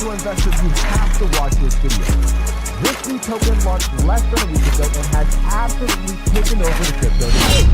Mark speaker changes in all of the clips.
Speaker 1: crypto investors, you have to watch this video. This new token launched less than a week ago and has absolutely taken over the crypto debate.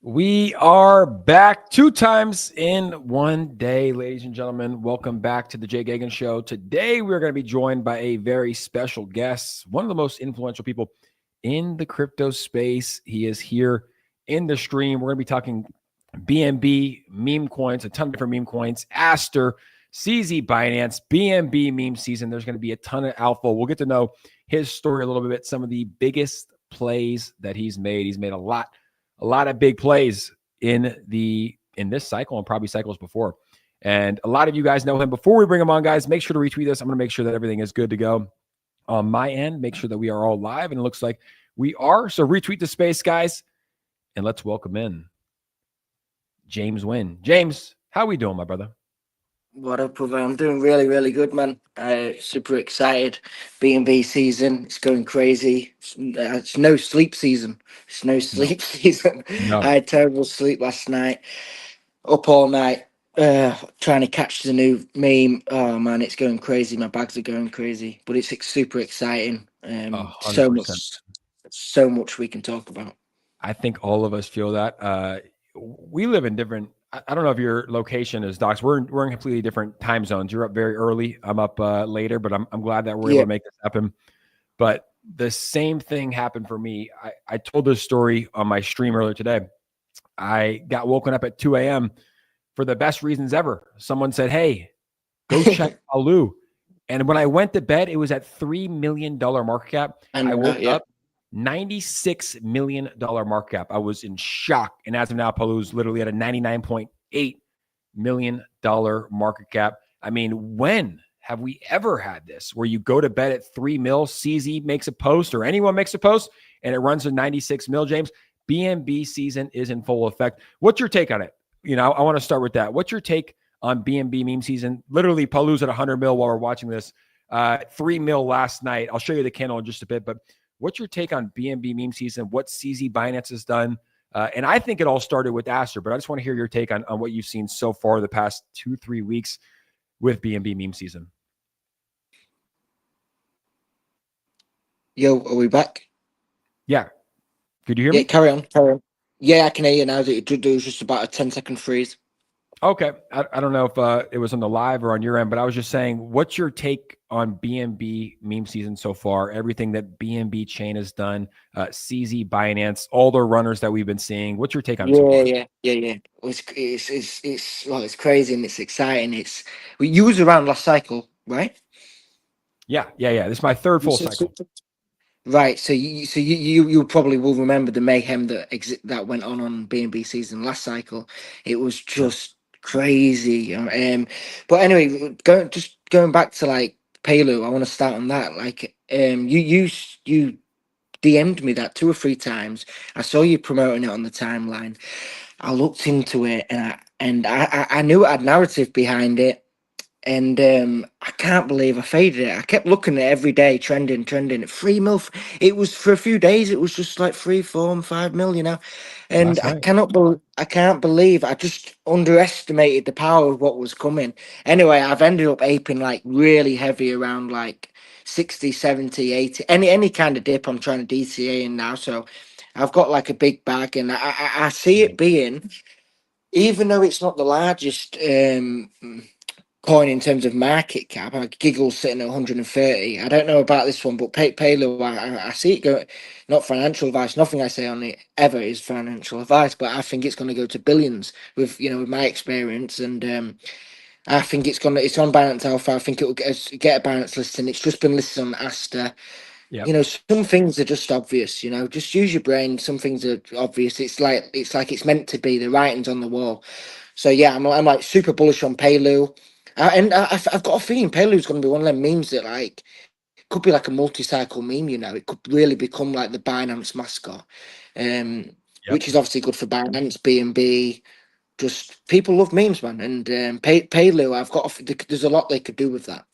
Speaker 1: We are back 2 times in 1 day, ladies and gentlemen. Welcome back to the Jay Gagan Show. Today, we're going to be joined by a very special guest, one of the most influential people in the crypto space. He is here in the stream. We're going to be talking BNB, meme coins, a ton of different meme coins, ASTER, CZ Binance, BNB meme season. There's going to be a ton of alpha. We'll get to know his story a little bit, some of the biggest plays that he's made. He's made a lot of big plays in this cycle and probably cycles before. And a lot of you guys know him. Before we bring him on, guys, make sure to retweet this. I'm going to make sure that everything is good to go on my end. Make sure that we are all live, and it looks like we are. So retweet the space, guys, and let's welcome in James Wynn. James, how we doing, my brother?
Speaker 2: What up, brother? I'm doing really, really good, man. Super excited. BNB season, it's going crazy. It's no sleep season. It's no sleep season.
Speaker 1: No.
Speaker 2: I had terrible sleep last night. Up all night, trying to catch the new meme. Oh man, it's going crazy. My bags are going crazy, but it's super exciting. So much we can talk about.
Speaker 1: I think all of us feel that. We live in different. I don't know if your location is, Docs. We're in completely different time zones. You're up very early. I'm up later, but I'm glad that we're able to make this happen. But the same thing happened for me. I told this story on my stream earlier today. I got woken up at 2 a.m. for the best reasons ever. Someone said, "Hey, go check Alu." And when I went to bed, it was at $3 million market cap. I woke up. $96 million market cap. I was in shock. And as of now, Palu's literally at a $99.8 million market cap. I mean, when have we ever had this where you go to bed at 3 mil, CZ makes a post or anyone makes a post and it runs to 96 mil, James? BNB season is in full effect. What's your take on it? You know, I want to start with that. What's your take on BNB meme season? Literally, Palu's at 100 mil while we're watching this. 3 mil last night. I'll show you the candle in just a bit, but what's your take on BNB meme season? What CZ Binance has done? And I think it all started with ASTER, but I just want to hear your take on what you've seen so far the past 2-3 weeks with BNB meme season.
Speaker 2: Yo, are we back?
Speaker 1: Yeah. Could you hear me?
Speaker 2: Carry on. Yeah, I can hear you now. It was just about a 10-second freeze.
Speaker 1: Okay. I don't know if it was on the live or on your end, but I was just saying, what's your take on BNB meme season so far? Everything that BNB chain has done, CZ, Binance, all the runners that we've been seeing. What's your take on it so far?
Speaker 2: Yeah. It's crazy and it's exciting. You was around last cycle, right?
Speaker 1: Yeah. This is my third full cycle.
Speaker 2: Right, so you probably will remember the mayhem that went on BNB season last cycle. It was just crazy. But anyway, going back to like Palu, I want to start on that. Like, you DM'd me that 2 or 3 times. I saw you promoting it on the timeline. I looked into it and I knew it had narrative behind it. And I can't believe I faded it. I kept looking at it every day, trending. 3 mil. It was for a few days. It was just like 3, 4, and 5 mil, you know. And I can't believe I just underestimated the power of what was coming. Anyway, I've ended up aping like really heavy around like 60, 70, 80. Any kind of dip I'm trying to DCA in now. So I've got like a big bag, and I see it being, even though it's not the largest coin in terms of market cap. Giggle's sitting at 130. I don't know about this one, but Palu, I see it go. Not financial advice. Nothing I say on it ever is financial advice, but I think it's going to go to billions with my experience, and I think it's on Binance Alpha. I think it will get a Binance listing. It's just been listed on ASTER.
Speaker 1: Yep.
Speaker 2: You know, some things are just obvious. You know, just use your brain. Some things are obvious. It's meant to be. The writing's on the wall. So yeah, I'm like super bullish on Pelu, I've got a feeling Pelu's going to be one of them memes that like could be like a multi-cycle meme. You know, it could really become like the Binance mascot, um,
Speaker 1: Yep.
Speaker 2: which is obviously good for Binance, BNB. Just people love memes, man. And Pelu, there's a lot they could do with that.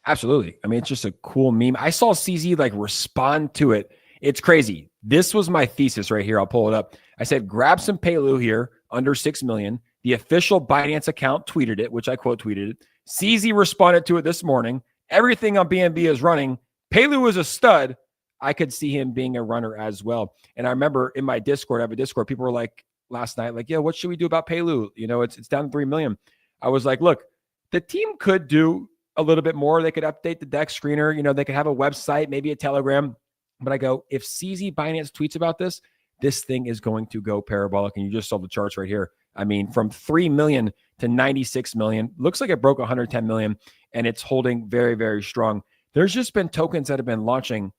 Speaker 1: Absolutely. I mean, it's just a cool meme. I saw CZ like respond to it. It's crazy. This was my thesis right here. I'll pull it up. I said, grab some Pelu here under 6 million. The official Binance account tweeted it, which I quote tweeted it. CZ responded to it this morning. Everything on BNB is running. Pelu is a stud. I could see him being a runner as well. And I remember in my Discord, I have a Discord, people were like last night, like, yeah, what should we do about Pelu? You know, it's down to 3 million. I was like, look, the team could do a little bit more. They could update the deck screener. You know, they could have a website, maybe a Telegram. But I go, if CZ Binance tweets about this, this thing is going to go parabolic. And you just saw the charts right here. I mean, from 3 million to 96 million, looks like it broke 110 million, and it's holding very, very strong. There's just been tokens that have been launching,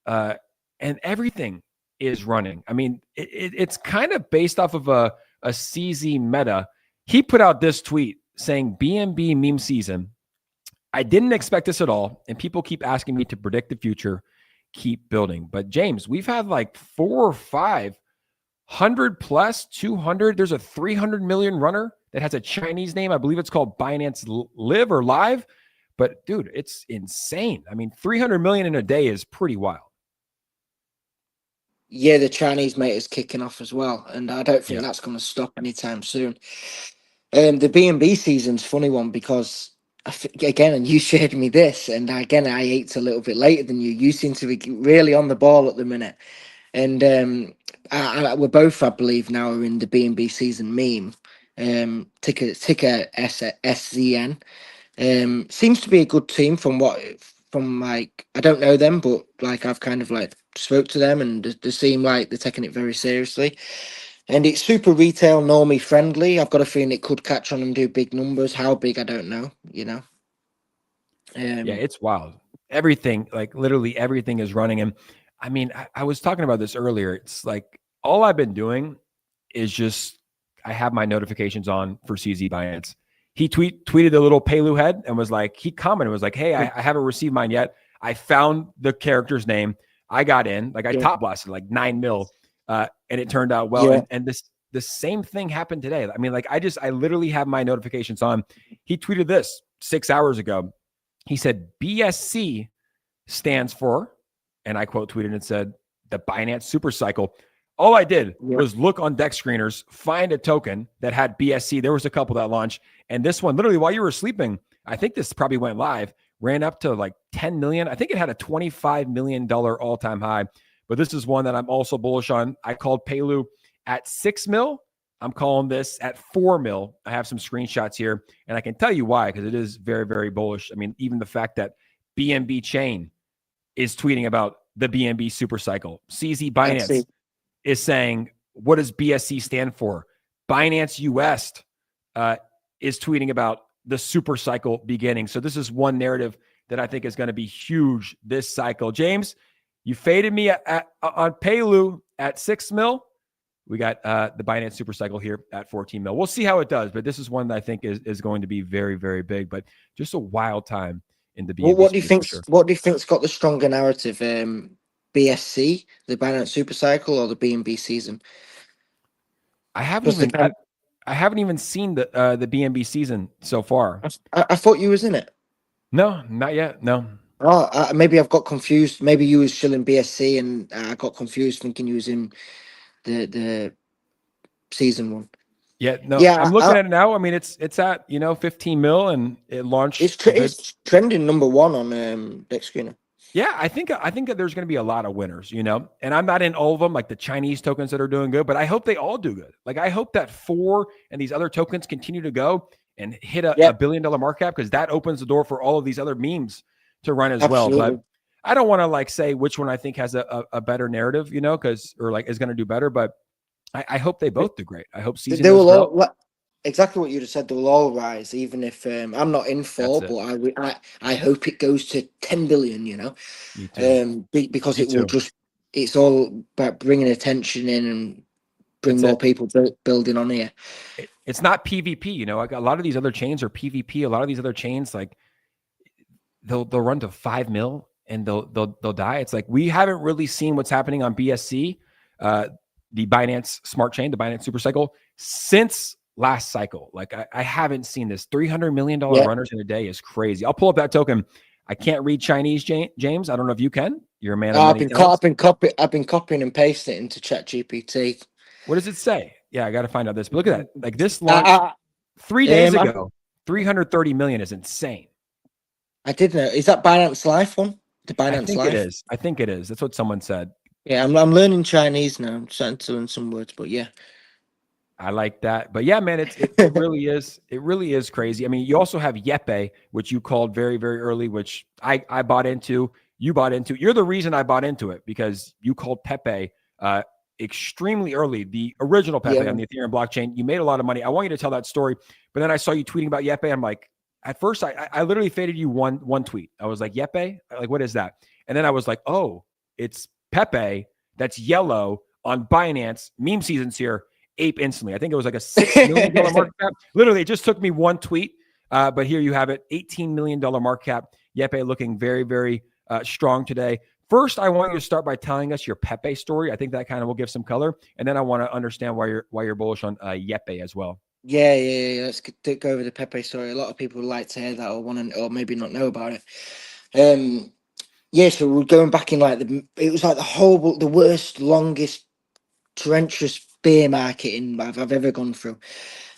Speaker 1: and everything is running. I mean, it's kind of based off of a CZ meta. He put out this tweet saying BNB meme season. I didn't expect this at all. And people keep asking me to predict the future, keep building. But James, we've had like 4 or 500 plus 200. There's a 300 million runner that has a Chinese name. I believe it's called Binance Live or Live. But dude, it's insane. I mean, 300 million in a day is pretty wild.
Speaker 2: Yeah, the Chinese mate is kicking off as well, and I don't think
Speaker 1: Yeah.
Speaker 2: that's going to stop anytime soon. The BNB season's funny one because again, and you shared me this, and again, I ate a little bit later than you. You seem to be really on the ball at the minute, and we're both, I believe, now are in the BNB season meme. Ticker SZN. Seems to be a good team from like I don't know them, but like I've kind of like spoke to them, and they seem like they're taking it very seriously. And it's super retail normie friendly. I've got a feeling it could catch on and do big numbers. How big, I don't know. You know.
Speaker 1: Yeah,
Speaker 2: Um,
Speaker 1: it's wild. Everything, like literally everything is running. And I mean, I was talking about this earlier. It's like all I've been doing is just I have my notifications on for CZ Binance. He tweeted the little Pelu head and was like, he commented, was like, hey, I haven't received mine yet. I found the character's name. I got in, like I
Speaker 2: yeah,
Speaker 1: top blasted like 9 mil. And it turned out well.
Speaker 2: yeah,
Speaker 1: And the same thing happened today. I mean, like I literally have my notifications on. He tweeted this 6 hours ago. He said BSC stands for, and I quote tweeted and said, the Binance Super Cycle. All I did
Speaker 2: yeah,
Speaker 1: was look on deck screeners, find a token that had BSC. There was a couple that launched. And this one, literally while you were sleeping, I think this probably went live, ran up to like 10 million. I think it had a $25 million all-time high. But this is one that I'm also bullish on. I called Pelu at 6 mil. I'm calling this at 4 mil. I have some screenshots here, and I can tell you why, because it is very, very bullish. I mean, even the fact that BNB Chain is tweeting about the BNB super cycle. CZ
Speaker 2: I see.
Speaker 1: Binance is saying, what does BSC stand for? Binance US is tweeting about the super cycle beginning. So this is one narrative that I think is going to be huge this cycle. James, you faded me on Pelu at 6 mil. We got the Binance Super Cycle here at 14 mil. We'll see how it does, but this is one that I think is going to be very, very big. But just a wild time in the BNB
Speaker 2: What do you
Speaker 1: space for
Speaker 2: think?
Speaker 1: sure.
Speaker 2: What do you think's got the stronger narrative? BSC, the Binance Super Cycle, or the BNB season?
Speaker 1: I haven't
Speaker 2: Because the
Speaker 1: even I haven't even seen the BNB season so far.
Speaker 2: I thought you was in it.
Speaker 1: No, not yet. No.
Speaker 2: Oh, maybe I've got confused. Maybe you was still in BSC, and I got confused thinking you was in the season one.
Speaker 1: Yeah, no. I'm
Speaker 2: Yeah,
Speaker 1: looking at it now. I mean, it's at 15 mil, and it launched a bit.
Speaker 2: it's trending number one on Dexcreener.
Speaker 1: Yeah, I think that there's going to be a lot of winners, and I'm not in all of them, like the Chinese tokens that are doing good, but I hope they all do good. Like I hope that 4 and these other tokens continue to go and hit a $1 billion market cap, because that opens the door for all of these other memes to run as well. But I don't want to like say which one I think has a better narrative, because or like is going to do better. But I hope they both do great. I hope season
Speaker 2: They
Speaker 1: does
Speaker 2: will
Speaker 1: well.
Speaker 2: all exactly what you just said. They'll all rise, even if I'm not in
Speaker 1: That's
Speaker 2: for.
Speaker 1: it.
Speaker 2: But I hope it goes to 10 billion.
Speaker 1: Me too.
Speaker 2: Because
Speaker 1: Me
Speaker 2: it will
Speaker 1: too.
Speaker 2: just. It's all about bringing attention in and bring
Speaker 1: That's
Speaker 2: more
Speaker 1: it.
Speaker 2: people building on here.
Speaker 1: It's not PvP. Like a lot of these other chains are PvP. A lot of these other chains, like they'll run to 5 mil and they'll die. It's like we haven't really seen what's happening on BSC, the Binance Smart Chain, the Binance Super Cycle, since last cycle. Like I haven't seen this. $300 million
Speaker 2: Yeah,
Speaker 1: runners in a day is crazy. I'll pull up that token. I can't read Chinese, James. I don't know if you can. You're a man of many talents.
Speaker 2: I've been copying and pasting it into ChatGPT.
Speaker 1: What does it say? Yeah, I got to find out this. But look at that. Like this launched
Speaker 2: I,
Speaker 1: 3 days
Speaker 2: I,
Speaker 1: ago. 330 million is insane.
Speaker 2: I did know. Is that Binance Life one? The
Speaker 1: I
Speaker 2: Binance
Speaker 1: think it
Speaker 2: Life?
Speaker 1: is. I think it is. That's what someone said.
Speaker 2: Yeah, I'm learning Chinese now. I'm starting to learn some words, but yeah.
Speaker 1: I like that. But yeah, man, it really is. It really is crazy. I mean, you also have Yepe, which you called very, very early, which I bought into. You bought into. You're the reason I bought into it because you called Pepe extremely early, the original Pepe
Speaker 2: Yeah.
Speaker 1: on the Ethereum blockchain. You made a lot of money. I want you to tell that story. But then I saw you tweeting about Yepe. I'm like, at first, I literally faded you one tweet. I was like, Yepe? Like, what is that? And then I was like, oh, it's Pepe that's yellow on Binance. Meme season's here. Ape instantly. I think it was like a $6 million market cap. Literally, it just took me one tweet. But here you have it, $18 million market cap. Yepe looking very, very strong today. First, I want you to start by telling us your Pepe story. I think that kind of will give some color, and then I want to understand why you're bullish on Yepe as well.
Speaker 2: Yeah. Let's go over the Pepe story. A lot of people would like to hear that or want to, or maybe not know about it. Yeah, so we're going back in like it was like the worst, longest, treacherous bear market I've ever gone through.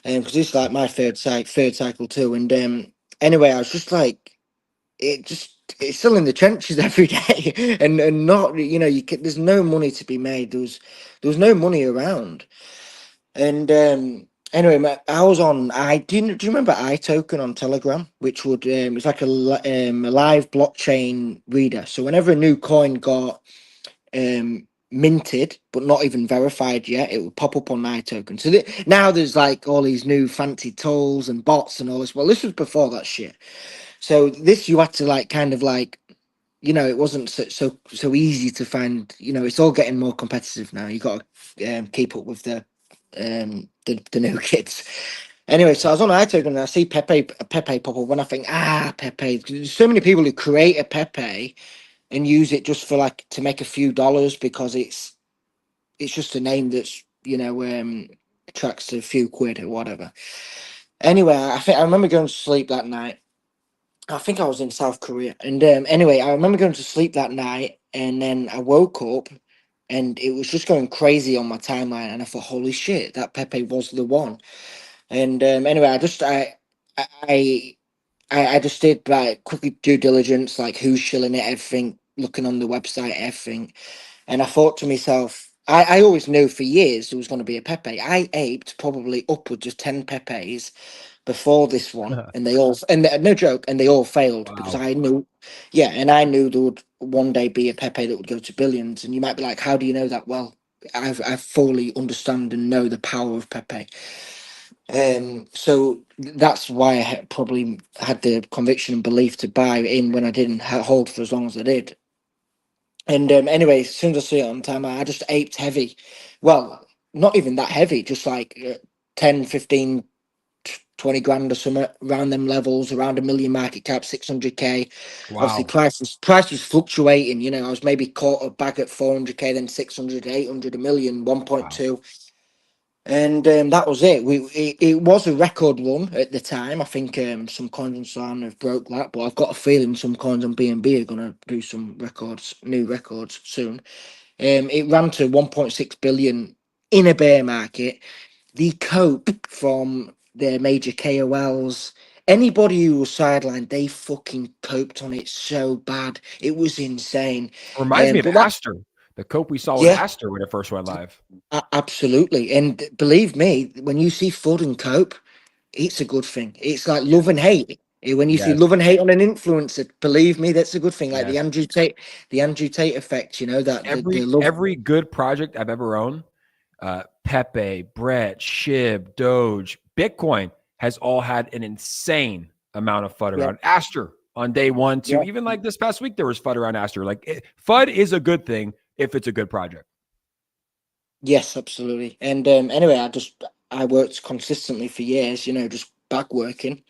Speaker 2: Because it's like my third cycle too. And anyway, I was just like, it's still in the trenches every day, and not there's no money to be made. There was no money around, and anyway, I was on. Do you remember iToken on Telegram, which would it's like a live blockchain reader. So whenever a new coin got minted but not even verified yet, it would pop up on iToken. So now there's like all these new fancy tools and bots and all this. Well, this was before that shit. So this you had to like kind of like it wasn't so easy to find. It's all getting more competitive now. You got to keep up with the new kids. Anyway, so I was on iToken and I see Pepe pop up, and I think, Pepe. There's so many people who create a Pepe and use it just for like to make a few dollars because it's just a name that's attracts a few quid or whatever. Anyway, I remember going to sleep that night. I think I was in South Korea, and anyway, I remember going to sleep that night, and then I woke up, and it was just going crazy on my timeline, and I thought, holy shit, that Pepe was the one. And anyway, I I just did like quickly due diligence, like who's shilling it, everything, looking on the website, everything. And I thought to myself, I always knew for years there was going to be a Pepe. I aped probably upwards of 10 Pepes before this one, and no joke, and they all failed because
Speaker 1: Wow.
Speaker 2: I knew, yeah, and I knew there would one day be a Pepe that would go to billions. And you might be like, how do you know that? Well, I fully understand and know the power of Pepe. So that's why probably had the conviction and belief to buy in when I didn't hold for as long as I did. And anyway, as soon as I see it on time, I just aped heavy. Well, not even that heavy, just like 10, 15, 20 grand or something around them levels, around a million market cap, 600K. Obviously,
Speaker 1: Wow.
Speaker 2: price was fluctuating. I was maybe caught a bag at 400K, then 600, 800, a million,
Speaker 1: Wow.
Speaker 2: 1.2. And that was it. It was a record run at the time. I think some coins on Solana have broke that, but I've got a feeling some coins on BNB are going to do some new records soon. It ran to 1.6 billion in a bear market. The cope from their major KOLs, anybody who was sidelined, they fucking coped on it so bad. It was insane.
Speaker 1: Reminds me of
Speaker 2: But that,
Speaker 1: Aster, the cope we saw with
Speaker 2: yeah,
Speaker 1: Aster when it first went live.
Speaker 2: absolutely. And believe me, when you see Fud and cope, it's a good thing. It's like
Speaker 1: Yeah.
Speaker 2: love and hate. When you see
Speaker 1: Yes.
Speaker 2: love and hate on an influencer, believe me, that's a good thing. Like
Speaker 1: Yes.
Speaker 2: The Andrew Tate effect. That the love.
Speaker 1: Every good project I've ever owned, Pepe, Brett, Shib, Doge, Bitcoin has all had an insane amount of FUD
Speaker 2: Yeah.
Speaker 1: around Aster on day 1, 2.
Speaker 2: Yeah.
Speaker 1: Even like this past week, there was FUD around Aster. Like FUD is a good thing if it's a good project.
Speaker 2: Yes, absolutely. And anyway, I worked consistently for years, you know, just back working,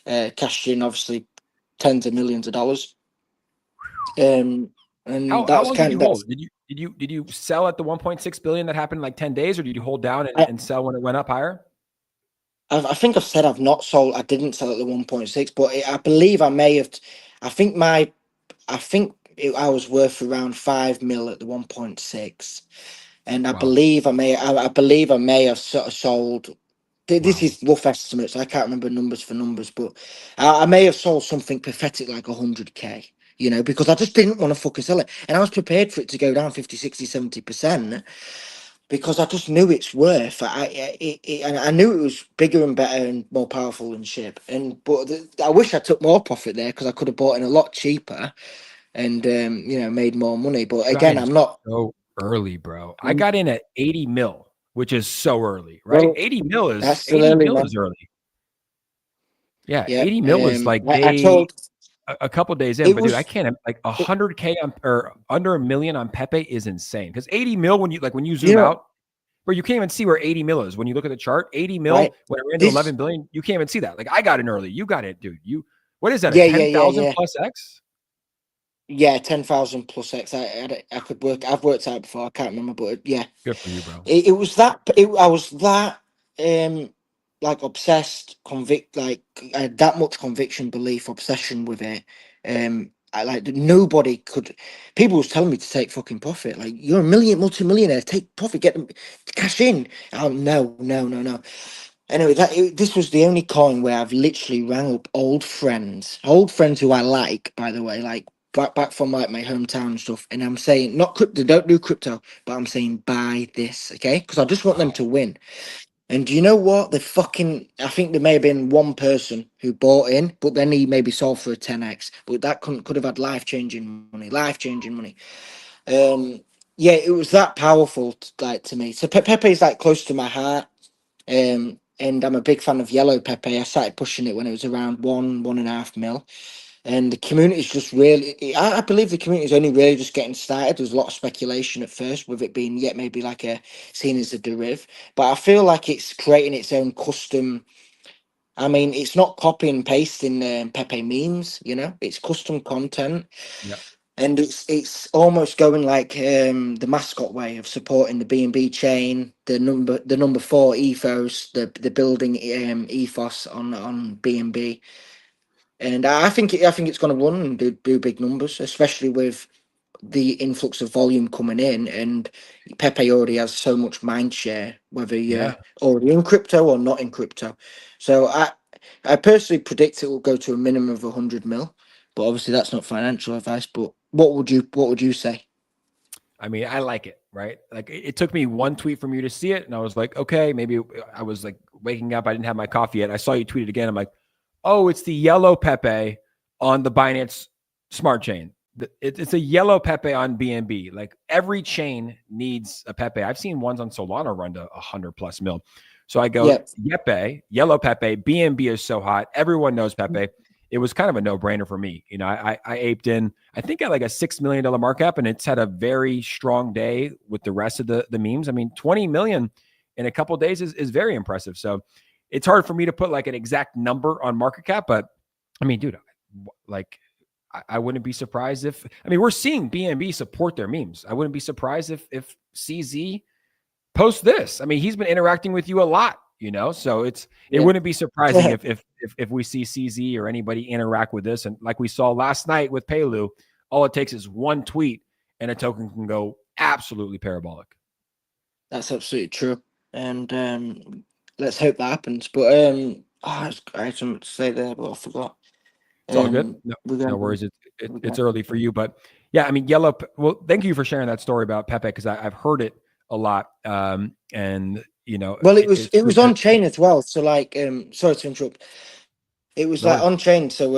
Speaker 2: cashed in obviously tens of millions of dollars. And that
Speaker 1: How
Speaker 2: was
Speaker 1: long did
Speaker 2: kind
Speaker 1: you
Speaker 2: of that's
Speaker 1: hold? Did you sell at the 1.6 billion that happened in like 10 days, or did you hold down
Speaker 2: I,
Speaker 1: and sell when it went up higher?
Speaker 2: I think I've said I've not sold. I didn't sell at the 1.6, but I believe I may have. I think I was worth around 5 mil at the 1.6, and
Speaker 1: Wow.
Speaker 2: I believe I may have sort of sold. This
Speaker 1: Wow.
Speaker 2: is rough estimates. I can't remember numbers for numbers, but I may have sold something pathetic like 100K. You know, because I just didn't want to fucking sell it, and I was prepared for it to go down 50, 60, 70%. Because I just knew its worth. And I knew it was bigger and better and more powerful than SHIB. I wish I took more profit there because I could have bought in a lot cheaper and you know, made more money. But
Speaker 1: You got
Speaker 2: again,
Speaker 1: in
Speaker 2: I'm not.
Speaker 1: so early, bro. I
Speaker 2: I'm,
Speaker 1: got in at 80 mil, which is so early, right?
Speaker 2: well,
Speaker 1: 80 mil is
Speaker 2: that's still early,
Speaker 1: early.
Speaker 2: man.
Speaker 1: Yeah,
Speaker 2: Yeah.
Speaker 1: 80 mil is like
Speaker 2: I
Speaker 1: day
Speaker 2: told
Speaker 1: a couple days in,
Speaker 2: it
Speaker 1: but dude, I
Speaker 2: was.
Speaker 1: can't like
Speaker 2: It,
Speaker 1: 100K on or under a million on Pepe is insane. Because 80 mil when you
Speaker 2: you
Speaker 1: zoom
Speaker 2: know,
Speaker 1: out, bro, you can't even see where 80 mil is. When you look at the chart, 80
Speaker 2: right?
Speaker 1: mil when it ran to
Speaker 2: This.
Speaker 1: 11 billion, you can't even see that. Like I got in early. You got it, dude. What is that? A
Speaker 2: Yeah. Yeah. Yeah.
Speaker 1: 10,000
Speaker 2: Yeah.
Speaker 1: plus X?
Speaker 2: Yeah. 10,000 plus X. I could work. I've worked out before. I can't remember, but yeah.
Speaker 1: Good for you, bro.
Speaker 2: It was that I was that um like obsessed, convict, like I had that much conviction, belief, obsession with it. I like nobody could. People was telling me to take fucking profit. Like you're a multi-millionaire, take profit, get them cash in. Oh no, no, no, no. Anyway, this was the only coin where I've literally rang up old friends who I like, by the way, like back from like my hometown and stuff, and I'm saying not crypto, don't do crypto, but I'm saying buy this, okay? Because I just want them to win. And do you know what? I think there may have been one person who bought in, but then he maybe sold for a 10x. But that could have had life-changing money, life-changing money. Um, yeah, it was that powerful, like to me. So Pepe is like close to my heart. And I'm a big fan of yellow Pepe. I started pushing it when it was around 1.5 mil. And the community is just really, I believe the community is only really just getting started. There's a lot of speculation at first with it being yet maybe like a seen as a deriv. But I feel like it's creating its own custom. I mean, it's not copy and pasting Pepe memes, you know, it's custom content.
Speaker 1: Yeah.
Speaker 2: And it's almost going like the mascot way of supporting the BNB chain, the number 4 ethos, the building ethos on BNB. And I think it's going to run and do big numbers, especially with the influx of volume coming in. And Pepe already has so much mind share, whether you're
Speaker 1: Yeah.
Speaker 2: already in crypto or not in crypto. So I personally predict it will go to a minimum of 100 mil. But obviously that's not financial advice. But what would you say?
Speaker 1: I mean, I like it, right? Like it took me one tweet from you to see it, and I was like, okay, maybe I was like waking up. I didn't have my coffee yet. I saw you tweet it again. I'm like, oh, it's the yellow Pepe on the Binance Smart Chain. It's a yellow Pepe on BNB. Like every chain needs a Pepe. I've seen ones on Solana run to 100 plus mil. So I go,
Speaker 2: Yeah.
Speaker 1: Yepe, yellow Pepe, BNB is so hot. Everyone knows Pepe. It was kind of a no brainer for me. You know, I aped in, I think at like a $6 million markup, cap, and it's had a very strong day with the rest of the memes. I mean, 20 million in a couple of days is very impressive. So it's hard for me to put like an exact number on market cap, but I mean, dude, like I wouldn't be surprised if, I mean, we're seeing BNB support their memes. I wouldn't be surprised if CZ posts this. I mean, he's been interacting with you a lot, you know, so it
Speaker 2: Yeah.
Speaker 1: wouldn't be surprising if we see CZ or anybody interact with this. And like we saw last night with Pelu, all it takes is one tweet and a token can go absolutely parabolic.
Speaker 2: That's absolutely true. And let's hope that happens. But I had something to say there, but I forgot.
Speaker 1: It's all good. No,
Speaker 2: We're
Speaker 1: no
Speaker 2: going.
Speaker 1: worries. It's early for you, but yeah, I mean, yellow. Well, thank you for sharing that story about Pepe because I've heard it a lot. And you know,
Speaker 2: Well, it was
Speaker 1: it's
Speaker 2: it
Speaker 1: good
Speaker 2: was on chain as well. So like, sorry to interrupt. It was
Speaker 1: no
Speaker 2: like
Speaker 1: worries.
Speaker 2: on chain. So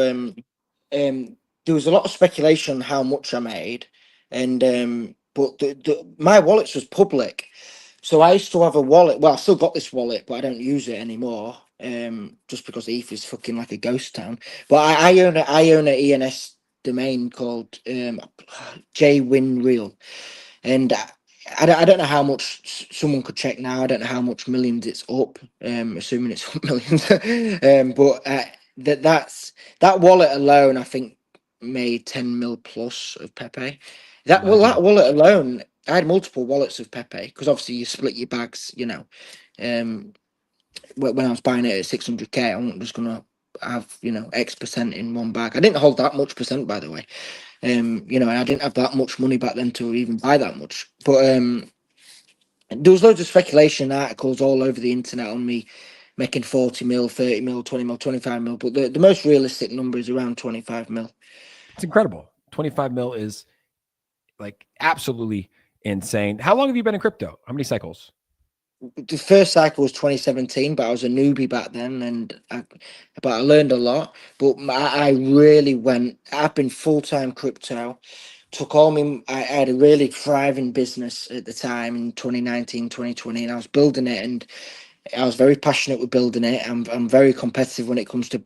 Speaker 2: there was a lot of speculation on how much I made, and but my wallets was public. So I used to have a wallet. Well, I still got this wallet, but I don't use it anymore. Just because ETH is fucking like a ghost town. But I own a ENS domain called Wynn Real, and I don't know how much someone could check now. I don't know how much millions it's up. Assuming it's up millions. But that wallet alone, I think, made 10 mil plus of Pepe. That
Speaker 1: Legend.
Speaker 2: wallet alone, I had multiple wallets of Pepe because obviously you split your bags. Um, when I was buying it at 600k, I wasn't just gonna have X% in one bag. I didn't hold that much percent, by the way. And I didn't have that much money back then to even buy that much. But there was loads of speculation articles all over the internet on me making 40 mil, 30 mil, 20 mil, 25 mil. But the most realistic number is around 25 mil.
Speaker 1: It's incredible. 25 mil is like absolutely insane. How long have you been in crypto? How many cycles?
Speaker 2: The first cycle was 2017, but I was a newbie back then, but I learned a lot. But I really went. I've been full time crypto. Took all me. I had a really thriving business at the time in 2019, 2020, and I was building it, and I was very passionate with building it. I'm very competitive when it comes to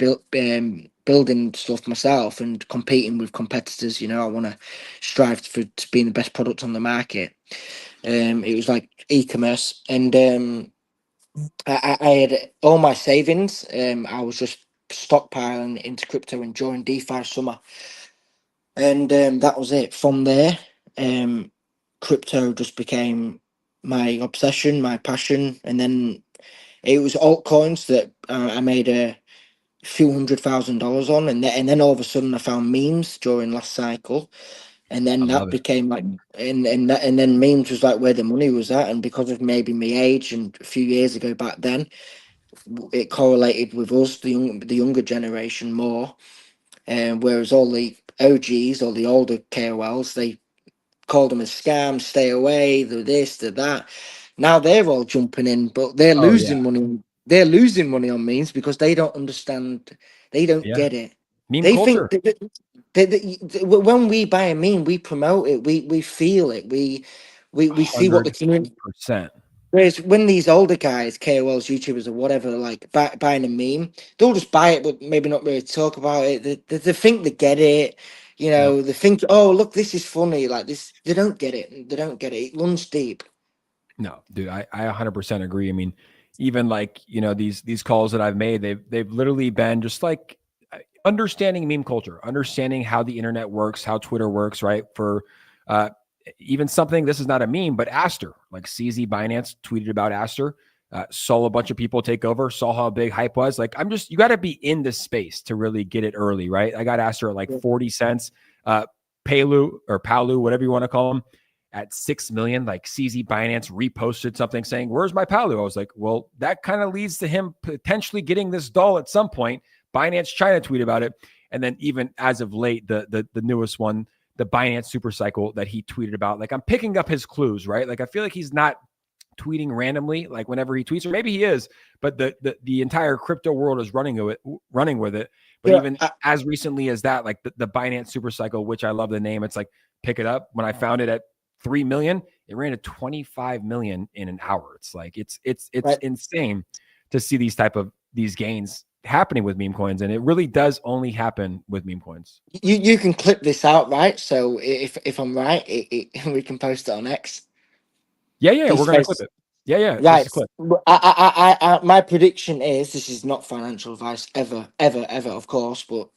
Speaker 2: building stuff myself and competing with competitors. I want to strive to being the best product on the market. It was like e-commerce, and I had all my savings. I was just stockpiling into crypto, enjoying DeFi summer, and that was it. From there, crypto just became my obsession, my passion, and then it was altcoins that I made a few $100,000 on, and then all of a sudden I found memes during last cycle, and
Speaker 1: I
Speaker 2: then
Speaker 1: love
Speaker 2: that
Speaker 1: it.
Speaker 2: became like, and then memes was like where the money was at, and because of maybe my age and a few years ago back then, it correlated with us, the younger generation more, and whereas all the OGs or the older KOLs, they called them a scam, stay away, the this, the that. Now they're all jumping in, but they're
Speaker 1: Oh yeah.
Speaker 2: losing money. They're losing money on memes because they don't understand. They don't
Speaker 1: Yeah.
Speaker 2: get it.
Speaker 1: Meme
Speaker 2: They think
Speaker 1: culture.
Speaker 2: when we buy a meme, we promote it. We feel it. We see what the community.
Speaker 1: 100%.
Speaker 2: Whereas when these older guys, KOLs, YouTubers, or whatever, like buying a meme, they'll just buy it, but maybe not really talk about it. They think they get it.
Speaker 1: Yep.
Speaker 2: They think, oh, look, this is funny. Like this, they don't get it. They don't get it. It runs deep.
Speaker 1: No, dude, I 100% agree. I mean, even like, these calls that I've made, they've literally been just like understanding meme culture, understanding how the internet works, how Twitter works, right? For uh even something, this is not a meme, but Aster, like CZ Binance tweeted about Aster, saw a bunch of people take over, saw how big hype was. Like, you got to be in this space to really get it early, right? I got Aster at like 40 cents, Palu, whatever you want to call them, at 6 million. Like CZ Binance reposted something saying, "Where's my Palu?" I was like, well, that kind of leads to him potentially getting this doll at some point. Binance China tweet about it. And then even as of late, the newest one, the Binance super cycle that he tweeted about, like, I'm picking up his clues, right? Like, I feel like he's not tweeting randomly, like whenever he tweets, or maybe he is, but the entire crypto world is running with it. But
Speaker 2: Yeah,
Speaker 1: even as recently as that, like the Binance super cycle, which I love the name, it's like, pick it up. When I found it at 3 million, it ran to 25 million in an hour. It's like, it's
Speaker 2: right.
Speaker 1: insane to see these gains happening with meme coins, and it really does only happen with meme coins.
Speaker 2: You can clip this out, right? So if I'm right, we can post it on X.
Speaker 1: Yeah,
Speaker 2: He
Speaker 1: we're gonna clip
Speaker 2: says,
Speaker 1: it. Yeah, this
Speaker 2: right.
Speaker 1: is clip.
Speaker 2: My prediction is, this is not financial advice ever, ever, ever, of course, but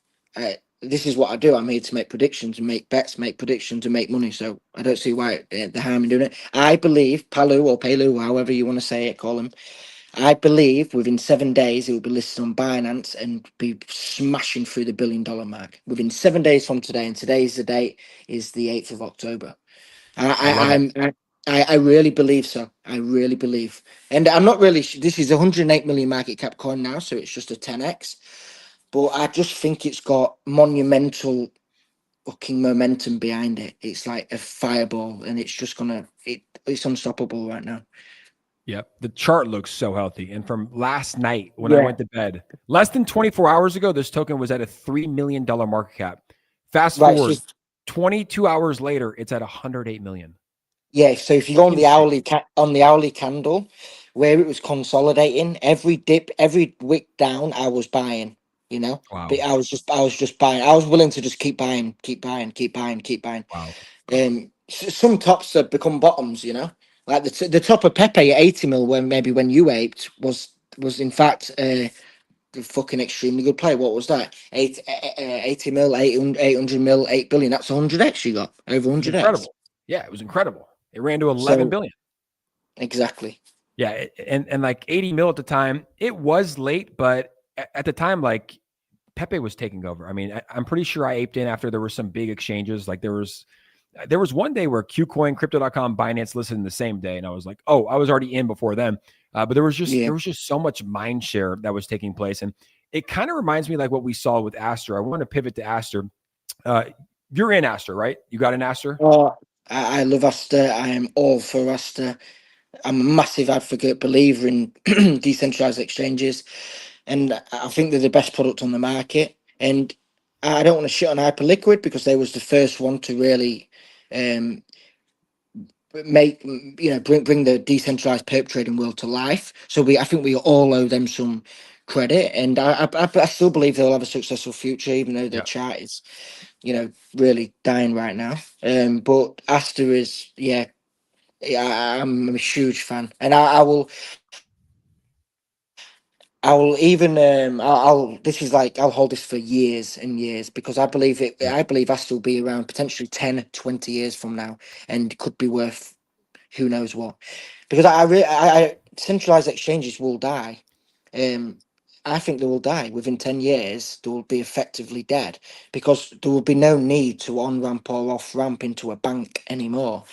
Speaker 2: this is what I do. I'm here to make predictions and make bets, make predictions and make money. So I don't see why the harm in doing it. I believe Palu or Palu, however you want to say it, call him. I believe within 7 days it will be listed on Binance and be smashing through the $1 billion mark within 7 days from today. And today's the date is the 8th of October.
Speaker 1: I love it.
Speaker 2: I really believe so. I really believe, and I'm not really. This is 108 million market cap coin now, so it's just a 10x. But I just think it's got monumental fucking momentum behind it. It's like a fireball, and it's just it's unstoppable right now.
Speaker 1: Yep. The chart looks so healthy. And from last night when I
Speaker 2: Yeah,
Speaker 1: went to bed, less than 24 hours ago, this token was at a $3 million market cap. Fast
Speaker 2: right.
Speaker 1: forward 22 hours later, it's at 108 million.
Speaker 2: Yeah, so if you go on the
Speaker 1: Insane.
Speaker 2: hourly candle, where it was consolidating, every dip, every wick down, I was buying. You know, but
Speaker 1: Wow.
Speaker 2: I was just buying. I was willing to just keep buying, keep buying, keep buying, keep buying.
Speaker 1: Wow.
Speaker 2: Some tops have become bottoms. You know, like the top of Pepe at 80 mil, when maybe when you aped was in fact a fucking extremely good play. What was that? 80 mil, 800 mil, 8 billion. That's 100x you got, over
Speaker 1: It was
Speaker 2: 100x.
Speaker 1: incredible. Yeah, it was incredible. It ran to 11
Speaker 2: So
Speaker 1: billion.
Speaker 2: exactly.
Speaker 1: Yeah, and like 80 mil at the time, it was late, but at the time, like Pepe was taking over. I mean, I'm pretty sure I aped in after there were some big exchanges. Like there was one day where Qcoin, Crypto.com, Binance listed in the same day, and I was like, oh, I was already in before them. But
Speaker 2: Yeah.
Speaker 1: there was just so much mind share that was taking place, and it kind of reminds me like what we saw with Aster. I want to pivot to Aster. Uh, you're in Aster, right? You got an Aster?
Speaker 2: Oh, I love Aster. I am all for Aster. I'm a massive advocate, believer in decentralized exchanges, and I think they're the best product on the market. And I don't want to shit on Hyperliquid because they was the first one to really um, make bring the decentralized perp trading world to life. So I think we all owe them some credit, and I still believe they'll have a successful future, even though their
Speaker 1: Yeah.
Speaker 2: chart is really dying right now. But Aster is, yeah, I'm a huge fan, and I will even I'll this is like I'll hold this for years and years because I believe it.
Speaker 1: Yeah.
Speaker 2: I believe Aster will be around potentially 10, 20 years from now, and could be worth who knows what. Because I centralized exchanges will die. Um, I think they will die within 10 years. They will be effectively dead because there will be no need to on ramp or off ramp into a bank anymore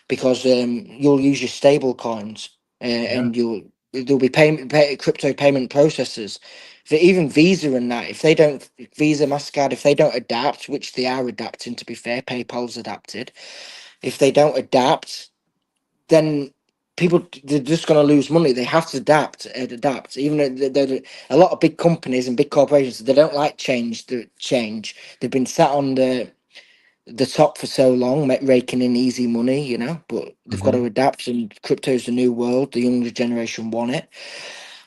Speaker 2: because you'll use your stable coins
Speaker 1: Yeah.
Speaker 2: and there'll be crypto payment processors. Even Visa and that, if they don't, Visa, Mastercard, if they don't adapt, which they are adapting, to be fair, PayPal's adapted. If they don't adapt, then they're just going to lose money. They have to adapt. Even though a lot of big companies and big corporations, they don't like change. They've been sat on the top for so long, raking in easy money, but they've got
Speaker 1: Mm-hmm.
Speaker 2: to adapt. And crypto's the new world. The younger generation want it.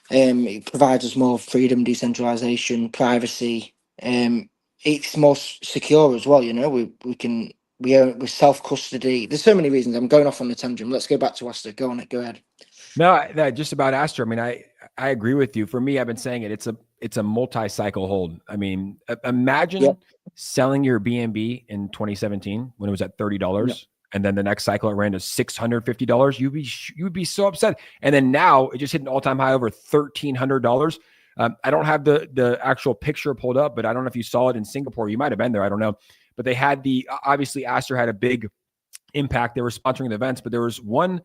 Speaker 2: It provides us more freedom, decentralization, privacy. It's more secure as well. We can we're self custody. There's so many reasons. I'm going off on the tangent. Let's go back to Asta. Go on it. Go ahead.
Speaker 1: No, just about Astor. I mean, I agree with you. For me, I've been saying it. It's a multi-cycle hold. I mean,
Speaker 2: Yep.
Speaker 1: imagine selling your BNB in 2017 when it was at
Speaker 2: Yep.
Speaker 1: $30, and then the next cycle it ran to $650. You would be so upset. And then now it just hit an all-time high over $1,300. I don't have the actual picture pulled up, but I don't know if you saw it in Singapore. You might have been there. I don't know. But they had obviously Astor had a big impact. They were sponsoring the events, but there was one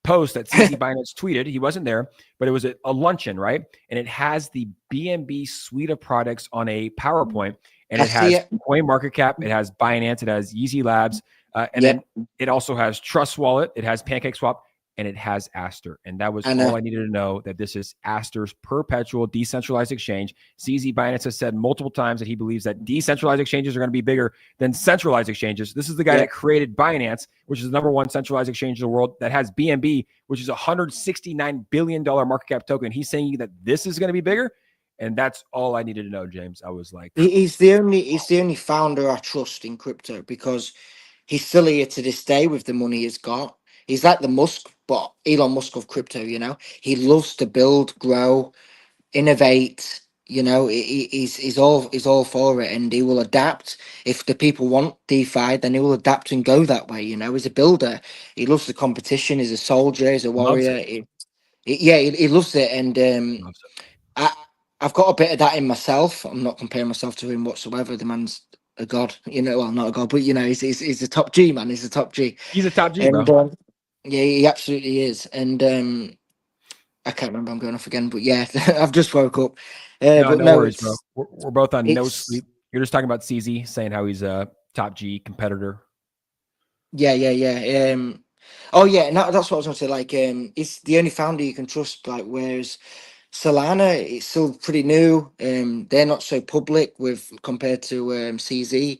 Speaker 1: post that CZ Binance tweeted. He wasn't there, but it was a luncheon, right? And it has the BNB suite of products on a PowerPoint, and
Speaker 2: I
Speaker 1: it
Speaker 2: see
Speaker 1: has
Speaker 2: it.
Speaker 1: CoinMarketCap, it has Binance, it has Yeezy Labs, and then
Speaker 2: Yep.
Speaker 1: it also has Trust Wallet, it has PancakeSwap, and it has Aster. And that was
Speaker 2: I
Speaker 1: all
Speaker 2: know.
Speaker 1: I needed to know, that this is Aster's perpetual decentralized exchange. CZ Binance has said multiple times that he believes that decentralized exchanges are going to be bigger than centralized exchanges. This is the guy
Speaker 2: Yep.
Speaker 1: that created Binance, which is the number one centralized exchange in the world, that has BNB, which is a $169 billion market cap token. He's saying that this is going to be bigger. And that's all I needed to know, James. I was like,
Speaker 2: He's the only founder I trust in crypto because he's still here to this day with the money he's got. He's like the Musk, but Elon Musk of crypto. He loves to build, grow, innovate. He's all for it, and he will adapt. If the people want DeFi, then he will adapt and go that way. He's a builder. He loves the competition. He's a soldier. He's a
Speaker 1: loves
Speaker 2: warrior.
Speaker 1: it.
Speaker 2: He loves it, and
Speaker 1: Loves it.
Speaker 2: I I've got a bit of that in myself. I'm not comparing myself to him whatsoever. The man's a god. Well, not a god, but he's a top G man. He's a top G,
Speaker 1: He's a top G,
Speaker 2: and
Speaker 1: bro.
Speaker 2: yeah, he absolutely is. And I can't remember. I'm going off again, but yeah, I've just woke up.
Speaker 1: No,
Speaker 2: But
Speaker 1: no
Speaker 2: no,
Speaker 1: worries, bro. We're both on no
Speaker 2: it's
Speaker 1: sleep. You're just talking about CZ, saying how he's a top G competitor.
Speaker 2: yeah. Oh yeah, and that's what I was going to say. Like, it's the only founder you can trust. Like, whereas Solana, it's still pretty new. They're not so public with compared to CZ.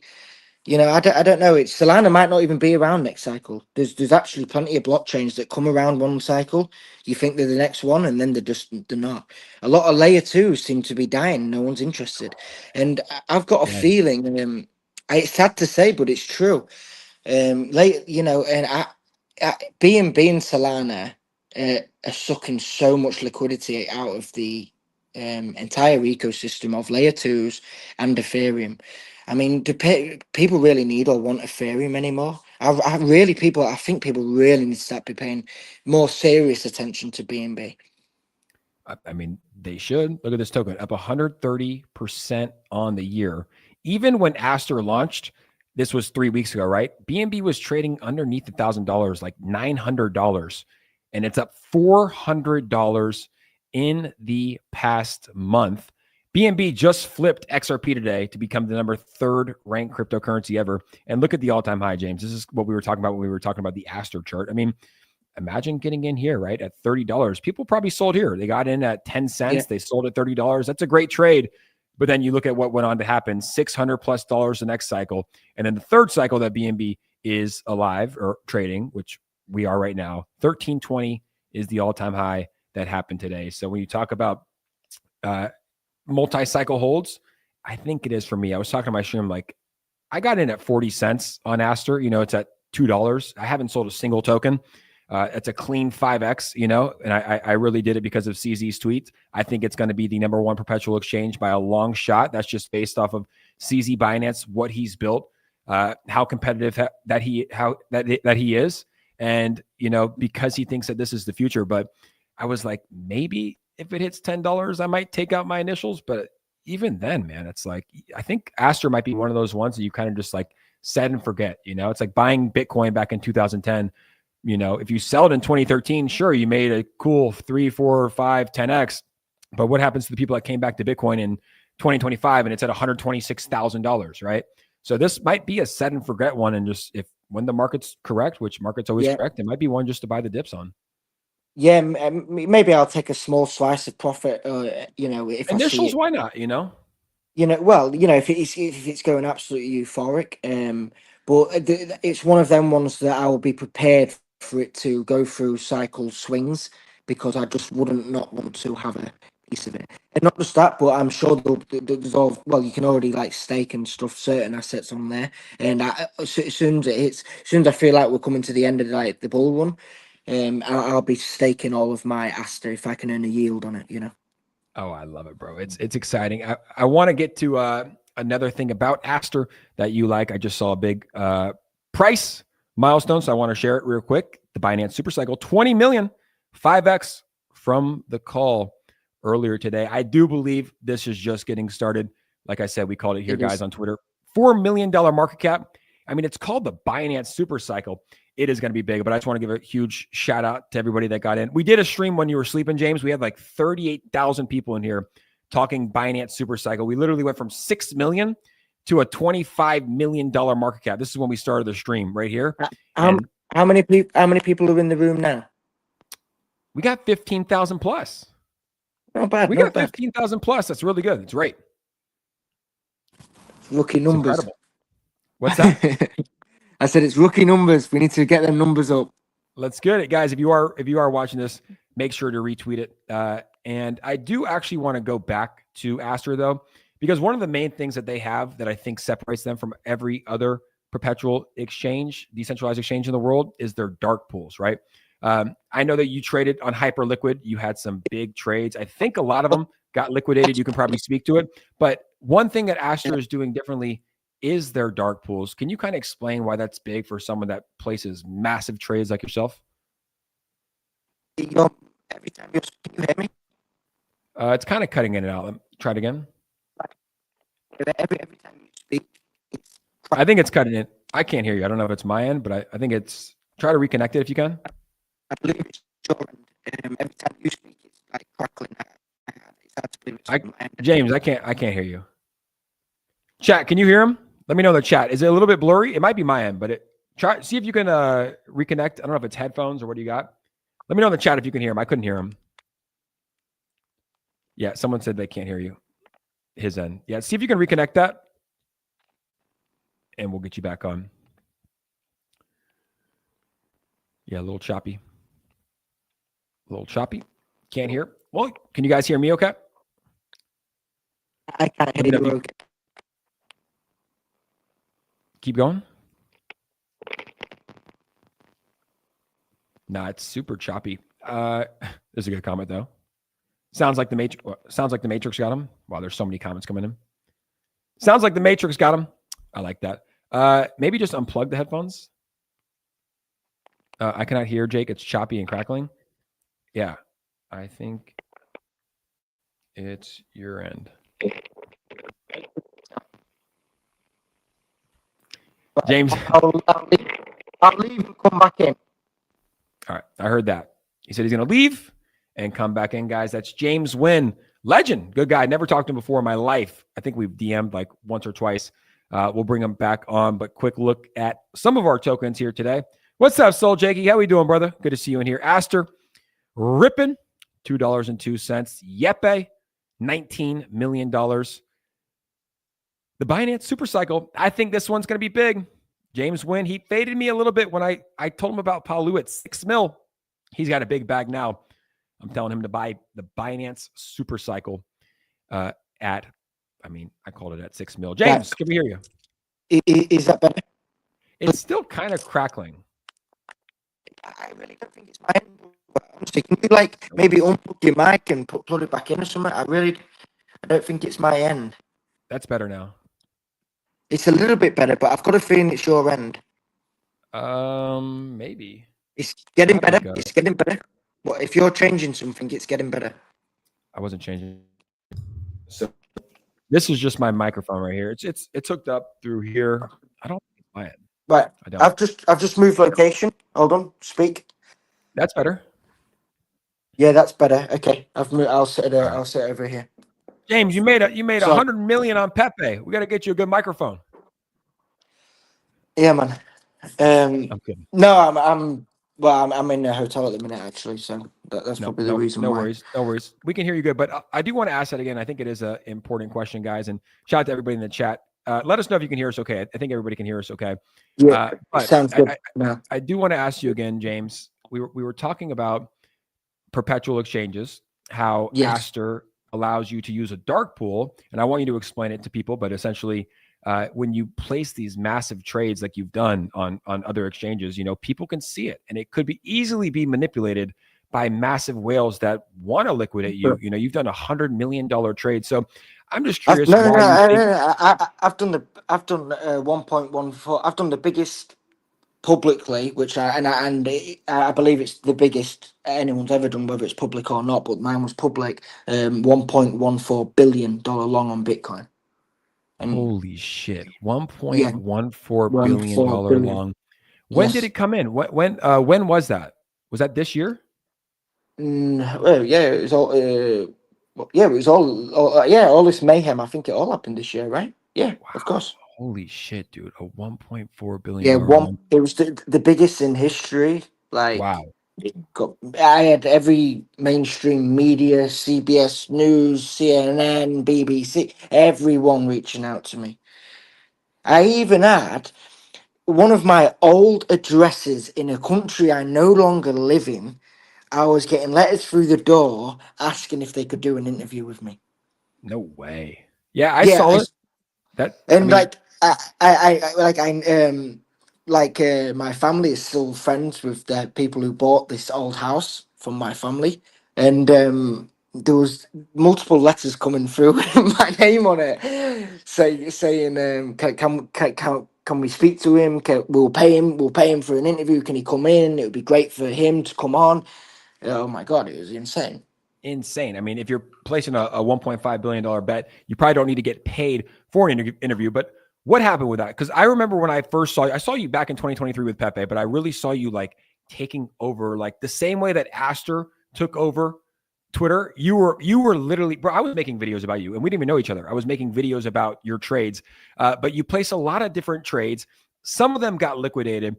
Speaker 2: You know, I don't know. It's Solana might not even be around next cycle. There's actually plenty of blockchains that come around one cycle. You think they're the next one, and then they're not. A lot of layer twos seem to be dying. No one's interested, and I've got a
Speaker 1: Yeah.
Speaker 2: feeling. It's sad to say, but it's true. Late, you know, and BNB and Solana are sucking so much liquidity out of the entire ecosystem of layer twos and Ethereum. I mean, do people really need or want Ethereum anymore? I think people really need to start be paying more serious attention to BNB.
Speaker 1: I mean, they should. Look at this token, up 130% on the year. Even when Aster launched, this was 3 weeks ago, right? BNB was trading underneath $1,000, like $900, and it's up $400 in the past month. BNB just flipped XRP today to become the number 3rd ranked cryptocurrency ever. And look at the all-time high, James. This is what we were talking about when we were talking about the Aster chart. I mean, imagine getting in here, right? At $30. People probably sold here. They got in at 10 cents.
Speaker 2: Yeah.
Speaker 1: They sold at $30. That's a great trade. But then you look at what went on to happen, $600+ the next cycle. And then the third cycle that BNB is alive or trading, which we are right now, 1320 is the all-time high that happened today. So when you talk about multi-cycle holds, I think it is for me. I was talking to my stream, like I got in at 40 cents on Aster. You know, it's at $2. I haven't sold a single token. It's a clean 5x, you know, and I really did it because of CZ's tweet. I think it's going to be the number 1 perpetual exchange by a long shot. That's just based off of CZ Binance, what he's built, how competitive that he is, and you know, because he thinks that this is the future. But I was like, maybe if it hits $10, I might take out my initials. But even then, man, it's like I think Aster might be one of those ones that you kind of just like set and forget. You know, it's like buying Bitcoin back in 2010. You know, if you sell it in 2013, sure, you made a cool 3, 4, 5, 10x. But what happens to the people that came back to Bitcoin in 2025 and it's at $126,000, right? So this might be a set and forget one. And just when the market's correct, which market's always correct, it might be one just to buy the dips on.
Speaker 2: Yeah, maybe I'll take a small slice of profit. You know, if
Speaker 1: Initials,
Speaker 2: I see it,
Speaker 1: why not? You know.
Speaker 2: well, you know, if it's going absolutely euphoric, but it's one of them ones that I will be prepared for it to go through cycle swings because I just wouldn't not want to have a piece of it. And not just that, but I'm sure there's all, well, you can already like stake and stuff certain assets on there, and as soon as it hits, as soon as I feel like we're coming to the end of like the bull run, I'll be staking all of my ASTER if I can earn a yield on it, you know.
Speaker 1: Oh, I love it, bro. It's exciting. I want to get to another thing about Aster that you like. I just saw a big price milestone, so I want to share it real quick. The Binance Super Cycle, 20 million, 5x from the call earlier today. I do believe this is just getting started. Like I said, we called it here, guys, on Twitter. $4 million market cap. I mean, it's called the Binance Super Cycle. It is going to be big, but I just want to give a huge shout out to everybody that got in. We did a stream when you were sleeping, James. We had like 38,000 people in here talking Binance Super Cycle. We literally went from 6 million to a $25 million market cap. This is when we started the stream right here.
Speaker 2: How many people are in the room now?
Speaker 1: We got 15,000 plus.
Speaker 2: Not bad.
Speaker 1: We got 15,000 plus. That's really good. It's great.
Speaker 2: Rookie numbers.
Speaker 1: It's incredible. What's that?
Speaker 2: I said it's rookie numbers. We need to get them numbers up.
Speaker 1: Let's get it, guys. If you are watching this, make sure to retweet it. And I do actually want to go back to Aster though, because one of the main things that they have that I think separates them from every other perpetual exchange, decentralized exchange in the world, is their dark pools, right? I know that you traded on Hyperliquid. You had some big trades. I think a lot of them got liquidated. You can probably speak to it. But one thing that Aster is doing differently is their dark pools. Can you kind of explain why that's big for someone that places massive trades like yourself?
Speaker 2: Every time you hear me?
Speaker 1: It's kind of cutting in and out. Let me try it again.
Speaker 2: Every time you speak,
Speaker 1: I think it's cutting in. I can't hear you. I don't know if it's my end, but I think it's, try to reconnect it if you can.
Speaker 2: I believe it's your end. Every time you speak, it's like crackling. It's hard to believe it's my end. James,
Speaker 1: I can't hear you. Chat, can you hear him? Let me know in the chat. Is it a little bit blurry? It might be my end, but see if you can reconnect. I don't know if it's headphones or what do you got. Let me know in the chat if you can hear him. I couldn't hear him. Yeah, someone said they can't hear you. His end. Yeah, see if you can reconnect that. and we'll get you back on. Yeah, a little choppy. A little choppy. Can't hear. Well, can you guys hear me okay?
Speaker 2: I can't hear you okay.
Speaker 1: Keep going. Nah, it's super choppy. This is a good comment though. Sounds like the Matrix got him. Wow, there's so many comments coming in. Sounds like the Matrix got him. I like that. Maybe just unplug the headphones. I cannot hear, Jake. It's choppy and crackling. Yeah, I think it's your end. James.
Speaker 2: I'll leave and come back in.
Speaker 1: All right, I heard that. He said he's going to leave and come back in, guys. That's James Wynn. Legend. Good guy. Never talked to him before in my life. I think we've DM'd like once or twice. We'll bring him back on, but quick look at some of our tokens here today. What's up, Soul Jakey? How we doing, brother? Good to see you in here. Aster, ripping, $2.02. Yepe, $19 million. The Binance Super Cycle, I think this one's going to be big. James Wynn, he faded me a little bit when I told him about Palu at 6 mil. He's got a big bag now. I'm telling him to buy the Binance Super Cycle I called it at 6 mil. James, can we hear you?
Speaker 2: Is that better?
Speaker 1: It's still kind of crackling.
Speaker 2: I really don't think it's my end. Honestly, can you like maybe unplug your mic and plug it back in or something? I don't think it's my end.
Speaker 1: That's better now.
Speaker 2: It's a little bit better, but I've got a feeling it's your end.
Speaker 1: Maybe.
Speaker 2: It's getting better. It's getting better. But if you're changing something, it's getting better.
Speaker 1: I wasn't changing. So this is just my microphone right here. It's hooked up through here. I don't think it's my end.
Speaker 2: Right. I've just moved location. Hold on. Speak.
Speaker 1: That's better.
Speaker 2: Yeah, that's better. Okay. I'll sit over here.
Speaker 1: James, you made 100 million on Pepe. We got to get you a good microphone.
Speaker 2: Yeah, man.
Speaker 1: I'm kidding.
Speaker 2: No, I'm in a hotel at the minute actually, so that's probably the reason why.
Speaker 1: No worries. We can hear you good, but I do want to ask that again. I think it is an important question, guys, and shout out to everybody in the chat. Let us know if you can hear us okay. I think everybody can hear us okay.
Speaker 2: Yeah, sounds good.
Speaker 1: I do want to ask you again, James. We were talking about perpetual exchanges, how ASTER allows you to use a dark pool, and I want you to explain it to people, but essentially when you place these massive trades like you've done on other exchanges, people can see it, and it could be easily be manipulated by massive whales that want to liquidate you. You've done $100 million trade. So I'm just curious.
Speaker 2: I've done 1.14. I've done the biggest publicly, which I believe it's the biggest anyone's ever done, whether it's public or not. But mine was public. $1.14 billion long on Bitcoin. And
Speaker 1: holy shit! $1.14 billion long. When did it come in? When was that? Was that this year?
Speaker 2: Well, yeah, it was all. It was all this mayhem. I think it all happened this year, right? Yeah, wow. Of course.
Speaker 1: Holy shit, dude! A $1.4 billion.
Speaker 2: Yeah, it was the biggest in history. Like, wow. I had every mainstream media, CBS News, CNN, BBC, everyone reaching out to me. I even had one of my old addresses in a country I no longer live in. I was getting letters through the door asking if they could do an interview with me.
Speaker 1: No way. Yeah, I saw it.
Speaker 2: My family is still friends with the people who bought this old house from my family, and there was multiple letters coming through with my name on it, saying can we speak to him? We'll pay him for an interview. Can he come in? It would be great for him to come on. Oh my God, it was insane.
Speaker 1: Insane. I mean, if you're placing a $1.5 billion bet, you probably don't need to get paid for an interview. But what happened with that? Because I remember when I first saw you, I saw you back in 2023 with Pepe, but I really saw you like taking over, like the same way that ASTER took over Twitter. You were literally, bro, I was making videos about you and we didn't even know each other. I was making videos about your trades, but you place a lot of different trades. Some of them got liquidated.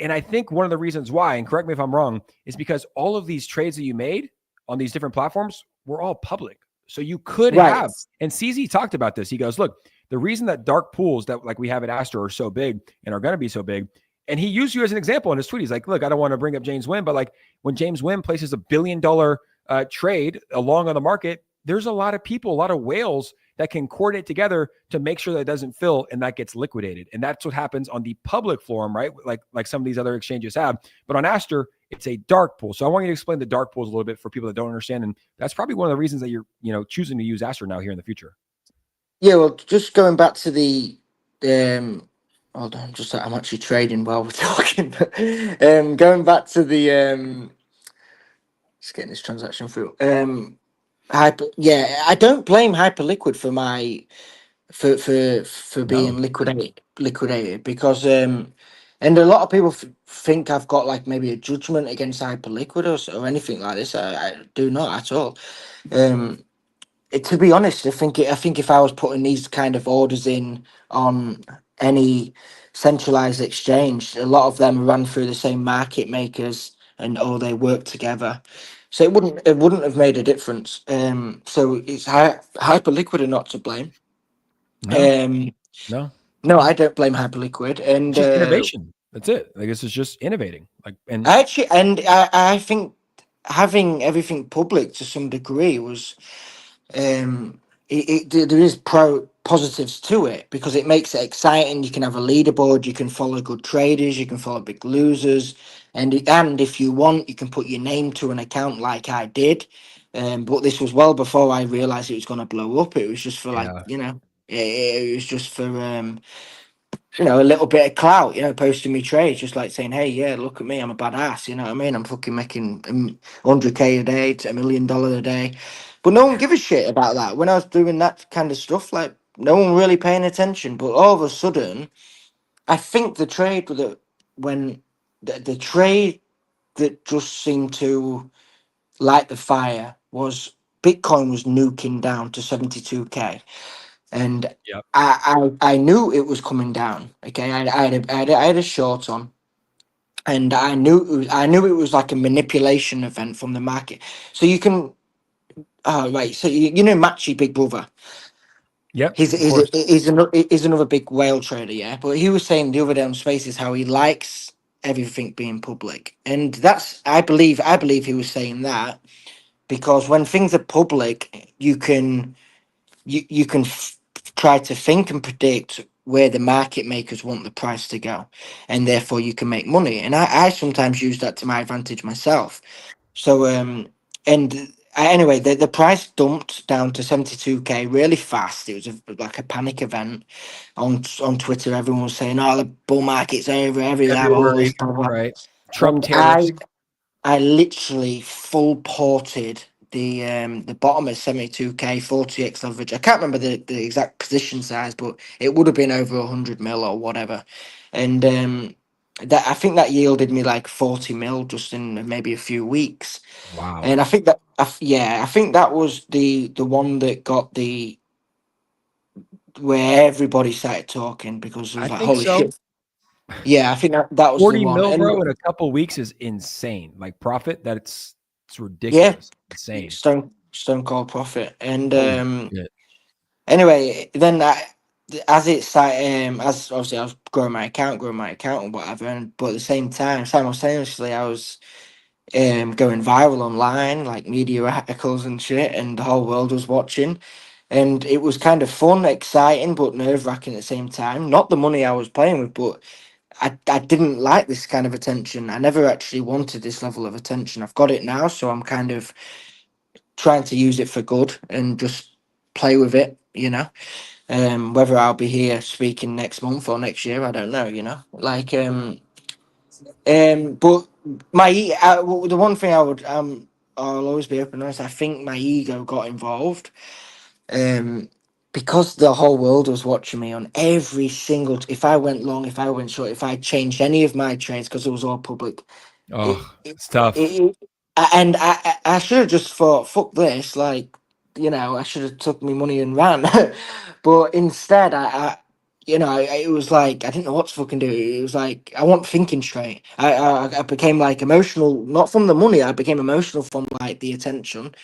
Speaker 1: And I think one of the reasons why, and correct me if I'm wrong, is because all of these trades that you made on these different platforms were all public. So you could have, and CZ talked about this. He goes, look, The reason that dark pools that like we have at Aster are so big and are going to be so big, and he used you as an example in his tweet. He's like, look, I don't want to bring up James Wynn, but like when James Wynn places $1 billion trade along on the market, there's a lot of people, a lot of whales that can coordinate together to make sure that it doesn't fill and that gets liquidated. And that's what happens on the public forum, right? Like some of these other exchanges have. But on Aster, it's a dark pool. So I want you to explain the dark pools a little bit for people that don't understand. And that's probably one of the reasons that you're, choosing to use Aster now here in the future.
Speaker 2: Yeah, well, just going back to the hold on, I'm actually trading while we're talking. Going back to the just getting this transaction through. I don't blame Hyperliquid for my for being
Speaker 1: No.
Speaker 2: liquidated because and a lot of people think I've got like maybe a judgment against Hyperliquid or anything like this. I do not at all. Um, to be honest, I think if I was putting these kind of orders in on any centralized exchange, a lot of them run through the same market makers and they work together. So it wouldn't have made a difference. So it's Hyperliquid are not to blame.
Speaker 1: No.
Speaker 2: Um,
Speaker 1: No.
Speaker 2: no, I don't blame Hyperliquid,
Speaker 1: It's
Speaker 2: and
Speaker 1: just innovation. That's it. Like this is just innovating.
Speaker 2: I think having everything public to some degree was there is positives to it because it makes it exciting. You can have a leaderboard, you can follow good traders, you can follow big losers, and if you want, you can put your name to an account like I did. But this was well before I realized it was going to blow up. It was just for like
Speaker 1: Yeah.
Speaker 2: it was just for a little bit of clout, posting me trades, just like saying, hey, yeah, look at me, I'm a badass, you know what I mean? I'm fucking making 100K a day to $1 million a day. But no one give a shit about that. When I was doing that kind of stuff, like, no one really paying attention. But all of a sudden, I think the trade when the trade that just seemed to light the fire was Bitcoin was nuking down to 72K and
Speaker 1: Yep.
Speaker 2: I knew it was coming down. Okay, I had a short on, and I knew it was like a manipulation event from the market. So you can, oh right, so you know Machi Big Brother.
Speaker 1: Yep.
Speaker 2: He's
Speaker 1: Of course.
Speaker 2: he's another big whale trader, yeah. But he was saying the other day on Spaces how he likes everything being public, and that's I believe he was saying that because when things are public, you can try to think and predict where the market makers want the price to go, and therefore you can make money. And I sometimes use that to my advantage myself. So and anyway, the price dumped down to 72K really fast. It was like a panic event on Twitter. Everyone was saying, "Oh, the bull market's over. All this
Speaker 1: February,
Speaker 2: blah blah."
Speaker 1: right? Trump
Speaker 2: And
Speaker 1: tariffs.
Speaker 2: I literally full ported the bottom at 72K 40x leverage. I can't remember the exact position size, but it would have been over 100 mil or whatever. And that I think that yielded me like 40 mil just in maybe a few weeks.
Speaker 1: Wow.
Speaker 2: And I think that I think that was the one that got the where everybody started talking because it
Speaker 1: I
Speaker 2: was like
Speaker 1: think
Speaker 2: holy
Speaker 1: so.
Speaker 2: shit. Yeah, I think that was the
Speaker 1: 40
Speaker 2: one.
Speaker 1: mil,
Speaker 2: And
Speaker 1: bro, in a couple weeks is insane. Like profit, it's
Speaker 2: yeah,
Speaker 1: ridiculous. Insane.
Speaker 2: Stone Cold Profit. And
Speaker 1: Holy shit.
Speaker 2: anyway, then as it started, as obviously I was growing my account and whatever, but at the same time, simultaneously, I was going viral online, like media articles and shit, and the whole world was watching. And it was kind of fun, exciting, but nerve wracking at the same time. Not the money I was playing with, but I didn't like this kind of attention. I never actually wanted this level of attention. I've got it now, so I'm kind of trying to use it for good and just play with it, whether I'll be here speaking next month or next year, I don't know, like but the one thing I'll always be open and honest. I think my ego got involved, um because the whole world was watching me on every single if I went long, if I went short, if I changed any of my trades because it was all public. it,
Speaker 1: Oh,
Speaker 2: it,
Speaker 1: it's tough.
Speaker 2: and I should have just thought, fuck this, like, I should have took my money and ran. But instead, it was like, I didn't know what to fucking do. It was like, I wasn't thinking straight. I became like emotional, not from the money, I became emotional from like the attention.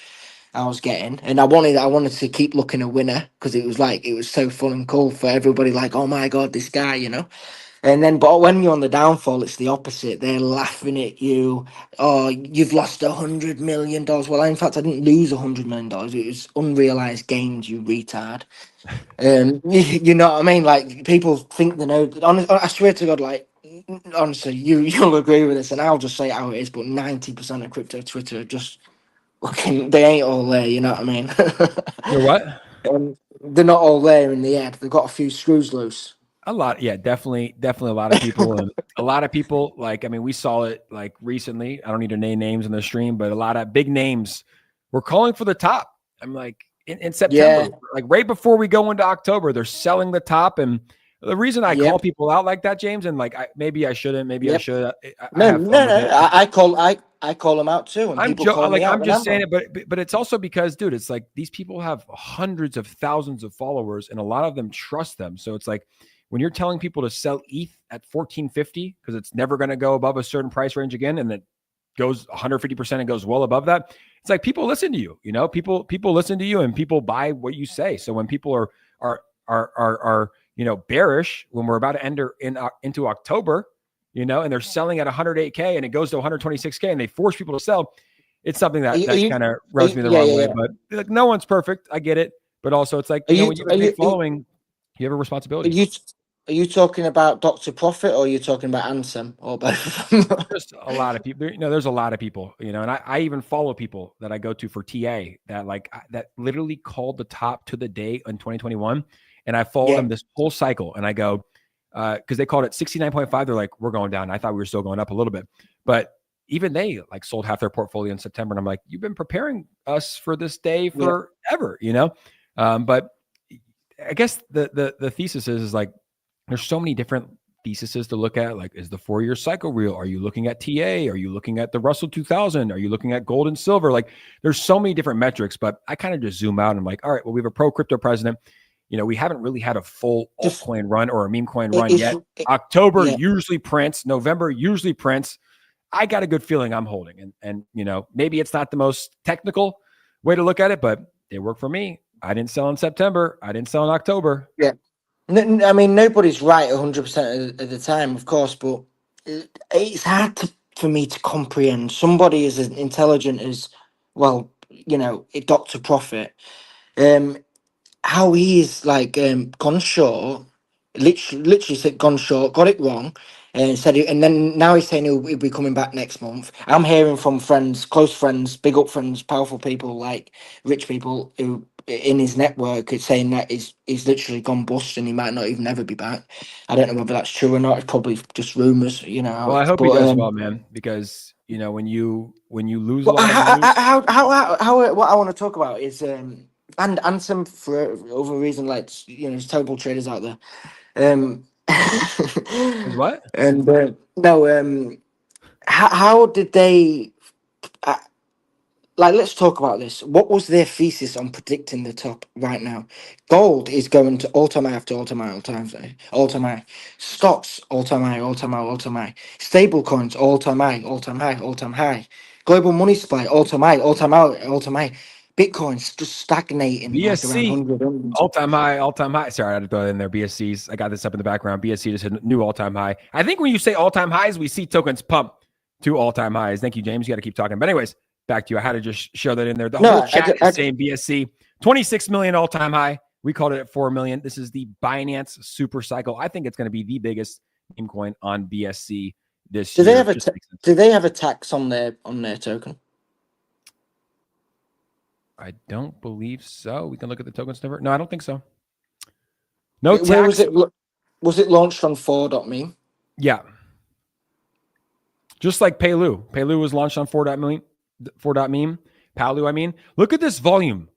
Speaker 2: I was getting, and I wanted to keep looking a winner because it was so fun and cool for everybody. Like, oh my god, this guy, you know. And then, but when you're on the downfall, it's the opposite. They're laughing at you. Oh, you've lost $100 million. Well, in fact, I didn't lose $100 million. It was unrealized gains, you retard. You know what I mean? Like people think they know. Honestly, I swear to God, like honestly, you'll agree with this, and I'll just say it how it is. But 90% of crypto Twitter are just fucking. They ain't all there. You know what I mean?
Speaker 1: You're what?
Speaker 2: They're not all there in the head. They've got a few screws loose.
Speaker 1: A lot, yeah, definitely a lot of people, and a lot of people. Like, I mean, we saw it like recently. I don't need to name names in the stream, but a lot of big names were calling for the top. I'm like, in September,
Speaker 2: Yeah,
Speaker 1: like right before we go into October, they're selling the top. And the reason I call
Speaker 2: yep,
Speaker 1: people out like that, James, and like maybe I shouldn't, maybe I
Speaker 2: yep.
Speaker 1: should. I
Speaker 2: No,
Speaker 1: have fun
Speaker 2: no,
Speaker 1: with
Speaker 2: no.
Speaker 1: it.
Speaker 2: I call them out too, and people call me
Speaker 1: Like,
Speaker 2: out.
Speaker 1: I'm just
Speaker 2: Remember?
Speaker 1: saying it, but it's also because, dude, it's like these people have hundreds of thousands of followers, and a lot of them trust them. So it's like when you're telling people to sell ETH at 1450 because it's never going to go above a certain price range again, and it goes 150% and goes well above that. It's like people listen to you. You know, people listen to you, and people buy what you say. So when people are bearish when we're about to enter into October, and they're selling at 108K and it goes to 126K and they force people to sell, it's something
Speaker 2: Are
Speaker 1: that
Speaker 2: you, are you,
Speaker 1: kind of rubs me the
Speaker 2: yeah,
Speaker 1: wrong
Speaker 2: yeah,
Speaker 1: way.
Speaker 2: yeah.
Speaker 1: But like, no one's perfect. I get it. But also it's like,
Speaker 2: Are you,
Speaker 1: when you
Speaker 2: are
Speaker 1: have a big
Speaker 2: you,
Speaker 1: following, you have a
Speaker 2: are
Speaker 1: responsibility.
Speaker 2: you, are you talking about Dr. Profit or are you talking about Ansem or both of them?
Speaker 1: There's a lot of people, there's a lot of people, and I even follow people that I go to for TA that literally called the top to the day in 2021. And I followed
Speaker 2: Yeah,
Speaker 1: them this whole cycle. And I go, because they called it 69.5. They're like, we're going down. I thought we were still going up a little bit, but even they like sold half their portfolio in September. And I'm like, you've been preparing us for this day
Speaker 2: yeah.
Speaker 1: forever. But I guess the thesis is like, there's so many different theses to look at. Like, is the 4-year cycle real? Are you looking at TA? Are you looking at the Russell 2000? Are you looking at gold and silver? Like, there's so many different metrics, but I kind of just zoom out and I'm like, all right, well, we have a pro crypto president. We haven't really had a full
Speaker 2: Just
Speaker 1: altcoin run or a meme coin
Speaker 2: it,
Speaker 1: run
Speaker 2: it's
Speaker 1: yet. October
Speaker 2: yeah.
Speaker 1: usually prints, November usually prints. I got a good feeling I'm holding, and maybe it's not the most technical way to look at it, but it worked for me. I didn't sell in September. I didn't sell in October.
Speaker 2: Yeah. I mean, nobody's right 100% of the time, of course, but it's hard for me to comprehend somebody as intelligent as, well, Dr. Profit. Um, how he's like gone short, literally said gone short, got it wrong, and said it, and then now he's saying he'll be coming back next month. I'm hearing from friends, close friends, big up friends, powerful people, like rich people who in his network are saying that he's literally gone bust and he might not even ever be back. I don't know whether that's true or not. It's probably just rumors,
Speaker 1: Well, I hope he
Speaker 2: but
Speaker 1: does well, man, because when you lose a
Speaker 2: Well,
Speaker 1: lot of money,
Speaker 2: what I want to talk about is and some for other reason, like there's terrible traders out there. Um,
Speaker 1: is what?
Speaker 2: and no, how did they? Uh, like, let's talk about this. What was their thesis on predicting the top right now? Gold is going to all time high after all time high, all time high. Stocks all time high, all time high, all time high. Stable coins all time high, all time high, all time high. Global money supply all time high, all time high, all time high. Bitcoin's just stagnating like around
Speaker 1: BSC
Speaker 2: 100.
Speaker 1: all time high, all time high. Sorry, I had to throw that in there. BSCs. I got this up in the background. BSC just hit a new all time high. I think when you say all time highs, we see tokens pump to all time highs. Thank you, James. You got to keep talking. But anyways, back to you. I had to just show that in there. The whole
Speaker 2: No,
Speaker 1: chat is saying BSC 26 million all time high. We called it at 4 million. This is the Binance super cycle. I think it's going to be the biggest meme coin on BSC this
Speaker 2: do
Speaker 1: year.
Speaker 2: they have a tax on their token?
Speaker 1: I don't believe so. We can look at the tokens number. No, I don't think so. No
Speaker 2: Where was
Speaker 1: tax.
Speaker 2: it? Was it launched on 4.me?
Speaker 1: Yeah. Just like Palu. Palu was launched on 4.meme. Palu, I mean. Look at this volume.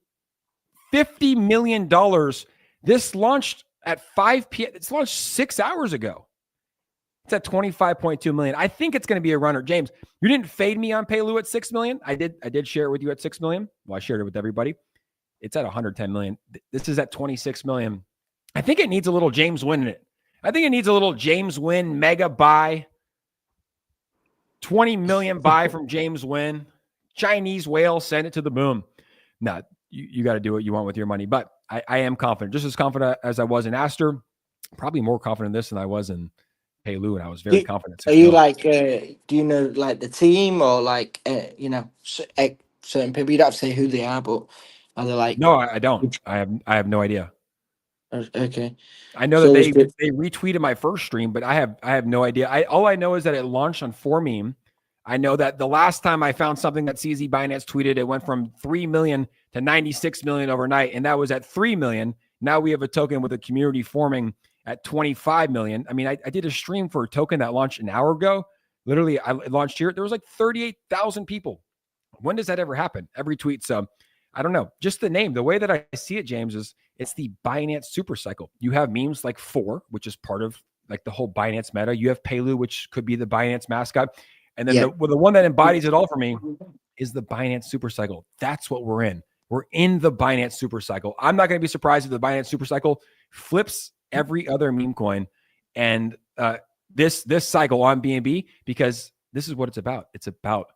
Speaker 1: $50 million. This launched at 5 p.m. It's launched 6 hours ago. It's at 25.2 million. I think it's going to be a runner. James, you didn't fade me on Palu at 6 million. I did share it with you at 6 million. Well, I shared it with everybody. It's at 110 million. This is at 26 million. I think it needs a little James Wynn in it. I think it needs a little James Wynn mega buy. 20 million buy from James Wynn. Chinese whale, send it to the moon. No, you got to do what you want with your money. But I am confident, just as confident as I was in Aster, probably more confident in this than I was in Paylu, and I was very confident.
Speaker 2: Are you like, do you know like the team or like, you know, certain people? You don't have to say who they are, but are they like?
Speaker 1: No, I don't. I have no idea.
Speaker 2: Okay.
Speaker 1: I know that they retweeted my first stream, but I have no idea. All I know is that it launched on 4meme. I know that the last time I found something that CZ Binance tweeted, it went from 3 million to 96 million overnight, and that was at 3 million. Now we have a token with a community forming at 25 million. I mean, I did a stream for a token that launched an hour ago. Literally, I launched here. There was like 38,000 people. When does that ever happen? Every tweet. So I don't know. Just the name, the way that I see it, James, is it's the Binance super cycle. You have memes like 4, which is part of like the whole Binance meta. You have Paylu, which could be the Binance mascot. And then the one that embodies it all for me is the Binance super cycle. That's what we're in. We're in the Binance super cycle. I'm not going to be surprised if the Binance super cycle flips every other meme coin and this cycle on BNB, because this is what it's about. It's about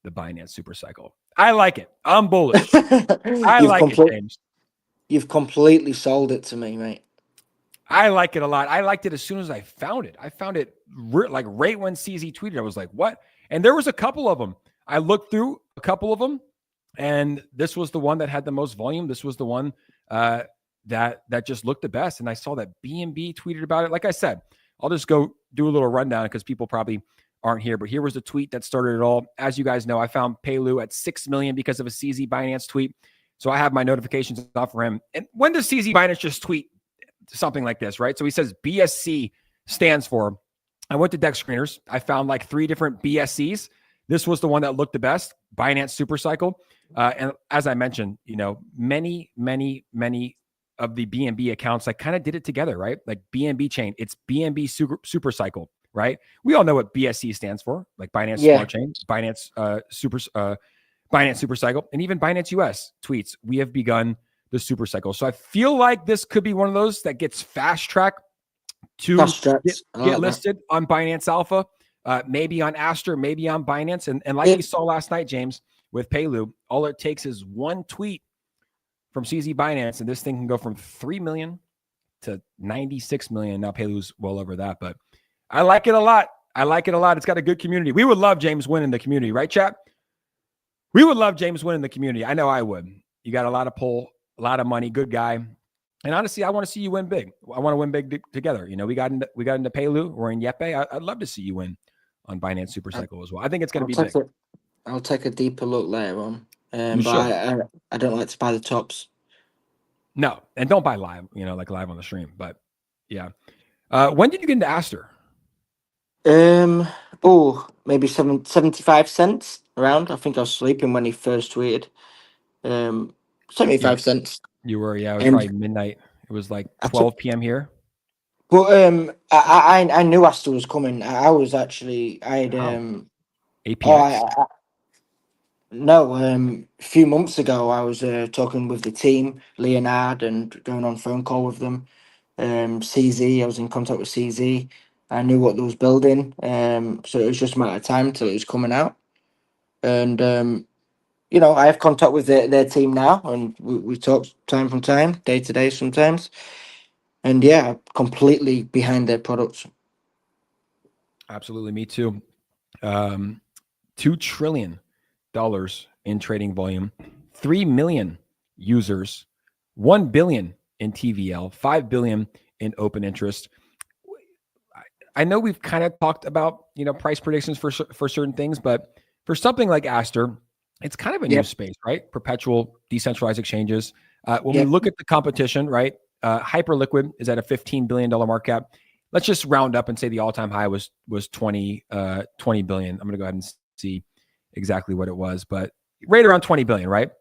Speaker 1: the Binance super cycle. I like it. I'm bullish. I like it, James.
Speaker 2: You've completely sold it to me, mate.
Speaker 1: I like it a lot. I liked it as soon as I found it. I found it like right when CZ tweeted. I was like, what? And there was a couple of them. I looked through a couple of them, and this was the one that had the most volume. This was the one that just looked the best. And I saw that BNB tweeted about it. Like I said, I'll just go do a little rundown because people probably aren't here. But here was the tweet that started it all. As you guys know, I found Paylu at 6 million because of a CZ Binance tweet. So I have my notifications off for him. And when does CZ Binance just tweet something like this, right? So he says BSC stands for, I went to Dex Screeners. I found like 3 different BSCs. This was the one that looked the best, Binance Super Cycle. And as I mentioned, you know, many of the BNB accounts like kind of did it together, right? Like BNB chain, it's BNB Super Cycle, right? We all know what BSC stands for, like Binance Smart Chain, Binance Binance Super Cycle, and even Binance US tweets, we have begun the super cycle. So I feel like this could be one of those that gets fast tracked to get listed on Binance Alpha, maybe on Aster, maybe on Binance. And like we saw last night, James, with Paylu, all it takes is one tweet from CZ Binance, and this thing can go from 3 million to 96 million. Now Paylu's well over that, but I like it a lot. I like it a lot. It's got a good community. We would love James Wynn in the community, right, chat? We would love James Wynn in the community. I know I would. You got a lot of pull, a lot of money, good guy. And honestly, I want to see you win big. I want to win big together. You know, we got into Paylu. We're in Yepe. I'd love to see you win on Binance Super Cycle as well. I think it's going to be big.
Speaker 2: I'll take a deeper look later on. But I don't like to buy the tops.
Speaker 1: No, and don't buy live, you know, like live on the stream. But yeah. When did you get into Aster?
Speaker 2: Maybe 75 cents around. I think I was sleeping when he first tweeted. 75 cents.
Speaker 1: You were, it was probably midnight. It was like 12 p.m. here.
Speaker 2: But I knew Aster was coming. I was actually
Speaker 1: APX.
Speaker 2: No, a few months ago I was talking with the team, Leonard, and going on phone call with them. CZ, I was in contact with CZ. I knew what they was building. So it was just a matter of time till it was coming out. And you know, I have contact with their team now, and we talk time from time, day to day sometimes. And yeah, completely behind their products.
Speaker 1: Absolutely, me too. $2 trillion in trading volume, 3 million users, 1 billion in TVL, 5 billion in open interest. I know we've kind of talked about, you know, price predictions for certain things, but for something like Aster, it's kind of a new space, right? Perpetual decentralized exchanges. When we look at the competition, right? Hyperliquid is at a $15 billion market cap. Let's just round up and say the all-time high was 20 billion. I'm going to go ahead and see exactly what it was, but right around 20 billion, right?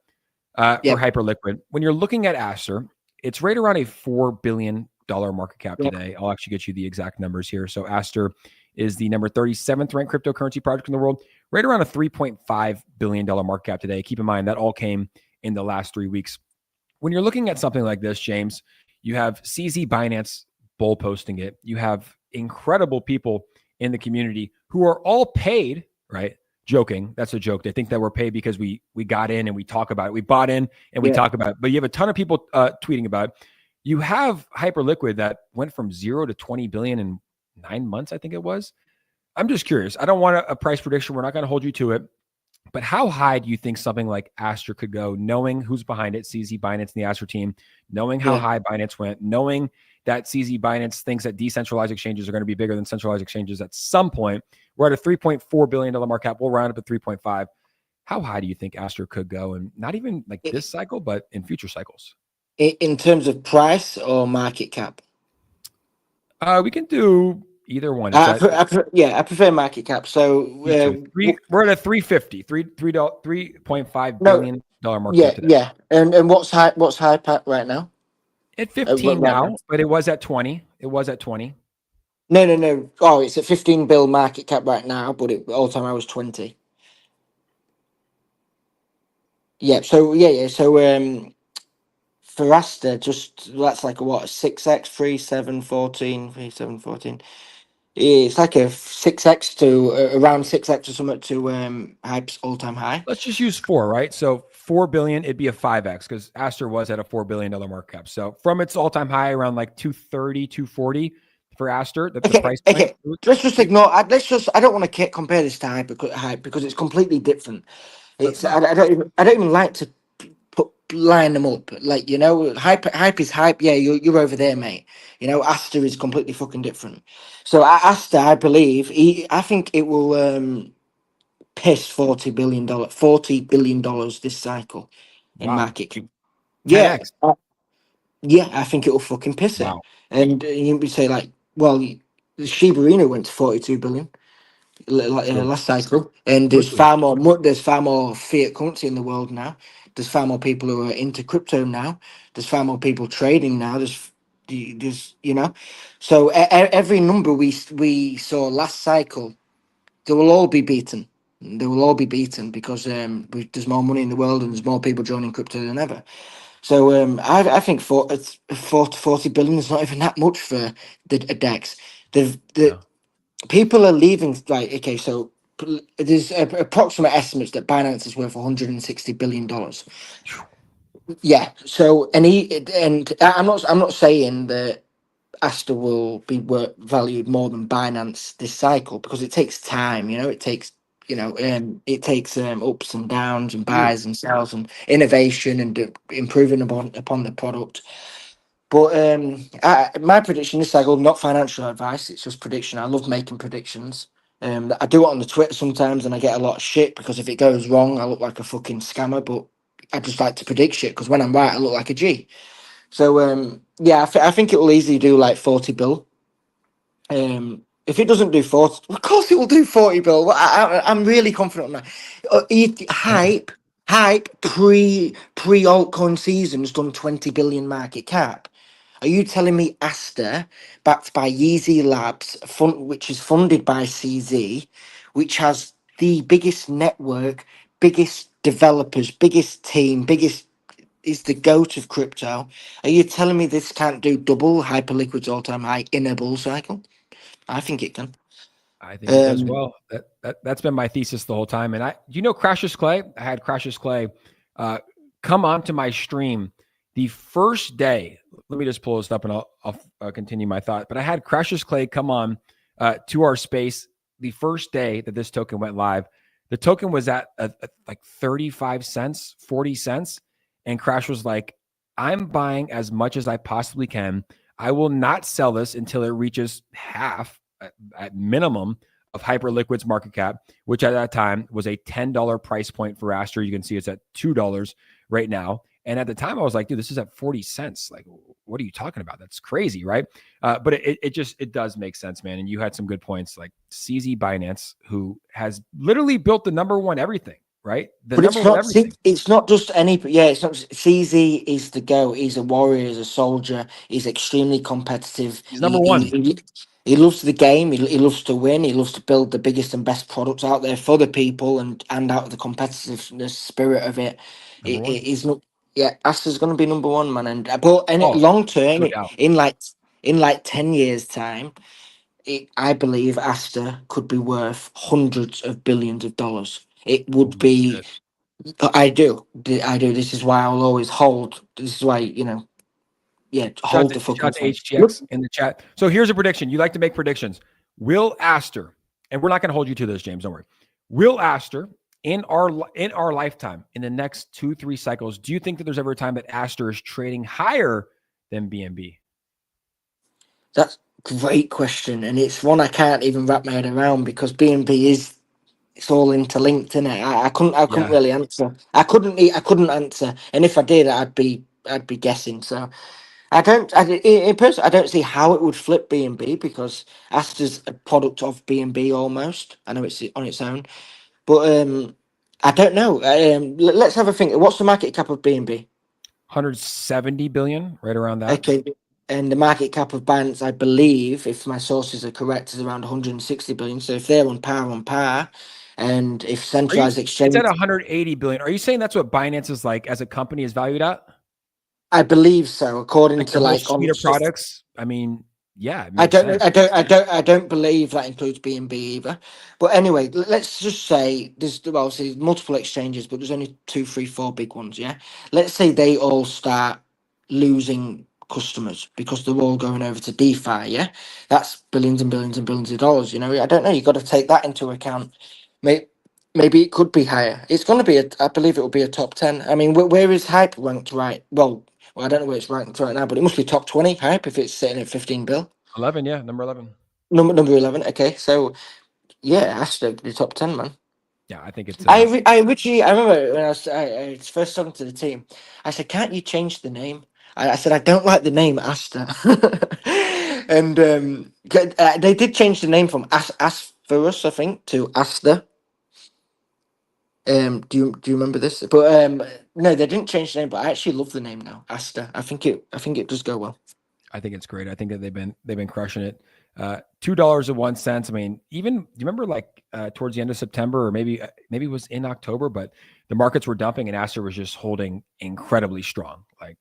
Speaker 1: For Hyperliquid. When you're looking at Aster, it's right around a $4 billion market cap today. I'll actually get you the exact numbers here. So Aster is the number 37th ranked cryptocurrency project in the world, right around a $3.5 billion market cap today. Keep in mind that all came in the last 3 weeks. When you're looking at something like this, James, you have CZ Binance bull posting it. You have incredible people in the community who are all paid, right, joking. That's a joke. They think that we're paid because we got in and we talk about it. We bought in and we
Speaker 2: Yeah,
Speaker 1: talk about it. But you have a ton of people tweeting about it. You have Hyperliquid that went from 0 to 20 billion in 9 months, I think it was. I'm just curious. I don't want a price prediction. We're not going to hold you to it. But how high do you think something like ASTER could go, knowing who's behind it, CZ, Binance, and the ASTER team, knowing how
Speaker 2: yeah,
Speaker 1: high Binance went, knowing that CZ, Binance thinks that decentralized exchanges are going to be bigger than centralized exchanges at some point? We're at a $3.4 billion market cap. We'll round up at 3.5. How high do you think ASTER could go? And not even like this cycle, but in future cycles?
Speaker 2: in terms of price or market cap.
Speaker 1: We can do either one. It's
Speaker 2: I,
Speaker 1: at
Speaker 2: yeah, I prefer market cap. So
Speaker 1: me too. We're at a 350, $3.5
Speaker 2: no,
Speaker 1: billion market
Speaker 2: yeah,
Speaker 1: cap today.
Speaker 2: yeah. And what's hype at right now?
Speaker 1: At 15
Speaker 2: Right now.
Speaker 1: now, but it was at 20. It was at 20.
Speaker 2: No, no, no. Oh, it's at 15 bill market cap right now, but all time I was 20. Yeah. So yeah. So for Asta, just that's like a what, 6x, 3, 7, 14, 3, 7, 14. It's like a 6x to around 6x or something to Hype's all time high.
Speaker 1: Let's just use 4, right? So 4 billion, it'd be a 5x because Aster was at a $4 billion market cap. So from its all-time high around like 230, 240 for Aster, the
Speaker 2: Okay,
Speaker 1: price point.
Speaker 2: okay. Let's just ignore. Let's just. I don't want to compare this to Hype because it's completely different.
Speaker 1: Let's
Speaker 2: It's.
Speaker 1: not.
Speaker 2: I don't even like to line them up. Like, hype is hype. Yeah, you're over there, mate. Aster is completely fucking different. So Aster, I believe, I think it will piss $40 billion this cycle in
Speaker 1: Wow.
Speaker 2: market cap. Yeah,
Speaker 1: 10x.
Speaker 2: yeah, I think it will fucking piss it.
Speaker 1: Wow.
Speaker 2: And you would say like, well, the Shiba Inu went to 42 billion
Speaker 1: True.
Speaker 2: last cycle, and
Speaker 1: Quickly.
Speaker 2: there's far more fiat currency in the world now. There's far more people who are into crypto now. There's far more people trading now. There's so every number we saw last cycle, they will all be beaten. They will all be beaten because there's more money in the world and there's more people joining crypto than ever. So I think it's 40 billion is not even that much for a DEX. The
Speaker 1: Yeah.
Speaker 2: people are leaving. Like, okay, so there's approximate estimates that Binance is worth $160 billion. Yeah. So I'm not saying that Asta will be valued more than Binance this cycle because it takes time. It takes ups and downs and
Speaker 1: Dude,
Speaker 2: buys and sells and innovation and improving upon the product. But my prediction this cycle, not financial advice, it's just prediction. I love making predictions. I do it on the Twitter sometimes and I get a lot of shit because if it goes wrong, I look like a fucking scammer. But I just like to predict shit because when I'm right, I look like a G. So yeah, I think it will easily do like 40 bill. If it doesn't do 40, of course it will do 40 bill. I'm really confident on that.
Speaker 1: yeah.
Speaker 2: Hype pre altcoin season's done 20 billion market cap. Are you telling me Aster, backed by Yeezy Labs, which is funded by CZ, which has the biggest network, biggest developers, biggest team, biggest is the goat of crypto? Are you telling me this can't do double Hyperliquid's all-time high in a bull cycle? I think it can.
Speaker 1: I think it does
Speaker 2: Um,
Speaker 1: well. That's been my thesis the whole time. And Crashes Clay? I had Crashes Clay come onto my stream the first day. Let me just pull this up and I'll continue my thought. But I had Crashes Clay come on to our space the first day that this token went live. The token was at like 35 cents, 40 cents. And Crash was like, I'm buying as much as I possibly can. I will not sell this until it reaches half at minimum of Hyperliquid's market cap, which at that time was a $10 price point for Aster. You can see it's at $2 right now. And at the time, I was like, dude, this is at 40 cents. Like, what are you talking about? That's crazy, right? But it does make sense, man. And you had some good points like CZ Binance, who has literally built the number one everything, right? The
Speaker 2: but
Speaker 1: number
Speaker 2: it's
Speaker 1: one
Speaker 2: not.
Speaker 1: everything.
Speaker 2: It's not just any. Yeah, it's not. CZ is the go. He's a warrior. He's a soldier. He's extremely competitive.
Speaker 1: He's number
Speaker 2: He
Speaker 1: one.
Speaker 2: he, he, he loves the game. He loves to win. He loves to build the biggest and best products out there for the people and out of the competitiveness spirit of it.
Speaker 1: Number
Speaker 2: It
Speaker 1: one.
Speaker 2: is not. Yeah, Aster's going to be number one, man. And but
Speaker 1: Oh,
Speaker 2: long term,
Speaker 1: no doubt.
Speaker 2: in like 10 years time. I believe Aster could be worth hundreds of billions of dollars. It would
Speaker 1: Holy
Speaker 2: be.
Speaker 1: shit.
Speaker 2: I do. I do. This is why I'll always hold. This is why, yeah, hold the
Speaker 1: Shout out
Speaker 2: fucking
Speaker 1: to
Speaker 2: phone. Look,
Speaker 1: HTX in the chat. So here's a prediction. You like to make predictions. Will Aster, and we're not going to hold you to this, James. Don't worry. Will Aster in our lifetime, in the next 2-3 cycles, do you think that there's ever a time that Aster is trading higher than BNB?
Speaker 2: that's a great question, and it's one I can't even wrap my head around because BNB is it's all interlinked, isn't it? I couldn't
Speaker 1: Yeah.
Speaker 2: really answer. I couldn't answer, and if I did, I'd be guessing. So I don't. In person, I don't see how it would flip BNB because Aster's a product of BNB almost. I know it's on its own, but I don't know. Let's have a think. What's the market cap of BNB?
Speaker 1: 170 billion, right around that.
Speaker 2: Okay, and the market cap of Binance, I believe, if my sources are correct, is around 160 billion. So if they're on par, and if
Speaker 1: Are you?
Speaker 2: centralized
Speaker 1: It's at
Speaker 2: exchange,
Speaker 1: 180 billion. Are you saying that's what Binance is like as a company is valued at?
Speaker 2: I believe so, according
Speaker 1: Like
Speaker 2: to
Speaker 1: their whole
Speaker 2: like
Speaker 1: suite
Speaker 2: on.
Speaker 1: of products? I mean, yeah, it
Speaker 2: I
Speaker 1: makes
Speaker 2: don't know.
Speaker 1: sense.
Speaker 2: I don't believe that includes BNB either. But anyway, let's just say there's well, obviously multiple exchanges, but there's only two, three, four big ones. Yeah, let's say they all start losing customers because they're all going over to DeFi. Yeah, that's billions and billions and billions of dollars. I don't know. You got to take that into account. Maybe. Maybe it could be higher. It's going to be I believe it will be a top 10. I mean, where is Hype ranked right? Well, I don't know where it's ranked right now, but it must be top 20 Hype if it's sitting at 15 bill.
Speaker 1: 11, yeah, number 11.
Speaker 2: Number 11. Okay, so yeah, Astro the top 10, man.
Speaker 1: Yeah, I think it's
Speaker 2: I originally I remember when I was first talking to the team, I said, "Can't you change the name?" I said, "I don't like the name Aster," and they did change the name from Asphorus, I think, to Aster. Do you remember this? But no, they didn't change the name. But I actually love the name now, Aster. I think it does go well.
Speaker 1: I think it's great. I think that they've been crushing it. $2.01. I mean, even you remember like towards the end of September, or maybe it was in October, but the markets were dumping and Aster was just holding incredibly strong, like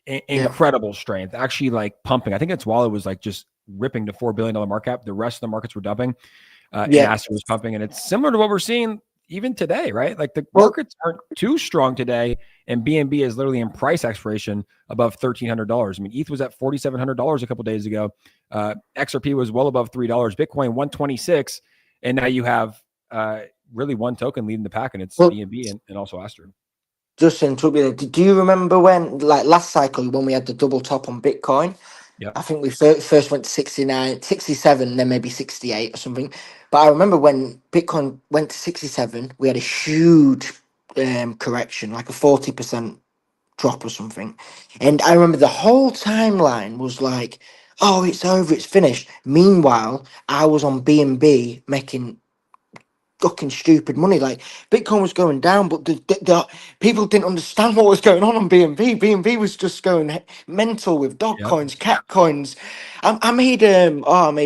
Speaker 2: Yeah,
Speaker 1: incredible strength, actually like pumping. I think it's while it was like just ripping to $4 billion market cap. The rest of the markets were dumping, and
Speaker 2: yeah.
Speaker 1: Aster was pumping, and it's similar to what we're seeing even today, right? Like the
Speaker 2: Well,
Speaker 1: markets aren't too strong today, and BNB is literally in price expiration above $1,300. I mean, ETH was at $4,700 a couple of days ago. XRP was well above $3. Bitcoin 126, and now you have really one token leading the pack, and it's
Speaker 2: well,
Speaker 1: BNB and also Aster.
Speaker 2: just to interrupt you there. Do you remember when, like last cycle, when we had the double top on Bitcoin?
Speaker 1: Yep.
Speaker 2: I think we first went to 69, 67, then maybe 68 or something. But I remember when Bitcoin went to 67, we had a huge correction, like a 40% drop or something. And I remember the whole timeline was like, oh, it's over, it's finished. Meanwhile, I was on BNB making fucking stupid money. Like Bitcoin was going down, but the people didn't understand what was going on BNB. BNB was just going mental with dog
Speaker 1: Yep.
Speaker 2: coins, cat coins. I made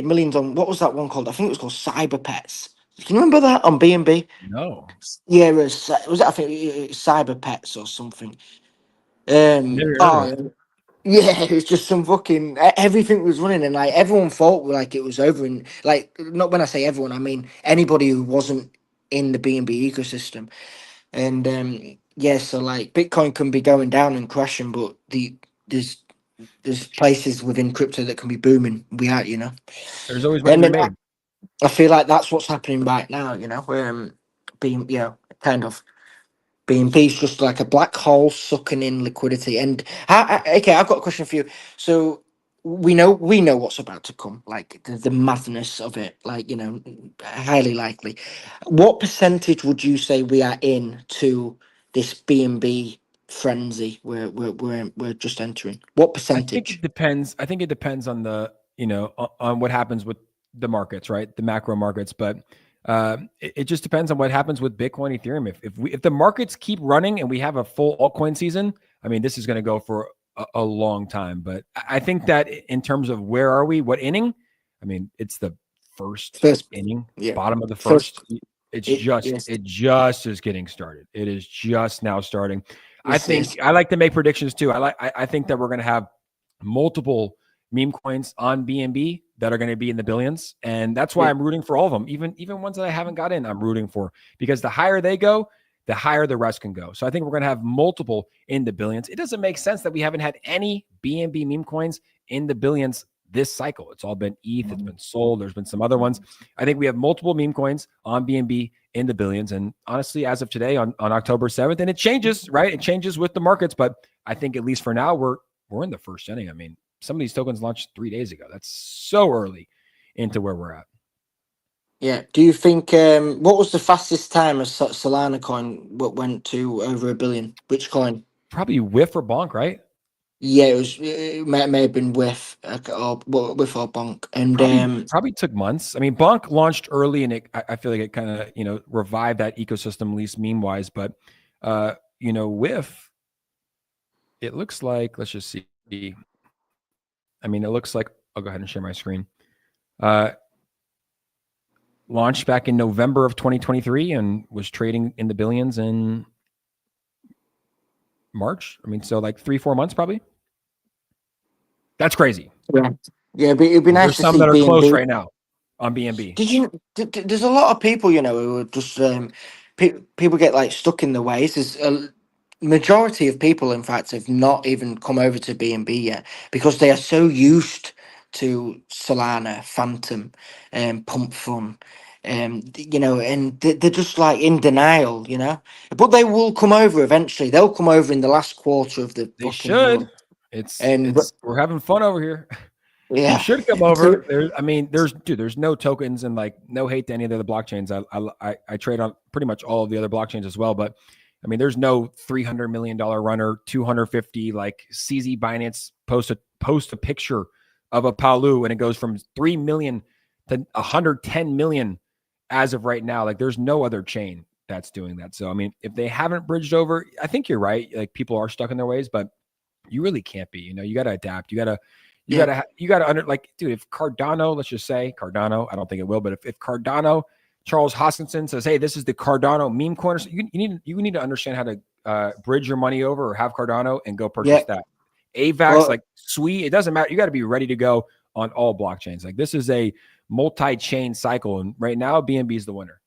Speaker 2: millions on what was that one called? I think it was called Cyber Pets. Can you remember that on BNB?
Speaker 1: No.
Speaker 2: Yeah, it was I think it was Cyber Pets or something.
Speaker 1: Never heard of it.
Speaker 2: Oh yeah, it was just some fucking everything was running and like everyone thought like it was over and like not when I say everyone, I mean anybody who wasn't in the BNB ecosystem. And yeah, so like Bitcoin can be going down and crashing, but there's there's places within crypto that can be booming. We are,
Speaker 1: There's always money to
Speaker 2: and
Speaker 1: be
Speaker 2: then
Speaker 1: made.
Speaker 2: I feel like that's what's happening right now. Where being kind of BNP is just like a black hole sucking in liquidity. And okay, I've got a question for you. So we know what's about to come, like the madness of it, like highly likely. What percentage would you say we are in to this BNB frenzy we're just entering? What
Speaker 1: I think it
Speaker 2: percentage?
Speaker 1: depends. I think it depends on on what happens with the markets, right? The macro markets, but it just depends on what happens with Bitcoin, Ethereum. If the markets keep running and we have a full altcoin season, I mean, this is going to go for a long time. But I think that in terms of where are we, what inning? I mean, it's the first
Speaker 2: First,
Speaker 1: inning,
Speaker 2: yeah,
Speaker 1: bottom of the
Speaker 2: first.
Speaker 1: first. It's just
Speaker 2: Yes,
Speaker 1: it just is getting started. It is just now starting. I
Speaker 2: yes,
Speaker 1: think
Speaker 2: yes.
Speaker 1: I like to make predictions too. I think that we're going to have multiple meme coins on BNB that are going to be in the billions. And that's why I'm rooting for all of them. Even ones that I haven't got in, I'm rooting for, because the higher they go, the higher the rest can go. So I think we're going to have multiple in the billions. It doesn't make sense that we haven't had any BNB meme coins in the billions this cycle. It's all been ETH. It's been sold. There's been some other ones. I think we have multiple meme coins on BNB in the billions. And honestly, as of today on October 7th, and it changes, right? It changes with the markets, but I think at least for now, we're in the first inning. I mean, some of these tokens launched 3 days ago. That's so early into where we're at.
Speaker 2: Yeah. Do you think what was the fastest time a Solana coin went to over 1 billion? Which coin?
Speaker 1: Probably Whiff or Bonk, right?
Speaker 2: Yeah, it may have been with or with or bonk, and
Speaker 1: Probably took months. I mean, Bonk launched early, and I feel like it kind of revived that ecosystem, at least meme wise. But Whiff, it looks like, let's just see. I mean, it looks like, I'll go ahead and share my screen. Launched back in November of 2023 and was trading in the billions in March. I mean, so like 3-4 months probably. That's crazy.
Speaker 2: Yeah, but it'd be nice
Speaker 1: There's
Speaker 2: to
Speaker 1: some
Speaker 2: see
Speaker 1: that are
Speaker 2: BNB.
Speaker 1: close right now on BNB.
Speaker 2: Did you? There's a lot of people, who are just people get like stuck in the ways. There's a majority of people, in fact, have not even come over to BNB yet because they are so used to Solana, Phantom, Pump Fun, and they're just like in denial. But they will come over eventually. They'll come over in the last quarter of the
Speaker 1: They
Speaker 2: fucking
Speaker 1: should.
Speaker 2: month.
Speaker 1: It's
Speaker 2: And
Speaker 1: we're having fun over here. You
Speaker 2: yeah,
Speaker 1: should come
Speaker 2: so,
Speaker 1: over. There's no tokens, and like no hate to any of the other blockchains. I trade on pretty much all of the other blockchains as well, but I mean, there's no $300 million runner, 250 like CZ Binance post a picture of a Palu, and it goes from 3 million to 110 million as of right now. Like, there's no other chain that's doing that. So I mean, if they haven't bridged over, I think you're right. Like, people are stuck in their ways, but you really can't be. You got to adapt. You gotta under, like, dude, if Cardano, let's just say Cardano, I don't think it will, but if Cardano, Charles Hoskinson says, hey, this is the Cardano meme corner, so you need to understand how to bridge your money over or have Cardano and go purchase that. AVAX, like SWI, it doesn't matter. You got to be ready to go on all blockchains. Like, this is a multi-chain cycle, and right now BNB is the winner.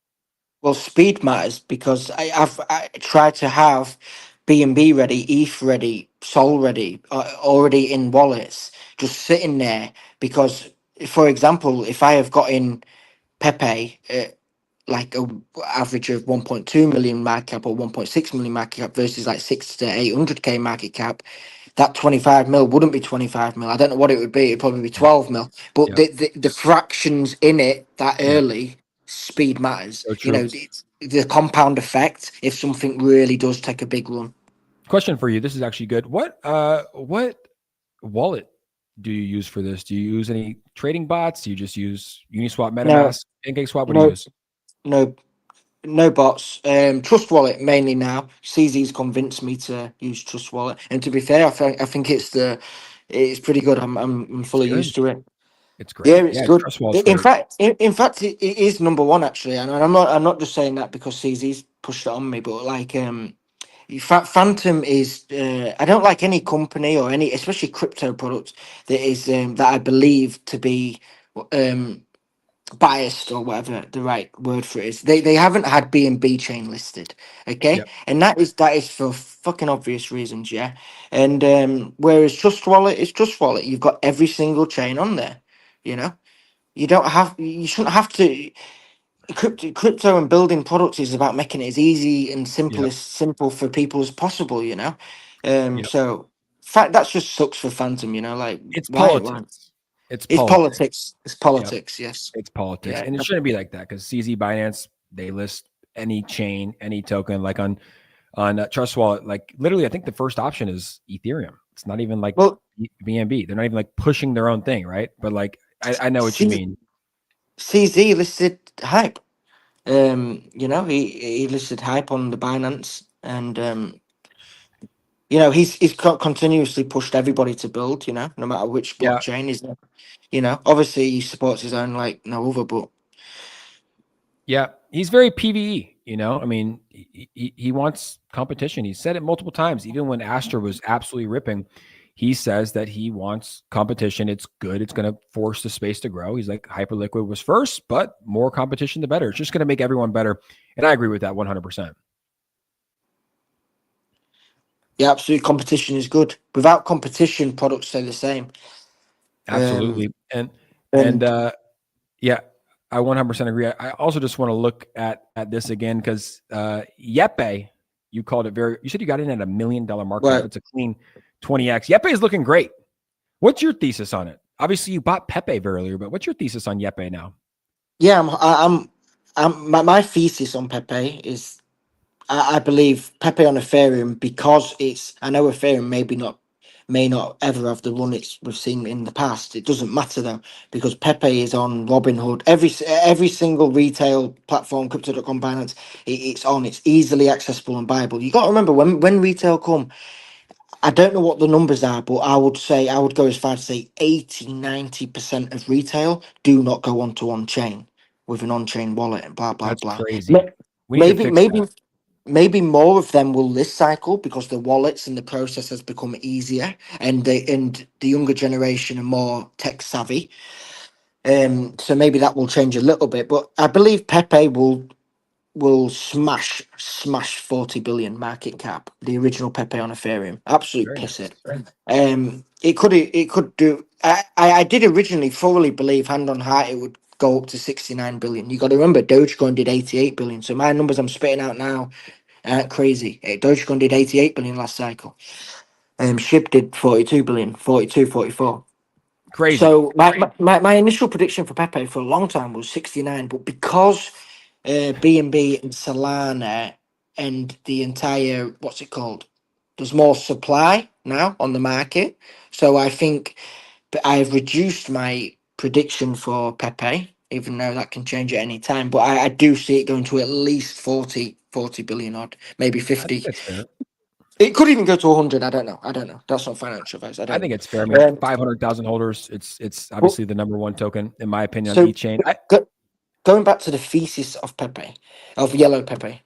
Speaker 2: Well, speed matters because I tried to have BNB ready, ETH ready, Sol ready, already in wallets, just sitting there. Because, for example, if I have got in Pepe, like a average of 1.2 million market cap or 1.6 million market cap versus like 6 to 800k market cap, that 25 mil wouldn't be 25 mil. I don't know what it would be. It'd probably be 12 mil. But
Speaker 1: Yep.
Speaker 2: the fractions in it that
Speaker 1: Yep.
Speaker 2: early, speed matters.
Speaker 1: So true.
Speaker 2: The compound effect if something really does take a big run.
Speaker 1: Question for you. This is actually good. What wallet do you use for this? Do you use any trading bots? Do you just use Uniswap, MetaMask, PancakeSwap? What do you use?
Speaker 2: No bots. Trust Wallet mainly now. CZ's convinced me to use Trust Wallet, and to be fair, I think it's pretty good. I'm
Speaker 1: It's
Speaker 2: fully
Speaker 1: good.
Speaker 2: used to it.
Speaker 1: It's
Speaker 2: Yeah,
Speaker 1: great.
Speaker 2: it's
Speaker 1: Yeah,
Speaker 2: good.
Speaker 1: Trust Wallet's
Speaker 2: In
Speaker 1: great.
Speaker 2: fact, it is number one actually, and I'm not just saying that because CZ's pushed it on me, but like Phantom is. I don't like any company or any, especially crypto product that is that I believe to be um biased or whatever the right word for it is. They haven't had BNB chain listed, okay,
Speaker 1: Yep.
Speaker 2: and that is for fucking obvious reasons, yeah. And whereas Trust Wallet is Trust Wallet, you've got every single chain on there. You know, you shouldn't have to. Crypto and building products is about making it as easy and
Speaker 1: Yep.
Speaker 2: simple for people as possible.
Speaker 1: Yep.
Speaker 2: So fact that just sucks for Phantom. Like
Speaker 1: It's
Speaker 2: why?
Speaker 1: politics. It's
Speaker 2: It's
Speaker 1: politics.
Speaker 2: politics. It's
Speaker 1: Yep.
Speaker 2: politics. Yes.
Speaker 1: It's politics.
Speaker 2: Yeah.
Speaker 1: And it shouldn't be like that, because CZ Binance, they list any chain, any token, like on Trust Wallet. Like, literally, I think the first option is Ethereum. It's not even like
Speaker 2: Well,
Speaker 1: BNB. They're not even like pushing their own thing, right? But like, I know what you
Speaker 2: C-
Speaker 1: mean.
Speaker 2: CZ listed hype. He listed hype on the Binance, and he's continuously pushed everybody to build. No matter which
Speaker 1: Yeah.
Speaker 2: blockchain is. Obviously he supports his own like no other, but
Speaker 1: Yeah. He's very PvE, I mean, he wants competition. He said it multiple times, even when ASTER was absolutely ripping. he says that he wants competition. It's good. It's going to force the space to grow. He's like, Hyperliquid was first, but more competition, the better. It's just going to make everyone better. And I agree with that 100%.
Speaker 2: Yeah, absolutely. Competition is good. Without competition, products stay the same.
Speaker 1: Absolutely. And
Speaker 2: And
Speaker 1: yeah, I 100% agree. I also just want to look at this again because Yepe, you called it you said you got in at $1 million market cap.
Speaker 2: well,
Speaker 1: It's a clean 20x. Yepe is looking great. What's your thesis on it? Obviously, you bought Pepe earlier, but what's your thesis on Yepe now?
Speaker 2: yeah, my thesis on Pepe is I believe Pepe on Ethereum, because I know Ethereum may not ever have the run we've seen in the past. It doesn't matter though, because Pepe is on Robinhood, every single retail platform, Crypto.com, Binance, it's on. It's easily accessible and buyable. You got to remember when retail come. I don't know what the numbers are, but I would go as far to say 80-90% of retail do not go onto on chain with an on chain wallet and blah blah
Speaker 1: That's
Speaker 2: blah.
Speaker 1: crazy. We need to
Speaker 2: Maybe
Speaker 1: fix
Speaker 2: maybe
Speaker 1: that.
Speaker 2: maybe more of them will this cycle because the wallets and the process has become easier, and the younger generation are more tech savvy. So maybe that will change a little bit, but I believe Pepe will smash 40 billion market cap. The original Pepe on Ethereum, absolute
Speaker 1: Very
Speaker 2: piss
Speaker 1: nice.
Speaker 2: it. It could do. I did originally fully believe hand on heart it would go up to 69 billion. You got to remember Dogecoin did 88 billion. So my numbers I'm spitting out now aren't crazy. Dogecoin did 88 billion last cycle. SHIB did 42 billion, 42, 44.
Speaker 1: Crazy.
Speaker 2: So my initial prediction for Pepe for a long time was 69, but because BNB and Solana and the entire, what's it called? There's more supply now on the market. So I think I've reduced my prediction for Pepe, even though that can change at any time. But I do see it going to at least 40 billion odd, maybe
Speaker 1: I think
Speaker 2: 50.
Speaker 1: that's fair.
Speaker 2: It could even go to 100. I don't know. That's not financial advice. I
Speaker 1: I
Speaker 2: don't
Speaker 1: think
Speaker 2: know.
Speaker 1: it's fair. I mean,
Speaker 2: Um,
Speaker 1: 500,000 holders. It's
Speaker 2: but,
Speaker 1: obviously the number one token in my opinion on
Speaker 2: so
Speaker 1: each chain.
Speaker 2: going back to the thesis of Pepe, of yellow Pepe,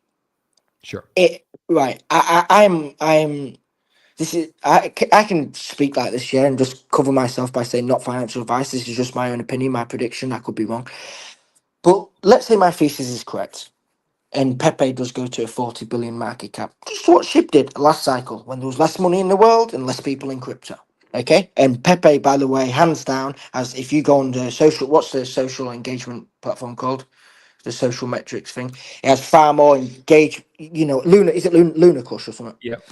Speaker 1: Sure.
Speaker 2: right. I'm. This is I can speak like this, yeah, and just cover myself by saying not financial advice. This is just my own opinion, my prediction. I could be wrong, but let's say my thesis is correct, and Pepe does go to a 40 billion market cap. Just what SHIB did last cycle when there was less money in the world and less people in crypto. Okay, and Pepe, by the way, hands down, as if you go on the social, what's the social engagement platform called? The social metrics thing. It has far more engage. Luna, is it Luna Kush or something?
Speaker 1: Yep.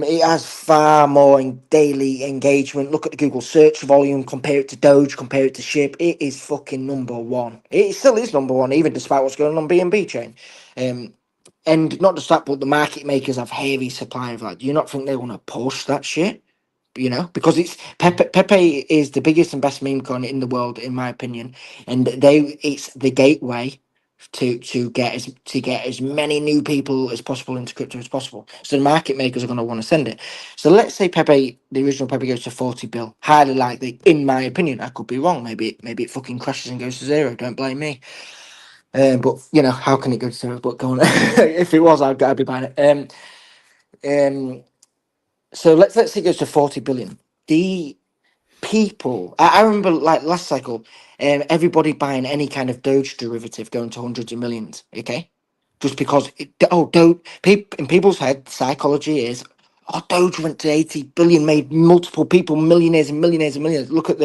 Speaker 2: It has far more in daily engagement. Look at the Google search volume, compare it to Doge, compare it to SHIB. It is fucking number one. It still is number one, even despite what's going on BNB chain. Um, and not just that, but the market makers have heavy supply of that. Do you not think they want to push that shit? Because it's Pepe is the biggest and best meme coin in the world, in my opinion, and it's the gateway to get as many new people as possible into crypto as possible. So the market makers are going to want to send it. So let's say Pepe, the original Pepe, goes to 40 bill. Highly likely, in my opinion. I could be wrong. Maybe it fucking crashes and goes to zero. Don't blame me. But how can it go to zero? But go on. If it was, I'd be buying it. Um. So let's say it goes to 40 billion. The people, I remember like last cycle, everybody buying any kind of Doge derivative going to hundreds of millions. Okay, just because in people's head, psychology is, Doge went to 80 billion, made multiple people millionaires and millionaires and millionaires. Look at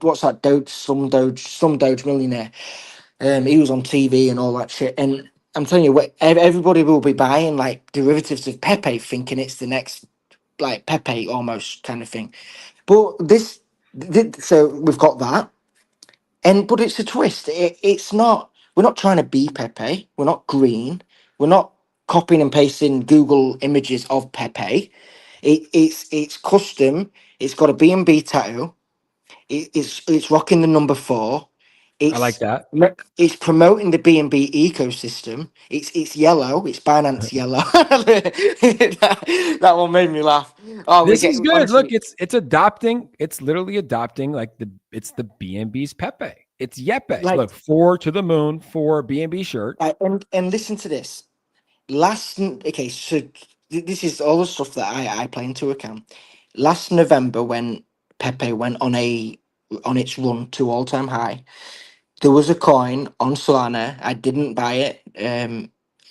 Speaker 2: what's that Doge millionaire. He was on TV and all that shit. And I'm telling you, everybody will be buying like derivatives of Pepe, thinking it's the next like Pepe almost kind of thing. But so we've got that, but it's a twist. It's not. We're not trying to be Pepe. We're not green. We're not copying and pasting Google images of Pepe. It's custom. It's got a BNB tattoo. It's rocking the number 4.
Speaker 1: I like
Speaker 2: It's
Speaker 1: that.
Speaker 2: it's promoting the BNB ecosystem. It's yellow. It's Binance yellow. that one made me laugh. Oh, we're
Speaker 1: This is
Speaker 2: getting
Speaker 1: good. Look,
Speaker 2: honestly.
Speaker 1: it's adopting. It's literally adopting like it's the BNB's Pepe. It's Yepe.
Speaker 2: Like
Speaker 1: Look, 4 to the moon for BNB shirt.
Speaker 2: and listen to this. Okay, so this is all the stuff that I play into account. last November when Pepe went on its run to all time high. There was a coin on Solana. I didn't buy it.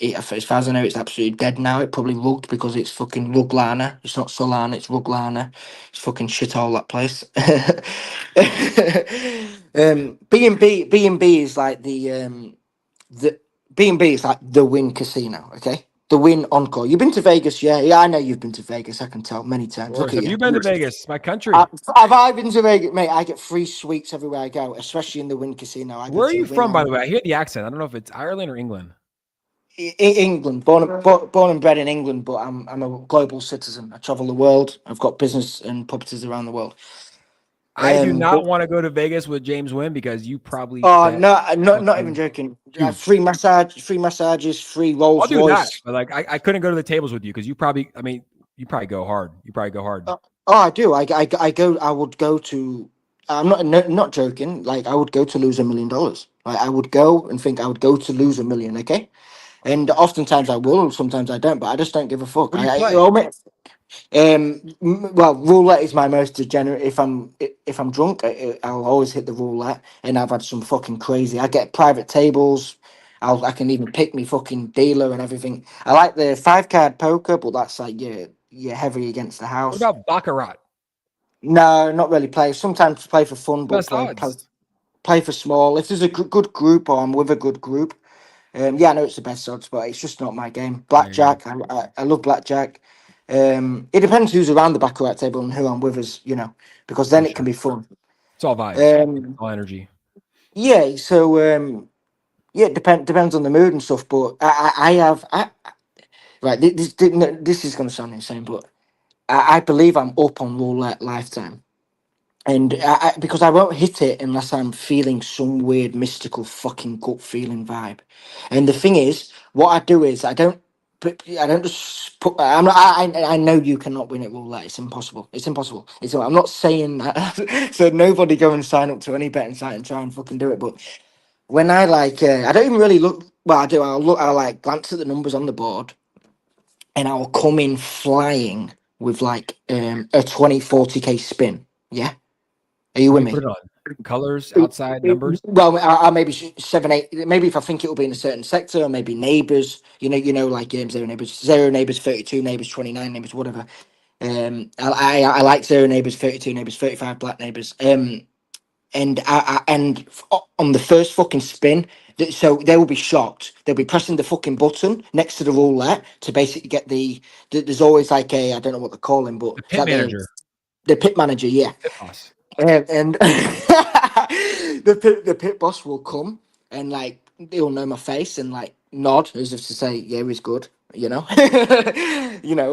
Speaker 2: As far as I know, it's absolutely dead now. It probably rugged because it's fucking Ruglana. It's not Solana, it's Ruglana. It's fucking shit all that place. B&B is like the B&B is like the Wynn casino, okay? The Wynn Encore. You've been to Vegas, yeah? Yeah, I know you've been to Vegas. I can tell many
Speaker 1: Of
Speaker 2: times. Look
Speaker 1: course.
Speaker 2: at
Speaker 1: Have
Speaker 2: you.
Speaker 1: you been to Vegas? My country.
Speaker 2: Have I been to Vegas, mate? I get free sweets everywhere I go, especially in the Wynn casino. I go
Speaker 1: Where are
Speaker 2: to the
Speaker 1: you
Speaker 2: Wynn
Speaker 1: from, by the
Speaker 2: on
Speaker 1: way? I hear the accent. I don't know if it's Ireland or England.
Speaker 2: England, born and bred in England, but I'm a global citizen. I travel the world. I've got business and properties around the world.
Speaker 1: I do
Speaker 2: But
Speaker 1: not want to go to Vegas with James Wynn because you probably
Speaker 2: oh
Speaker 1: bet
Speaker 2: no, not even
Speaker 1: fucking
Speaker 2: joking.
Speaker 1: huge.
Speaker 2: Free massages, free
Speaker 1: I'll
Speaker 2: Rolls
Speaker 1: do that,
Speaker 2: Royce.
Speaker 1: but like I couldn't go to the tables with you because you probably. I mean, you probably go hard. You probably go hard.
Speaker 2: Oh, I do. I go. I would go to. I'm not no, not joking. Like I would go to lose $1 million. Like I would go and think I would go to lose 1 million. Okay, and oftentimes I will. Sometimes I don't. But I just don't give a fuck.
Speaker 1: What do you
Speaker 2: I
Speaker 1: play?
Speaker 2: oh, mate, well, roulette is my most degenerate. If I'm drunk, I'll always hit the roulette, and I've had some fucking crazy. I get private tables. I can even pick me fucking dealer and everything. I like the 5 card poker, but that's like you're heavy against the
Speaker 1: What
Speaker 2: house.
Speaker 1: about baccarat?
Speaker 2: No, not really play. Sometimes play for fun, but
Speaker 1: Best odds.
Speaker 2: play for small. If there's a good group or I'm with a good group, yeah, I know it's the best odds, but it's just not my game.
Speaker 1: I hear you
Speaker 2: Blackjack, I love blackjack. It depends who's around the baccarat table and who I'm with, as you know, because
Speaker 1: for
Speaker 2: then it can
Speaker 1: sure.
Speaker 2: be fun.
Speaker 1: It's all vibes. It's
Speaker 2: Um,
Speaker 1: all energy.
Speaker 2: yeah, so yeah, depends on the mood and stuff. But I have right. This is going to sound insane, but I believe I'm up on roulette lifetime. And because I won't hit it unless I'm feeling some weird mystical fucking gut feeling vibe. And the thing is, what I do is I don't just put. I'm not. I know you cannot win at roulette. It's impossible. It's impossible. I'm not saying that. So nobody go and sign up to any betting site and try and fucking do it. But when I like, I don't even really look. Well, I do. I'll look. I'll like glance at the numbers on the board, and I'll come in flying with like a 20 40K spin. Yeah, are you
Speaker 1: What do
Speaker 2: with
Speaker 1: you put
Speaker 2: me?
Speaker 1: it on? Colors, outside numbers.
Speaker 2: Well, I maybe 7 8. Maybe if I think it will be in a certain sector, or maybe neighbours. Like zero neighbours, 32 neighbours, 29 neighbours, whatever. I like zero neighbours, 32 neighbours, 35 black neighbours. On the first fucking spin, so they will be shocked. They'll be pressing the fucking button next to the roulette to basically get there's always like a, I don't know what they call him, but
Speaker 1: The
Speaker 2: it's
Speaker 1: pit
Speaker 2: like
Speaker 1: manager,
Speaker 2: the pit manager, yeah.
Speaker 1: pit boss.
Speaker 2: And the pit boss will come and like he'll know my face and like nod as if to say, "Yeah, he's good," you know,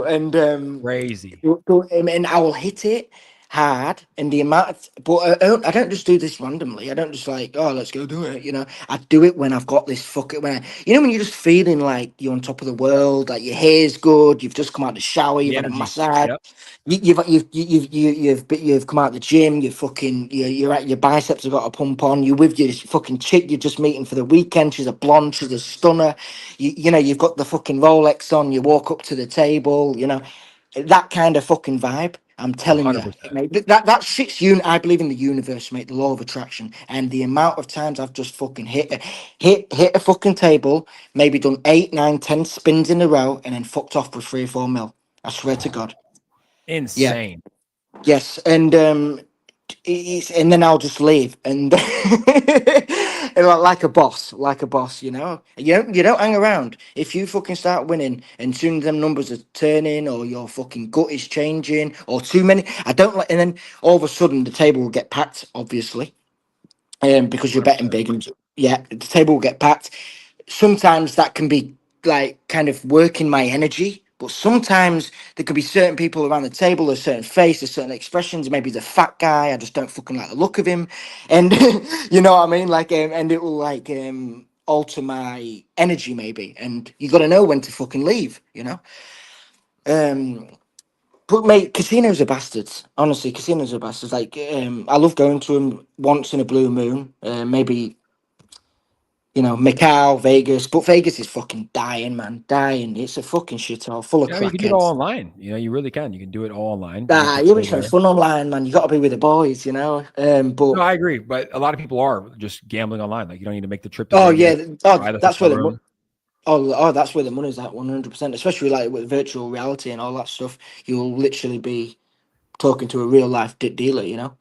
Speaker 2: and
Speaker 1: Crazy.
Speaker 2: and I will hit it hard, and the amount of, but I don't just do this randomly. I don't just like, oh, let's go do it. I do it when I've got this fucking when you're just feeling like you're on top of the world, like your hair's good, you've just come out of the shower,
Speaker 1: The
Speaker 2: you've had a
Speaker 1: energy.
Speaker 2: massage.
Speaker 1: Yep.
Speaker 2: You've come out the gym. You fucking you're at your biceps have got a pump on. You with your fucking chick you're just meeting for the weekend. She's a blonde. She's a stunner. You've got the fucking Rolex on. You walk up to the table. That kind of fucking vibe. I'm telling you,
Speaker 1: 100%.
Speaker 2: mate. That shit's I believe in the universe, mate. The law of attraction, and the amount of times I've just fucking hit a fucking table, maybe done 8 9 10 spins in a row, and then fucked off with 3 or 4 mil. I swear to God. Yeah.
Speaker 1: Insane.
Speaker 2: Yes, and and then I'll just leave and, and like a boss. You don't hang around. If you fucking start winning, and soon them numbers are turning, or your fucking gut is changing, or too many. I don't like, and then all of a sudden the table will get packed, obviously, because you're betting
Speaker 1: 100%.
Speaker 2: big, and yeah, the table will get packed. Sometimes that can be like kind of working my energy, but sometimes there could be certain people around the table, a certain face, a certain expressions. Maybe the fat guy, I just don't fucking like the look of him, and you know what I mean. Like, and it will like alter my energy, maybe. And you got to know when to fucking leave. Um, but mate, casinos are bastards. Honestly, casinos are bastards. Like, I love going to them once in a blue moon. Maybe you know, Macau, Vegas, but Vegas is fucking dying, man, dying. It's a fucking shithole full of
Speaker 1: Yeah, you can do it all
Speaker 2: crackheads.
Speaker 1: online. You really can. You can do it all online. You get to
Speaker 2: Yeah,
Speaker 1: go
Speaker 2: it's no
Speaker 1: there.
Speaker 2: fun online, man. You got to be with the boys, you know.
Speaker 1: No,
Speaker 2: But
Speaker 1: I agree, but a lot of people are just gambling online. Like you don't need to make the trip to
Speaker 2: oh
Speaker 1: Vegas,
Speaker 2: yeah, oh
Speaker 1: buy the
Speaker 2: that's
Speaker 1: hotel
Speaker 2: where the
Speaker 1: room.
Speaker 2: that's where the money's at, 100%. Especially like with virtual reality and all that stuff, you'll literally be talking to a real life dealer, you know.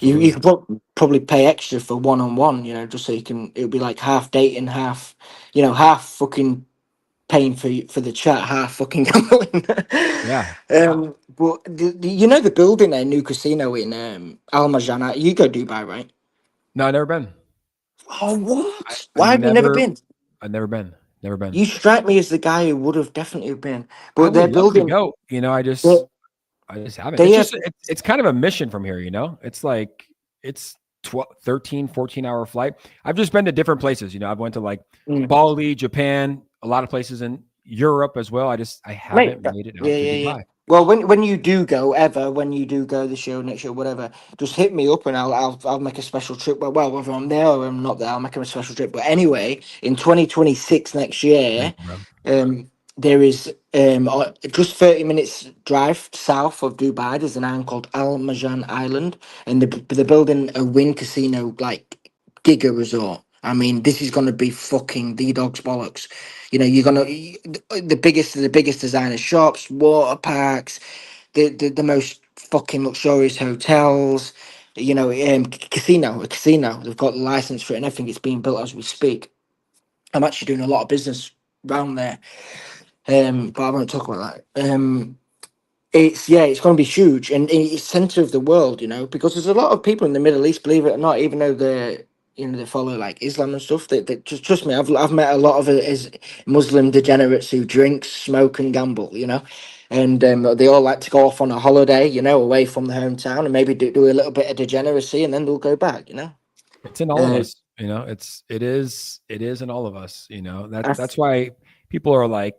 Speaker 2: You
Speaker 1: Absolutely.
Speaker 2: could probably pay extra for one on one, you know, just so you can. It'll be like half dating, half, you know, half fucking paying for the chat, half fucking gambling.
Speaker 1: Yeah.
Speaker 2: But you know the building there, new casino in Al Marjan. You go Dubai, right?
Speaker 1: No, I've never been.
Speaker 2: Oh,
Speaker 1: I,
Speaker 2: what?
Speaker 1: I
Speaker 2: Why have you never
Speaker 1: never,
Speaker 2: been?
Speaker 1: I've never been. Never been.
Speaker 2: You strike me as the guy who would have definitely been.
Speaker 1: I
Speaker 2: But
Speaker 1: would
Speaker 2: they're
Speaker 1: love to
Speaker 2: building.
Speaker 1: go.
Speaker 2: They,
Speaker 1: I just haven't.
Speaker 2: they have.
Speaker 1: It's kind of a mission from here. It's like it's 12, 13, 14 hour flight. I've just been to different places. I've went to like
Speaker 2: Mm.
Speaker 1: Bali, Japan, a lot of places in Europe as well. I
Speaker 2: Mate,
Speaker 1: haven't made it
Speaker 2: yeah,
Speaker 1: out to
Speaker 2: yeah, yeah.
Speaker 1: Dubai.
Speaker 2: Well, when you do go ever, when you do go this year, next year, whatever, just hit me up and I'll make a special trip. Well, whether I'm there or I'm not there, I'll make a special trip. But anyway, in 2026 next year,
Speaker 1: Thank you, bro.
Speaker 2: there is just 30 minutes drive south of Dubai. There's an island called Al Marjan Island, and they're building a Wynn casino like giga resort. I mean, this is gonna be fucking the dog's bollocks. You know, you're gonna the biggest designer shops, water parks, the most fucking luxurious hotels. You know, a casino. They've got the license for it and everything. It's being built as we speak. I'm actually doing a lot of business around there, but I won't talk about that. It's going to be huge, and it's center of the world, you know, because there's a lot of people in the Middle East, believe it or not, even though they follow like Islam and stuff. That just trust me, I've met a lot of as Muslim degenerates who drink, smoke, and gamble, you know, and they all like to go off on a holiday, you know, away from the hometown, and maybe do a little bit of degeneracy, and then they'll go back, you know.
Speaker 1: It's in all of
Speaker 2: Uh,
Speaker 1: us. It is in all of us.
Speaker 2: I,
Speaker 1: That's why people are like,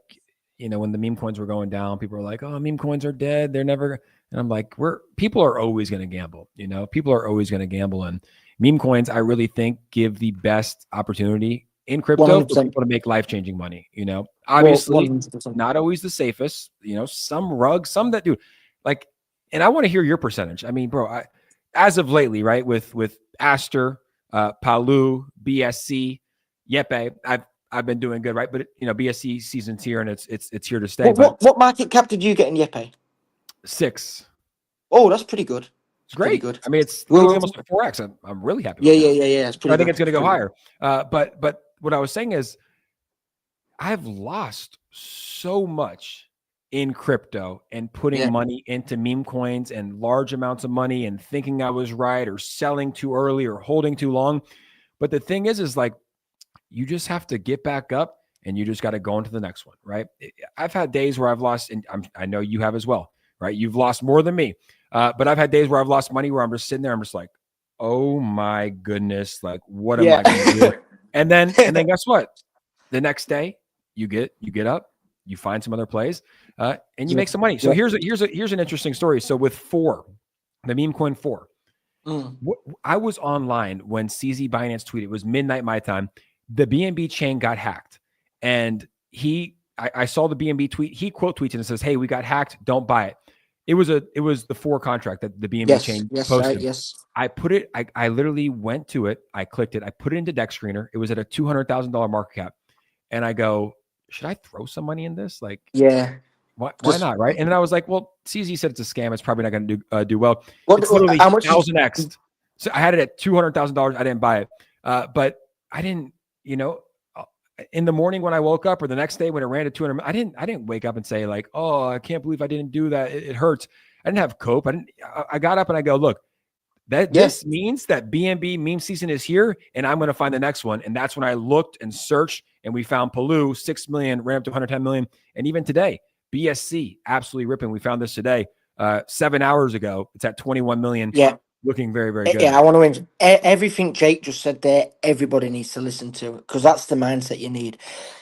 Speaker 1: when the meme coins were going down, people are like, oh, meme coins are dead. They're never. And I'm like, people are always going to gamble. People are always going to gamble, and meme coins, I really think, give the best opportunity in crypto for
Speaker 2: 100%.
Speaker 1: people to make life changing money.
Speaker 2: Well,
Speaker 1: Obviously
Speaker 2: 100%.
Speaker 1: not always the safest. Some rugs, some that do like. And I want to hear your percentage. I mean, bro, as of lately, right, with ASTER, Palu, BSC, Yepe. I've been doing good, right? But BSC season's here and it's here to stay.
Speaker 2: What
Speaker 1: But
Speaker 2: what what market cap did you get in Yepe?
Speaker 1: 6,
Speaker 2: Oh, that's pretty good.
Speaker 1: it's
Speaker 2: It's pretty
Speaker 1: great.
Speaker 2: good.
Speaker 1: I mean, it's literally
Speaker 2: Well,
Speaker 1: almost a 4x. I'm really happy
Speaker 2: yeah,
Speaker 1: with
Speaker 2: yeah,
Speaker 1: that.
Speaker 2: yeah, yeah. It's pretty
Speaker 1: I think
Speaker 2: good.
Speaker 1: it's going to
Speaker 2: It's
Speaker 1: go
Speaker 2: pretty good.
Speaker 1: higher. But what I was saying is, I've lost so much in crypto and putting
Speaker 2: Yeah.
Speaker 1: money into meme coins and large amounts of money and thinking I was right or selling too early or holding too long. But the thing is like, you just have to get back up and you just got to go into the next one, right? I've had days where I've lost, and I know you have as well, right? You've lost more than me. But I've had days where I've lost money where I'm just sitting there, I'm just like, oh my goodness, like what am
Speaker 2: Yeah.
Speaker 1: I going to do? And then guess what? The next day you get up, you find some other plays, and you
Speaker 2: Yeah.
Speaker 1: make some money. So
Speaker 2: Yeah.
Speaker 1: here's an interesting story. So with the meme coin 4,
Speaker 2: Mm.
Speaker 1: I was online when CZ Binance tweeted. It was midnight my time. The BNB chain got hacked, and I saw the BNB tweet. He quote tweets and says, "Hey, we got hacked. Don't buy it." It was the 4 contract that the BNB
Speaker 2: Yes.
Speaker 1: chain
Speaker 2: Yes. Right.
Speaker 1: posted.
Speaker 2: Yes.
Speaker 1: I put it. I literally went to it. I clicked it. I put it into Dex Screener. It was at a $200,000 market cap, and I go, should I throw some money in this? Like,
Speaker 2: Yeah.
Speaker 1: why
Speaker 2: Just
Speaker 1: not, right? And then I was like, well, CZ said it's a scam. It's probably not going to do well.
Speaker 2: what?
Speaker 1: It's literally
Speaker 2: How much did?
Speaker 1: 1,000x. So I had it at $200,000. I didn't buy it, but I didn't. Uh, in the morning when I woke up, or the next day when it ran to 200, I didn't wake up and say like, oh, I can't believe I didn't do that. It hurts. I didn't have cope. I got up and I go, look,
Speaker 2: Yeah.
Speaker 1: this means that BNB meme season is here, and I'm going to find the next one. And that's when I looked and searched, and we found Palu 6 million, ran up to 110 million, and even today, BSC absolutely ripping. We found this today, 7 hours ago. It's at 21 million,
Speaker 2: Yeah.
Speaker 1: looking very, very good.
Speaker 2: Yeah. I want to win. Everything Jake just said there. Everybody needs to listen to because that's the mindset you need.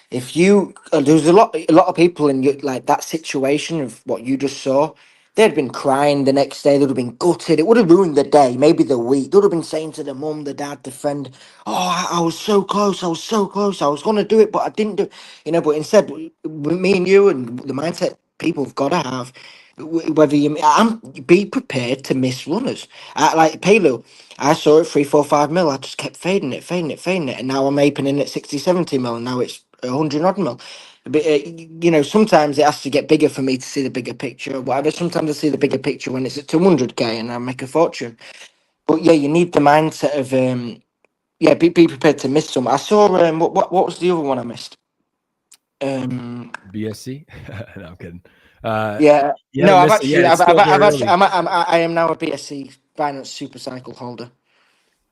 Speaker 2: If you there's a lot of people in like that situation of what you just saw. they'd been crying the next day. They'd have been gutted. It would have ruined the day, maybe the week. They would have been saying to the mum, the dad, the friend, "Oh, I was so close. I was so close. I was going to do it, but I didn't do it." But instead, me and you and the mindset people have got to have, whether be prepared to miss runners. Like Pelu, I saw it 3, 4, 5 mil. I just kept fading it, and now I'm aping in at 60, 70 mil, and now it's 100 odd mil. But sometimes it has to get bigger for me to see the bigger picture or whatever. Sometimes I see the bigger picture when it's at 200k and I make a fortune. But yeah, you need the mindset of be prepared to miss some. I saw what was the other one I missed?
Speaker 1: BSC. No, I'm kidding.
Speaker 2: Yeah,
Speaker 1: You
Speaker 2: no,
Speaker 1: haven't
Speaker 2: I've
Speaker 1: missed it
Speaker 2: actually,
Speaker 1: yet. It's still
Speaker 2: I've
Speaker 1: very
Speaker 2: actually,
Speaker 1: early.
Speaker 2: I am now a BSC Binance Super Cycle holder.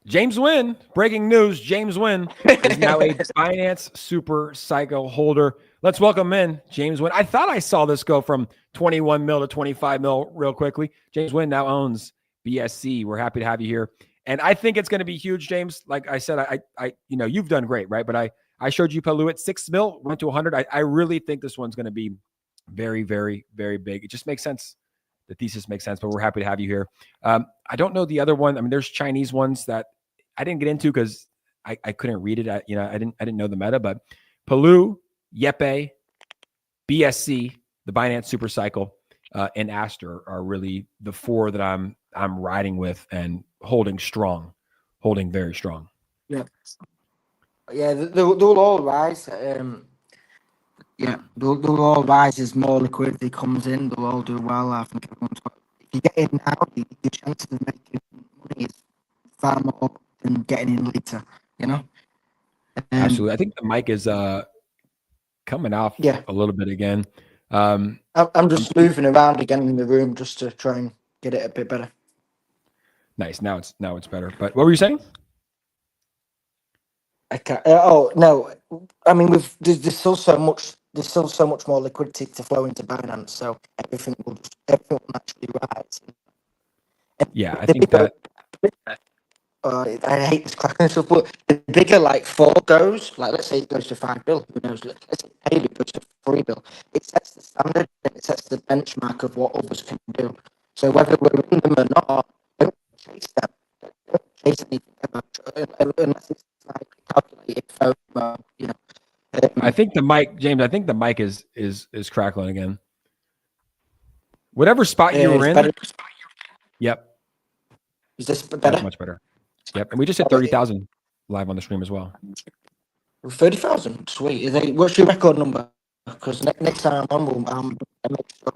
Speaker 1: James Wynn, breaking news. James Wynn is now a Binance Super Cycle holder. Let's welcome in James Wynn. I thought I saw this go from 21 mil to 25 mil real quickly. James Wynn now owns BSC. We're happy to have you here. And I think it's going to be huge, James. Like I said, I you've done great, right? But I showed you Palu at 6 mil, went to 100. I really think this one's going to be very, very, very big. It just makes sense. The thesis makes sense, but we're happy to have you here. I don't know the other one. I mean, there's Chinese ones that I didn't get into because I couldn't read it. I didn't know the meta, but Palu, Yepe, BSC, the Binance Super Cycle, and Aster are really the four that I'm riding with and holding very strong.
Speaker 2: Yeah, they'll all rise. They'll all rise as more liquidity comes in. They'll all do well. I think everyone's got, if you get in now, your chances of making money is far more than getting in later.
Speaker 1: Absolutely. I think the mic is coming off
Speaker 2: Yeah,
Speaker 1: a little bit again.
Speaker 2: I'm just moving around again in the room just to try and get it a bit better.
Speaker 1: Nice. Now it's better. But what were you saying?
Speaker 2: I can't. Oh no, I mean, there's still so much. There's still so much more liquidity to flow into Binance, so everything will naturally rise. And
Speaker 1: Yeah, I
Speaker 2: the
Speaker 1: think
Speaker 2: bigger,
Speaker 1: that.
Speaker 2: I hate this cracking stuff, but the bigger like 4 goes, like let's say it goes to 5 bill, who knows? Let's say Haley goes to 3 bill. It sets the standard, and it sets the benchmark of what others can do. So whether we're in them or not, don't chase them. Don't chase anything unless it's like calculated FOMO,
Speaker 1: I think the mic, James. I think the mic is crackling again. Whatever spot you were
Speaker 2: it's
Speaker 1: in.
Speaker 2: better.
Speaker 1: Yep.
Speaker 2: Is this better?
Speaker 1: That's much better. Yep. And we just hit 30,000 live on the stream as well.
Speaker 2: 30,000. Sweet. What's your record number? Because next time I'm on, make sure.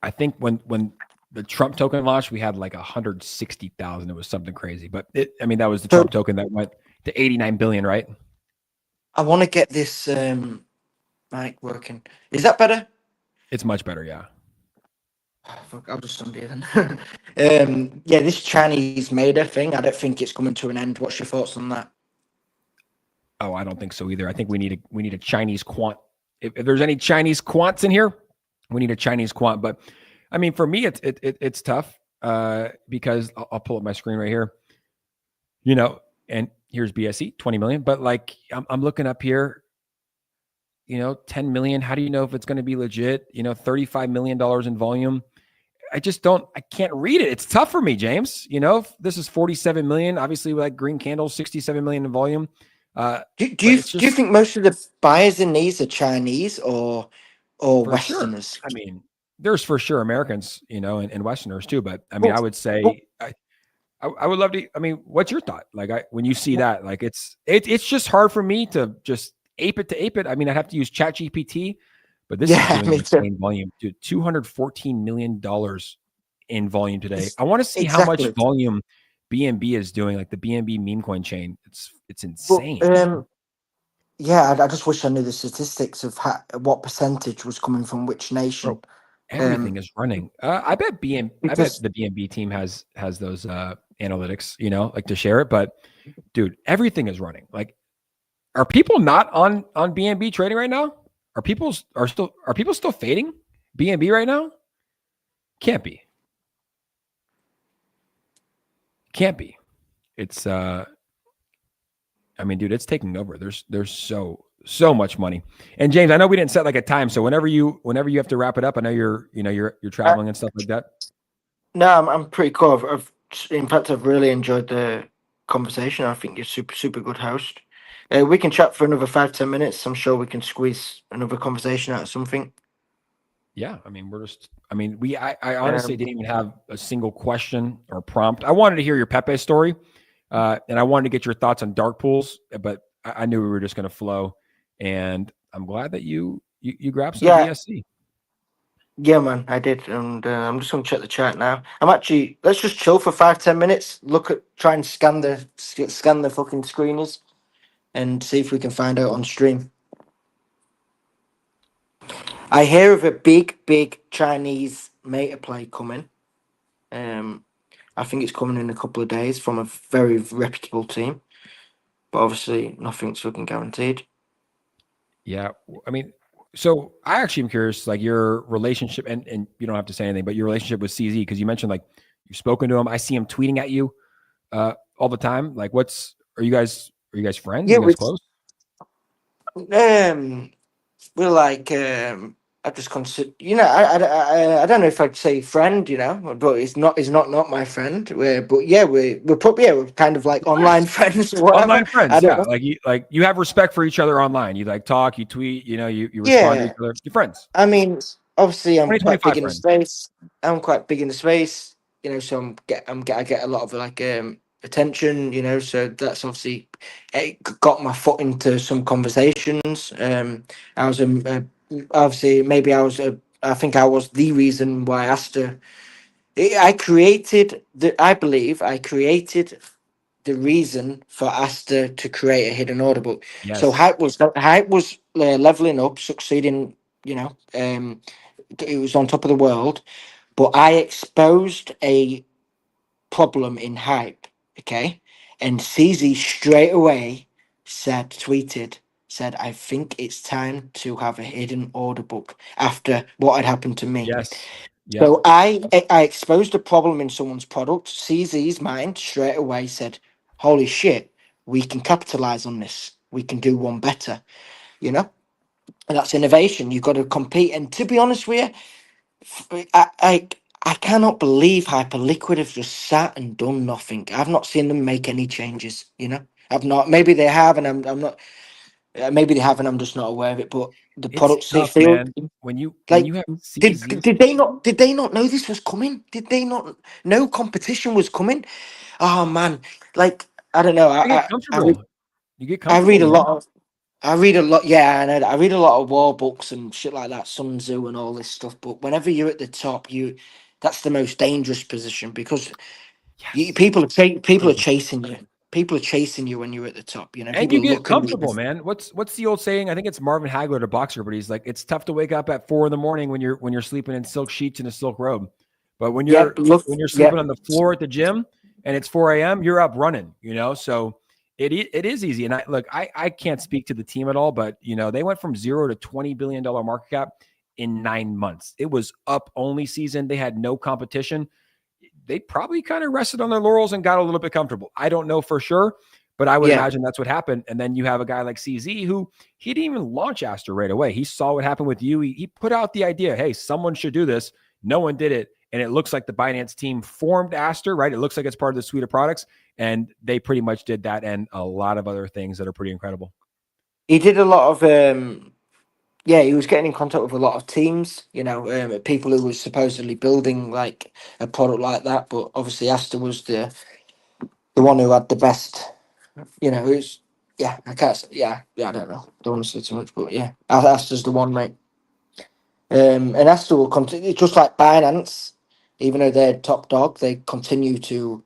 Speaker 1: I think when the Trump token launched, we had like 160,000. It was something crazy. But that was the Trump token that went to 89 billion, right?
Speaker 2: I want to get this mic working. Is that better?
Speaker 1: It's much better, yeah.
Speaker 2: Fuck, I'll just undo then. This Chinese Maida thing, I don't think it's coming to an end. What's your thoughts on that?
Speaker 1: Oh, I don't think so either. I think we need a Chinese quant. If there's any Chinese quants in here, we need a Chinese quant. But I mean, for me, it's tough because I'll pull up my screen right here. And here's BSC 20 million. But like I'm looking up here. 10 million. How do you know if it's going to be legit? $35 million in volume. I can't read it. It's tough for me, James. This is 47 million, obviously with like green candles, 67 million in volume.
Speaker 2: Do you think most of the buyers in these are Chinese or Westerners?
Speaker 1: Sure. I mean, there's for sure Americans, and Westerners too. But I mean, I would say I would love to. I mean, what's your thought? Like when you see that, like it's just hard for me to just ape it. I mean, I'd have to use ChatGPT, but this is doing insane volume, dude. $214 million in volume today. I want to see how much volume BNB is doing, like the BNB meme coin chain. It's insane.
Speaker 2: I just wish I knew the statistics of what percentage was coming from which nation.
Speaker 1: Bro, everything is running. I bet the BNB team has those analytics, like to share it. But dude, everything is running. Like, are people not on BNB trading right now? Are people still fading BNB right now? Can't be. It's I mean, dude, it's taking over. There's so so much money. And James, I know we didn't set like a time, so whenever you have to wrap it up, I know you're traveling and stuff like that.
Speaker 2: No, I'm pretty cool. In fact, I've really enjoyed the conversation. I think you're super good host. We can chat for another 5-10 minutes. I'm sure we can squeeze another conversation out of something.
Speaker 1: Yeah, I mean, I honestly
Speaker 2: Um,
Speaker 1: didn't even have a single question or prompt. I wanted to hear your Pepe story, and I wanted to get your thoughts on dark pools, but I knew we were just going to flow, and I'm glad that you grabbed some
Speaker 2: yeah,
Speaker 1: BSC.
Speaker 2: yeah, man, I did, and I'm just gonna check the chat now. Let's just chill for 5-10 minutes. Try and scan the fucking screeners, and see if we can find out on stream. I hear of a big Chinese meta play coming. Um, I think it's coming in a couple of days from a very reputable team, but obviously nothing's fucking guaranteed.
Speaker 1: Yeah, I mean, so I actually am curious, like your relationship, and you don't have to say anything, but your relationship with CZ, because you mentioned like you've spoken to him. I see him tweeting at you all the time. Like, are you guys friends? Are
Speaker 2: Yeah,
Speaker 1: you guys close?
Speaker 2: um, we're like I just consider, I don't know if I'd say friend, but it's not my friend. But yeah, we're kind of like online friends or whatever.
Speaker 1: Online
Speaker 2: I
Speaker 1: friends,
Speaker 2: don't
Speaker 1: yeah.
Speaker 2: know.
Speaker 1: Like you have respect for each other online. You like talk, you tweet, you respond to each
Speaker 2: Yeah,
Speaker 1: other. You're friends.
Speaker 2: I mean, obviously, I'm quite big
Speaker 1: 2025
Speaker 2: in the
Speaker 1: friends.
Speaker 2: space. I'm quite big in the space, so I get a lot of like attention, so that's obviously got my foot into some conversations. I was obviously maybe I think I was the reason why Aster. I believe I created the reason for Aster to create a hidden order book. So
Speaker 1: Yes.
Speaker 2: hype was leveling up, succeeding. It was on top of the world, but I exposed a problem in hype. Okay, and CZ straight away said, "I think it's time to have a hidden order book after what had happened to me."
Speaker 1: Yes. Yep.
Speaker 2: So I exposed a problem in someone's product. CZ's mind straight away said, "Holy shit, we can capitalize on this. We can do one better." You know, and that's innovation. You've got to compete. And to be honest with you, I I, I cannot believe Hyperliquid have just sat and done nothing. I've not seen them make any changes. I've not. Maybe they have, and I'm not. Maybe they have, and I'm just not aware of it. But the
Speaker 1: It's
Speaker 2: products they
Speaker 1: tough,
Speaker 2: feel.
Speaker 1: man. When
Speaker 2: Like,
Speaker 1: you have
Speaker 2: did
Speaker 1: CZ,
Speaker 2: did they not know this was coming? Did they not know competition was coming? Oh man, like I don't know.
Speaker 1: you get comfortable. You get
Speaker 2: I read
Speaker 1: comfortable,
Speaker 2: a
Speaker 1: man.
Speaker 2: lot of I read a lot. Yeah, I know that. I read a lot of war books and shit like that, Sun Tzu and all this stuff. But whenever you're at the top, that's the most dangerous position because
Speaker 1: Yes.
Speaker 2: people are
Speaker 1: 100%.
Speaker 2: chasing you. People are chasing you when you're at the top.
Speaker 1: And
Speaker 2: People
Speaker 1: you
Speaker 2: are
Speaker 1: get
Speaker 2: looking at you.
Speaker 1: comfortable, man. What's the old saying? I think it's Marvin Hagler, the boxer, but he's like, it's tough to wake up at 4 a.m. when you're sleeping in silk sheets and a silk robe. But
Speaker 2: Yep. Look.
Speaker 1: when you're sleeping
Speaker 2: Yep.
Speaker 1: on the floor at the gym and it's 4 a.m., you're up running, So it is easy. And I can't speak to the team at all, but they went from 0 to $20 billion market cap in 9 months. It was up only season. They had no competition. They probably kind of rested on their laurels and got a little bit comfortable. I don't know for sure, but I would
Speaker 2: Yeah.
Speaker 1: imagine that's what happened. And then you have a guy like CZ who he didn't even launch Aster right away. He saw what happened with you. He put out the idea, hey, someone should do this. No one did it. And it looks like the Binance team formed Aster, right? It looks like it's part of the suite of products. And they pretty much did that and a lot of other things that are pretty incredible.
Speaker 2: He did a lot of yeah, he was getting in contact with a lot of teams, people who were supposedly building like a product like that. But obviously, Asta was the one who had the best. Who's yeah, I can't. Yeah, I don't know. Don't want to say too much, but yeah, Asta's the one, mate. And Asta will continue, just like Binance, even though they're top dog, they continue to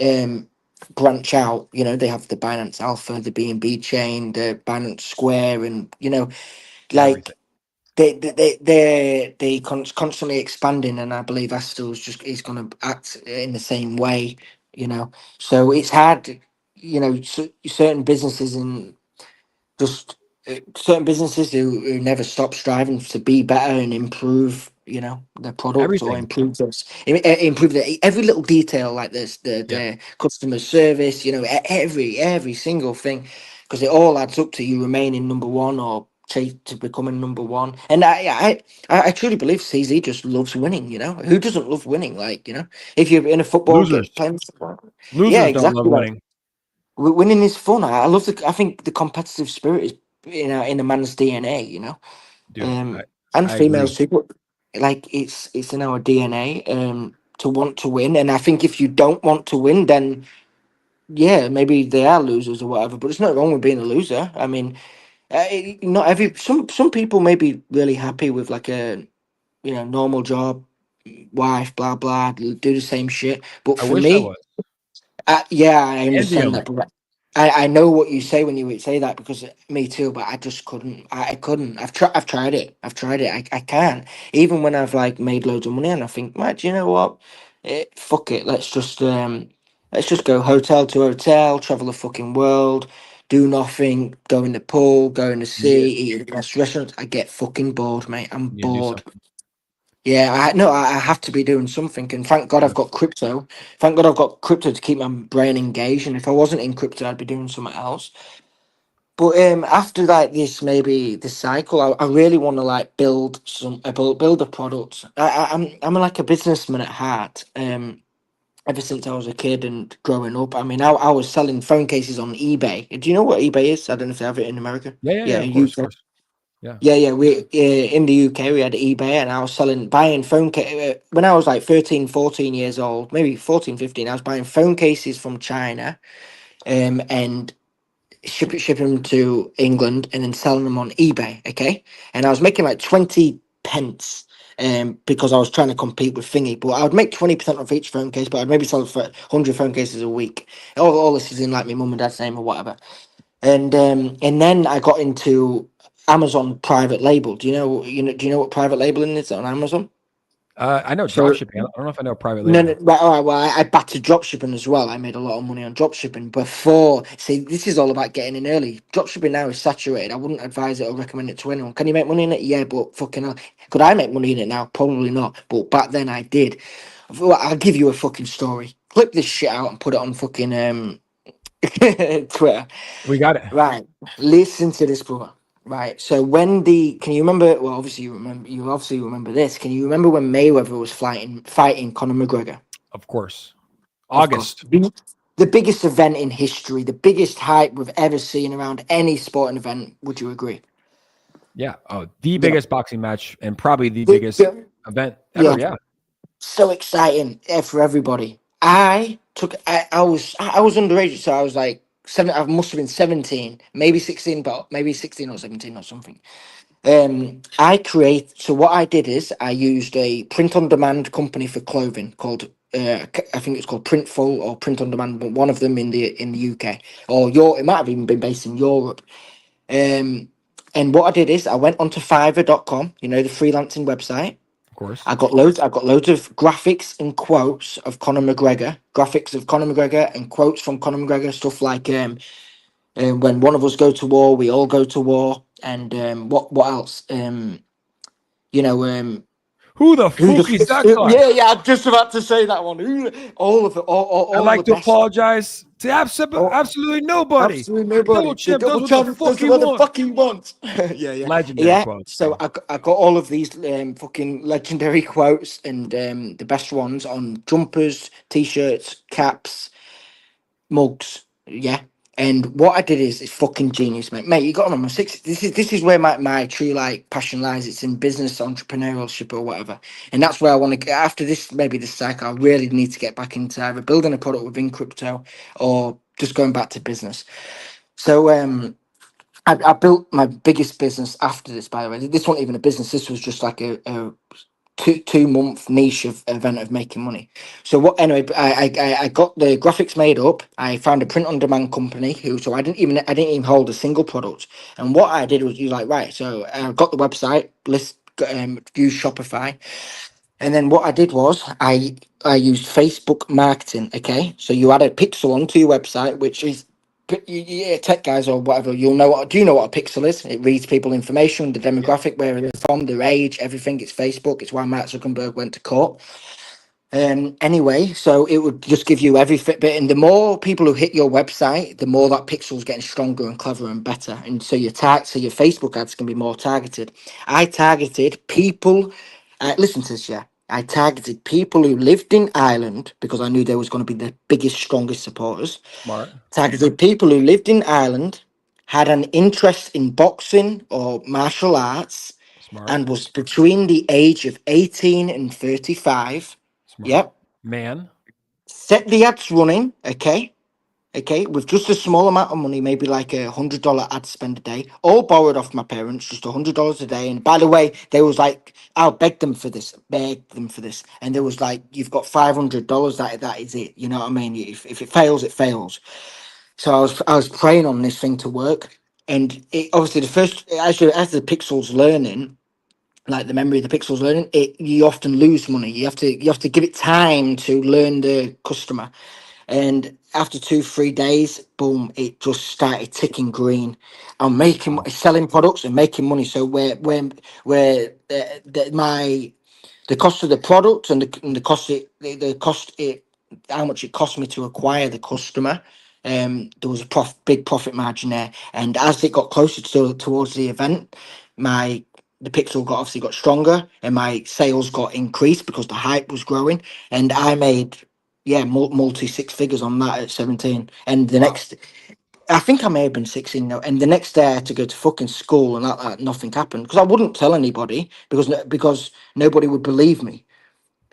Speaker 2: um branch out. They have the Binance Alpha, the BNB chain, the Binance Square, and like
Speaker 1: Everything.
Speaker 2: constantly expanding, and I believe Astor is going to act in the same way. So it's hard. Certain businesses and just certain businesses who never stop striving to be better and improve. Their product or
Speaker 1: Everything.
Speaker 2: improve every little detail like this,
Speaker 1: Yeah.
Speaker 2: the customer service. Every single thing because it all adds up to you remaining number one or chase to becoming number one. And I truly believe CZ just loves winning. You know, who doesn't love winning? Like, you know, if you're in a football
Speaker 1: Losers,
Speaker 2: game playing football, yeah,
Speaker 1: losers don't love
Speaker 2: exactly. Like,
Speaker 1: winning,
Speaker 2: winning is fun. I love the. I think the competitive spirit is in a man's DNA. You know,
Speaker 1: dude.
Speaker 2: um, and
Speaker 1: I agree.
Speaker 2: females too. But like it's in our DNA to want to win. And I think if you don't want to win, then yeah, maybe they are losers or whatever. But it's not wrong with being a loser. I mean, not every some people may be really happy with like a normal job, wife, blah blah, do the same shit. But
Speaker 1: I
Speaker 2: for
Speaker 1: wish I
Speaker 2: me,
Speaker 1: was.
Speaker 2: yeah, I
Speaker 1: Envy
Speaker 2: understand
Speaker 1: 'em.
Speaker 2: that. But I know what you say when you would say that because me too. But I just couldn't. I couldn't. I've tried it. I've tried it. I can't. Even when I've like made loads of money and I think, man, do you know what? Fuck it. Let's just go hotel to hotel, travel the fucking world, do nothing, go in the pool, go in the
Speaker 1: Yeah,
Speaker 2: sea, eat at the best restaurants. I get fucking bored, mate. I'm
Speaker 1: you do
Speaker 2: bored.
Speaker 1: something.
Speaker 2: Yeah, I no, I have to be doing something, and thank God I've
Speaker 1: Yeah.
Speaker 2: got crypto. Thank God I've got crypto to keep my brain engaged. And if I wasn't in crypto, I'd be doing something else. But after like this, maybe this cycle, I really want to like build a product. I'm like a businessman at heart. Ever since I was a kid and growing up, I mean, I was selling phone cases on eBay. Do you know what eBay is? I don't know if they have it in America.
Speaker 1: Yeah, yeah,
Speaker 2: Yeah,
Speaker 1: yeah. Of
Speaker 2: you.
Speaker 1: course, of course. Yeah.
Speaker 2: Yeah, yeah. We in the UK we had eBay, and I was buying phone case when I was like 13, 14 years old, maybe 14, 15. I was buying phone cases from China, and shipping them to England, and then selling them on eBay. Okay, and I was making like 20 pence. Because I was trying to compete with Thingy, but I would make 20% of each phone case, but I'd maybe sell for 100 phone cases a week. All this is in like my mum and dad's name or whatever. And then I got into Amazon private label. Do you know what private labeling is on Amazon?
Speaker 1: I know drop
Speaker 2: So
Speaker 1: shipping. I don't know if I know private
Speaker 2: no, no,
Speaker 1: label.
Speaker 2: right, all right. Well, I batted drop shipping as well. I made a lot of money on drop shipping before. See, this is all about getting in early. Drop shipping now is saturated. I wouldn't advise it or recommend it to anyone. Can you make money in it? Yeah, but fucking hell. Could I make money in it now? Probably not. But back then I did. Well, I'll give you a fucking story. Clip this shit out and put it on fucking Twitter.
Speaker 1: We got it.
Speaker 2: Right. Listen to this, brother. Right. So when the can you remember? Well, you obviously remember this. Can you remember when Mayweather was fighting Conor McGregor?
Speaker 1: Of course.
Speaker 2: Of course.
Speaker 1: August.
Speaker 2: The biggest event in history, the biggest hype we've ever seen around any sporting event. Would you agree?
Speaker 1: Yeah. Oh, the
Speaker 2: Yeah.
Speaker 1: biggest boxing match and probably the
Speaker 2: The-
Speaker 1: biggest
Speaker 2: the-
Speaker 1: event ever.
Speaker 2: yeah.
Speaker 1: Yeah.
Speaker 2: So exciting for everybody. I was underage, so I was like seven. I must have been 17, maybe 16, but maybe 16 or 17 or something. So what I did is I used a print on demand company for clothing called I think it's called Printful or Print on Demand, but one of them in the UK or it might have even been based in Europe. Um, and what I did is I went onto Fiverr.com, the freelancing website.
Speaker 1: Of course.
Speaker 2: I got loads of graphics and quotes of Conor McGregor, graphics of Conor McGregor and quotes from Conor McGregor, stuff like when one of us go to war, we all go to war, and what else? You know,
Speaker 1: Who the
Speaker 2: who
Speaker 1: fuck is that
Speaker 2: the
Speaker 1: guy?
Speaker 2: yeah, yeah, I'm just about to say that one. All of it,
Speaker 1: I'd
Speaker 2: all the
Speaker 1: like to
Speaker 2: best.
Speaker 1: apologize to
Speaker 2: All,
Speaker 1: absolutely nobody.
Speaker 2: absolutely
Speaker 1: The double
Speaker 2: nobody. The
Speaker 1: champ does
Speaker 2: double
Speaker 1: what the
Speaker 2: champ
Speaker 1: fuck
Speaker 2: does
Speaker 1: he
Speaker 2: what the
Speaker 1: wants.
Speaker 2: fuck he wants. Yeah, yeah,
Speaker 1: Legendary
Speaker 2: yeah.
Speaker 1: quote.
Speaker 2: So I got all of these fucking legendary quotes and the best ones on jumpers, t-shirts, caps, mugs. Yeah. And what I did is it's fucking genius, mate. Mate, you got on my six. This is where my true like passion lies. It's in business, entrepreneurship, or whatever. And that's where I want to get after this. Maybe this cycle, I really need to get back into either building a product within crypto or just going back to business. So I built my biggest business after this. By the way, this wasn't even a business. This was just like a 2 month niche of event of making money. So what? Anyway, I got the graphics made up. I found a print on demand company so I didn't even hold a single product. And what I did was you like right. So I got the website list. Use Shopify, and then what I did was I used Facebook marketing. Okay, so you add a pixel onto your website, which is yeah, tech guys or whatever. You'll know what. Do you know what a pixel is? It reads people information, the
Speaker 1: Yeah.
Speaker 2: demographic, where they're from, their age, everything. It's Facebook. It's why Mark Zuckerberg went to court. Anyway, so it would just give you every Fitbit, and the more people who hit your website, the more that pixel's getting stronger and cleverer and better. And so so your Facebook ads can be more targeted. I targeted people. Listen to this, yeah. I targeted people who lived in Ireland because I knew they was going to be the biggest, strongest supporters.
Speaker 1: Smart.
Speaker 2: Targeted people who lived in Ireland, had an interest in boxing or martial arts,
Speaker 1: Smart.
Speaker 2: and was between the age of 18 and 35.
Speaker 1: Smart.
Speaker 2: Yep.
Speaker 1: Man.
Speaker 2: Set the ads running, okay, with just a small amount of money, maybe like $100 ad spend a day, all borrowed off my parents, just $100 a day. And by the way, they was like, I'll beg them for this, and there was like, you've got $500. That is it. You know what I mean? If it fails, it fails. So I was praying on this thing to work, and it obviously the first as the pixels learning, like the memory of the pixels learning, you often lose money. You have to give it time to learn the customer. And after 2 3 days, boom, it just started ticking green. I'm making
Speaker 1: Wow.
Speaker 2: selling products and making money. So where the cost of the product and the cost the cost it how much it cost me to acquire the customer, there was a big profit margin there. And as it got closer towards the event, my the pixel got stronger and my sales got increased because the hype was growing, and I made, yeah, multi six figures on that at 17. And the
Speaker 1: Wow.
Speaker 2: next, I think I may have been 16 now. And the next day I had to go to fucking school, and nothing happened because I wouldn't tell anybody because nobody would believe me.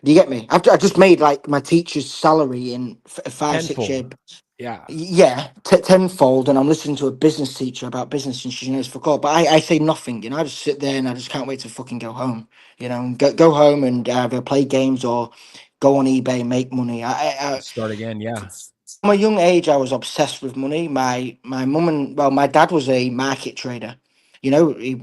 Speaker 2: Do you get me? I just made like my teacher's salary in 5 6 years.
Speaker 1: Tenfold. Yeah.
Speaker 2: Yeah, tenfold, and I'm listening to a business teacher about business, and she knows fuck all. But I say nothing, I just sit there and I just can't wait to fucking go home, and go home and either play games or go on eBay and make money.
Speaker 1: Start again. Yeah.
Speaker 2: From a young age, I was obsessed with money. My mum and well, my dad was a market trader.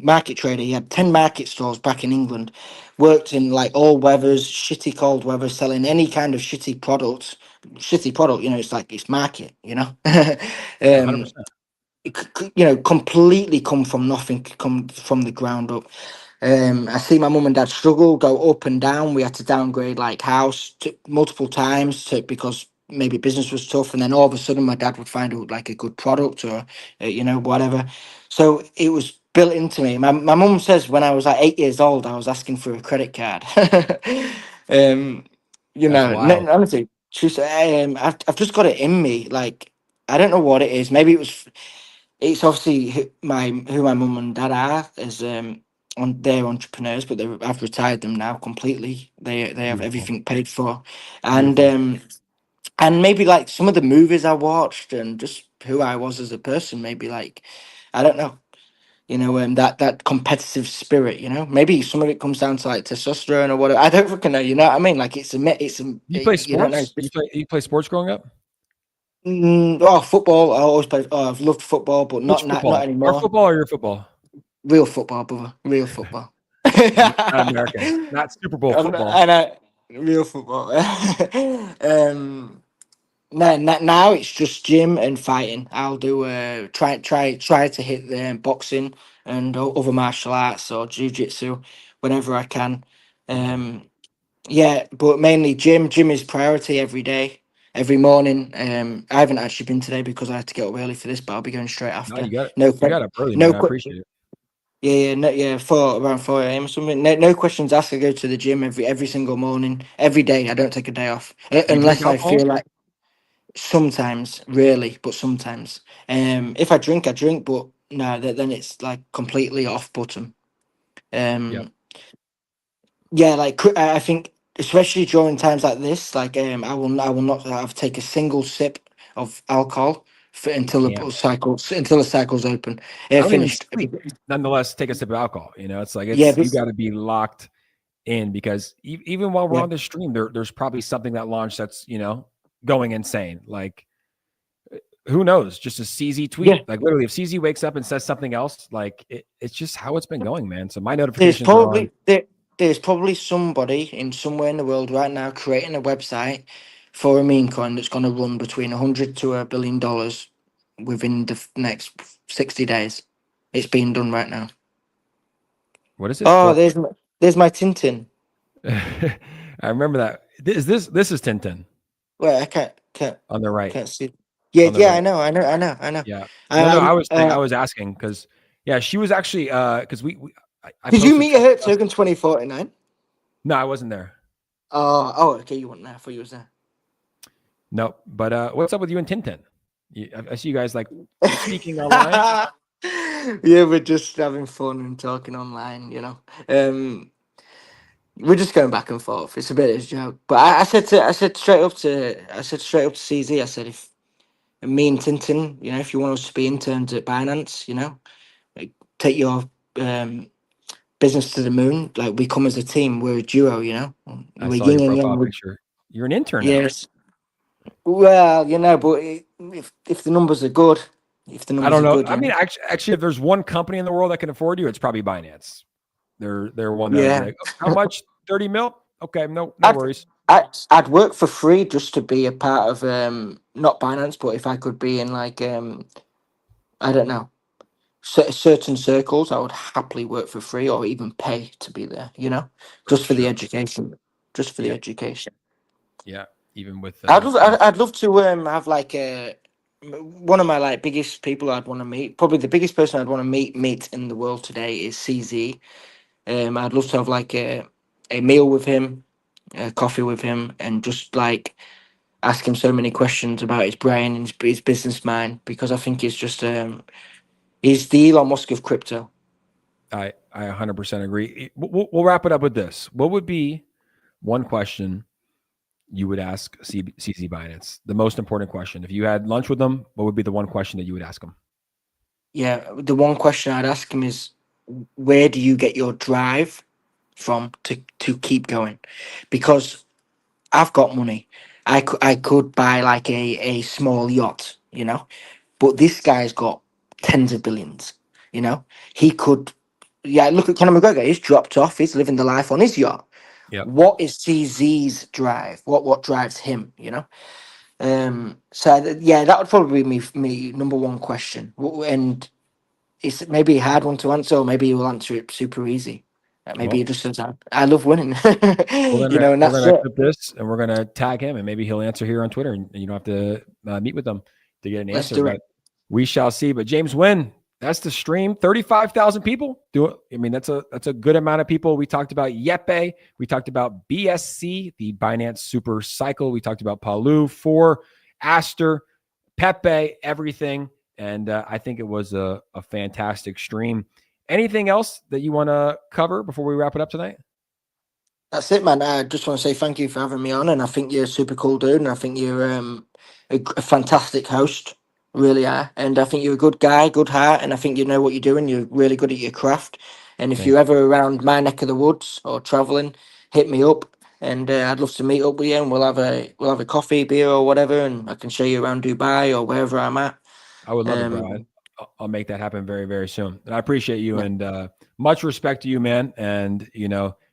Speaker 2: Market trader. He had 10 market stalls back in England. Worked in like all weathers, shitty cold weather, selling any kind of shitty products. Shitty product. It's like it's market.
Speaker 1: hundred
Speaker 2: um,
Speaker 1: percent.
Speaker 2: completely come from nothing, come from the ground up. I see my mum and dad struggle, go up and down. We had to downgrade like house multiple times because maybe business was tough, and then all of a sudden my dad would find out like a good product or whatever. So it was built into me. My mum says when I was like 8 years old, I was asking for a credit card. um,
Speaker 1: That's wild.
Speaker 2: honestly, she said, I've just got it in me. Like I don't know what it is. Maybe it's obviously who my mum and dad are as they're entrepreneurs, but I've retired them now completely. They have
Speaker 1: Beautiful.
Speaker 2: everything paid for, and
Speaker 1: Beautiful.
Speaker 2: maybe like some of the movies I watched and just who I was as a person. Maybe like I don't know. That competitive spirit. Maybe some of it comes down to like testosterone or whatever. I don't fucking know. You know what I mean? Like
Speaker 1: You play
Speaker 2: you don't know.
Speaker 1: sports? You play sports growing up?
Speaker 2: Football. I always played. Oh, I've loved football, but
Speaker 1: Which
Speaker 2: not
Speaker 1: football? Our
Speaker 2: anymore.
Speaker 1: football or your football?
Speaker 2: Real football, brother. Real football.
Speaker 1: Not American. Not Super Bowl football.
Speaker 2: I know. Real football. No, now it's just gym and fighting. I'll do try to hit the boxing and other martial arts or jiu-jitsu whenever I can.
Speaker 1: Okay.
Speaker 2: Yeah, but mainly gym. Gym is priority every day, every morning. I haven't actually been today because I had to get up early for this, but I'll be going straight
Speaker 1: No,
Speaker 2: after.
Speaker 1: you got it.
Speaker 2: No,
Speaker 1: You got up early,
Speaker 2: no,
Speaker 1: man. I appreciate it.
Speaker 2: yeah, no, yeah, around 4 a.m. or something. No questions asked. I go to the gym every single morning, every day. I don't take a day off
Speaker 1: Do you drink
Speaker 2: unless I
Speaker 1: alcohol?
Speaker 2: feel like sometimes, really, but sometimes. If I drink, I drink, but no, then it's like completely off button.
Speaker 1: Yep.
Speaker 2: Um, yeah, like I think especially during times like this, like I will not have take a single sip of alcohol
Speaker 1: You can't.
Speaker 2: until the cycle's open.
Speaker 1: I don't even
Speaker 2: Finished.
Speaker 1: sleep. Nonetheless, take a sip of alcohol. It's like
Speaker 2: Yeah,
Speaker 1: you
Speaker 2: this.
Speaker 1: got to be locked in because even while we're
Speaker 2: Yeah.
Speaker 1: on this stream, there's probably something that launched that's going insane. Like who knows? Just a CZ
Speaker 2: Yeah.
Speaker 1: tweet. Like literally, if CZ wakes up and says something else, like it's just how it's been going, man. So my
Speaker 2: There's
Speaker 1: notifications are on.
Speaker 2: probably there's probably somebody in somewhere in the world right now creating a website for a meme coin that's going to run between 100 to $1 billion within the next 60 days. It's being done right now.
Speaker 1: What is it
Speaker 2: Oh,
Speaker 1: for?
Speaker 2: there's my Tintin.
Speaker 1: I remember that. This is Tintin
Speaker 2: Wait, I can't
Speaker 1: on the right.
Speaker 2: see. Yeah,
Speaker 1: On the
Speaker 2: yeah,
Speaker 1: right.
Speaker 2: I know.
Speaker 1: Yeah. No, I was asking because yeah, she was actually because I
Speaker 2: Did you
Speaker 1: posted
Speaker 2: meet
Speaker 1: some
Speaker 2: her at
Speaker 1: stuff.
Speaker 2: Token 2049?
Speaker 1: No, I wasn't there.
Speaker 2: Oh, okay, you weren't there. I thought you was there.
Speaker 1: No, but what's up with you and Tintin? I see you guys like speaking online.
Speaker 2: Yeah, we're just having fun and talking online, we're just going back and forth. It's a bit of a joke. But I said straight up to CZ, I said if me and Tintin, if you want us to be interns at Binance, like, take your um business to the moon. Like we come as a team, we're a duo,
Speaker 1: I
Speaker 2: we're
Speaker 1: saw your
Speaker 2: yin and
Speaker 1: profile
Speaker 2: yang.
Speaker 1: picture. You're an intern now.
Speaker 2: Yes. Well, but if the numbers are good,
Speaker 1: I don't know. I mean, actually, if there's one company in the world that can afford you, it's probably Binance. They're one that would be
Speaker 2: yeah.
Speaker 1: like, oh, how much? 30 mil? Okay, no
Speaker 2: I'd,
Speaker 1: worries.
Speaker 2: I'd work for free just to be a part of not Binance, but if I could be in like I don't know, certain circles, I would happily work for free or even pay to be there.
Speaker 1: For
Speaker 2: Just for the
Speaker 1: sure.
Speaker 2: education, just for the
Speaker 1: Yeah,
Speaker 2: education.
Speaker 1: yeah. Even with
Speaker 2: I'd love to have like one of my like biggest people I'd want to meet. Probably the biggest person I'd want to meet in the world today is CZ. I'd love to have like a meal with him, a coffee with him, and just like ask him so many questions about his brain and his business mind because I think he's the Elon Musk of crypto.
Speaker 1: I 100% agree. We'll wrap it up with this. What would be one question you would ask CZ Binance? The most important question. If you had lunch with them, what would be the one question that you would ask them?
Speaker 2: Yeah, the one question I'd ask him is, where do you get your drive from to keep going? Because I've got money. I could buy like a small yacht, but this guy's got tens of billions, He could, yeah, look at Conor McGregor. He's dropped off. He's living the life on his yacht.
Speaker 1: Yep.
Speaker 2: What is CZ's drive? What drives him, So yeah, that would probably be me number one question. And it's maybe a hard one to answer, or maybe he will answer it super easy. Maybe he
Speaker 1: Well,
Speaker 2: just says, I love winning, and
Speaker 1: we're
Speaker 2: that's
Speaker 1: gonna
Speaker 2: it.
Speaker 1: clip this and we're gonna tag him, and maybe he'll answer here on Twitter, and you don't have to meet with them to get an
Speaker 2: Let's
Speaker 1: answer.
Speaker 2: do it.
Speaker 1: But we shall see. But James Wynn, that's the stream. 35,000 people do it. I mean, that's a good amount of people. We talked about Yepe. We talked about BSC, the Binance Super Cycle. We talked about Palu, for Aster, Pepe, everything. And I think it was a fantastic stream. Anything else that you want to cover before we wrap it up tonight?
Speaker 2: That's it, man. I just want to say thank you for having me on, and I think you're a super cool dude, and I think you're a fantastic host, really are. And I think you're a good guy, good heart, and I think you know what you're doing. You're really good at your craft. And if
Speaker 1: Thank
Speaker 2: you're
Speaker 1: you.
Speaker 2: ever around my neck of the woods or traveling, hit me up, and I'd love to meet up with you, and we'll have a coffee, beer, or whatever, and I can show you around Dubai or wherever I'm at.
Speaker 1: I would love it, bro.
Speaker 2: Um,
Speaker 1: I'll make that happen very, very soon. And I appreciate you,
Speaker 2: yeah.
Speaker 1: and much respect to you, man. And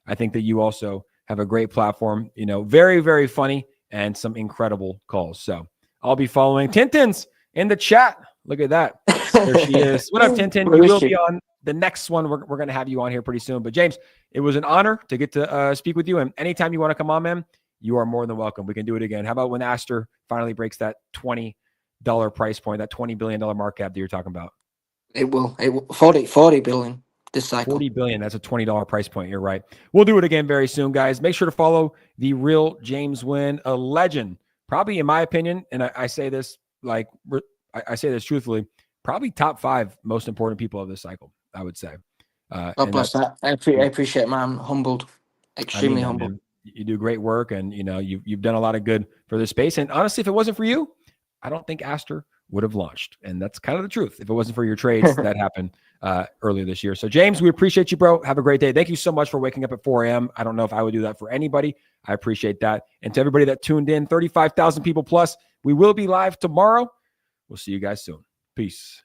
Speaker 1: I think that you also have a great platform. Very, very funny and some incredible calls. So I'll be following Tintin's in the chat. Look at that. There she is. What up, Tintin? You will be on the next one. We're going to have you on here pretty soon. But James, it was an honor to get to speak with you. And anytime you want to come on, man, you are more than welcome. We can do it again. How about when Aster finally breaks that $20 price point, that $20 billion market cap that you're talking about?
Speaker 2: It will. 40 billion this cycle.
Speaker 1: 40 billion. That's a $20 price point. You're right. We'll do it again very soon, guys. Make sure to follow the real James Wynn, a legend. Probably, in my opinion, and I say this I say this truthfully, probably top 5 most important people of this cycle, I would say.
Speaker 2: God bless that. I appreciate it, man. I'm humbled. Extremely
Speaker 1: that,
Speaker 2: humbled.
Speaker 1: man. You do great work, and you've done a lot of good for this space. And honestly, if it wasn't for you, I don't think Aster would have launched. And that's kind of the truth. If it wasn't for your trades that happened earlier this year. So James, we appreciate you, bro. Have a great day. Thank you so much for waking up at 4 a.m. I don't know if I would do that for anybody. I appreciate that. And to everybody that tuned in, 35,000 people plus, we will be live tomorrow. We'll see you guys soon. Peace.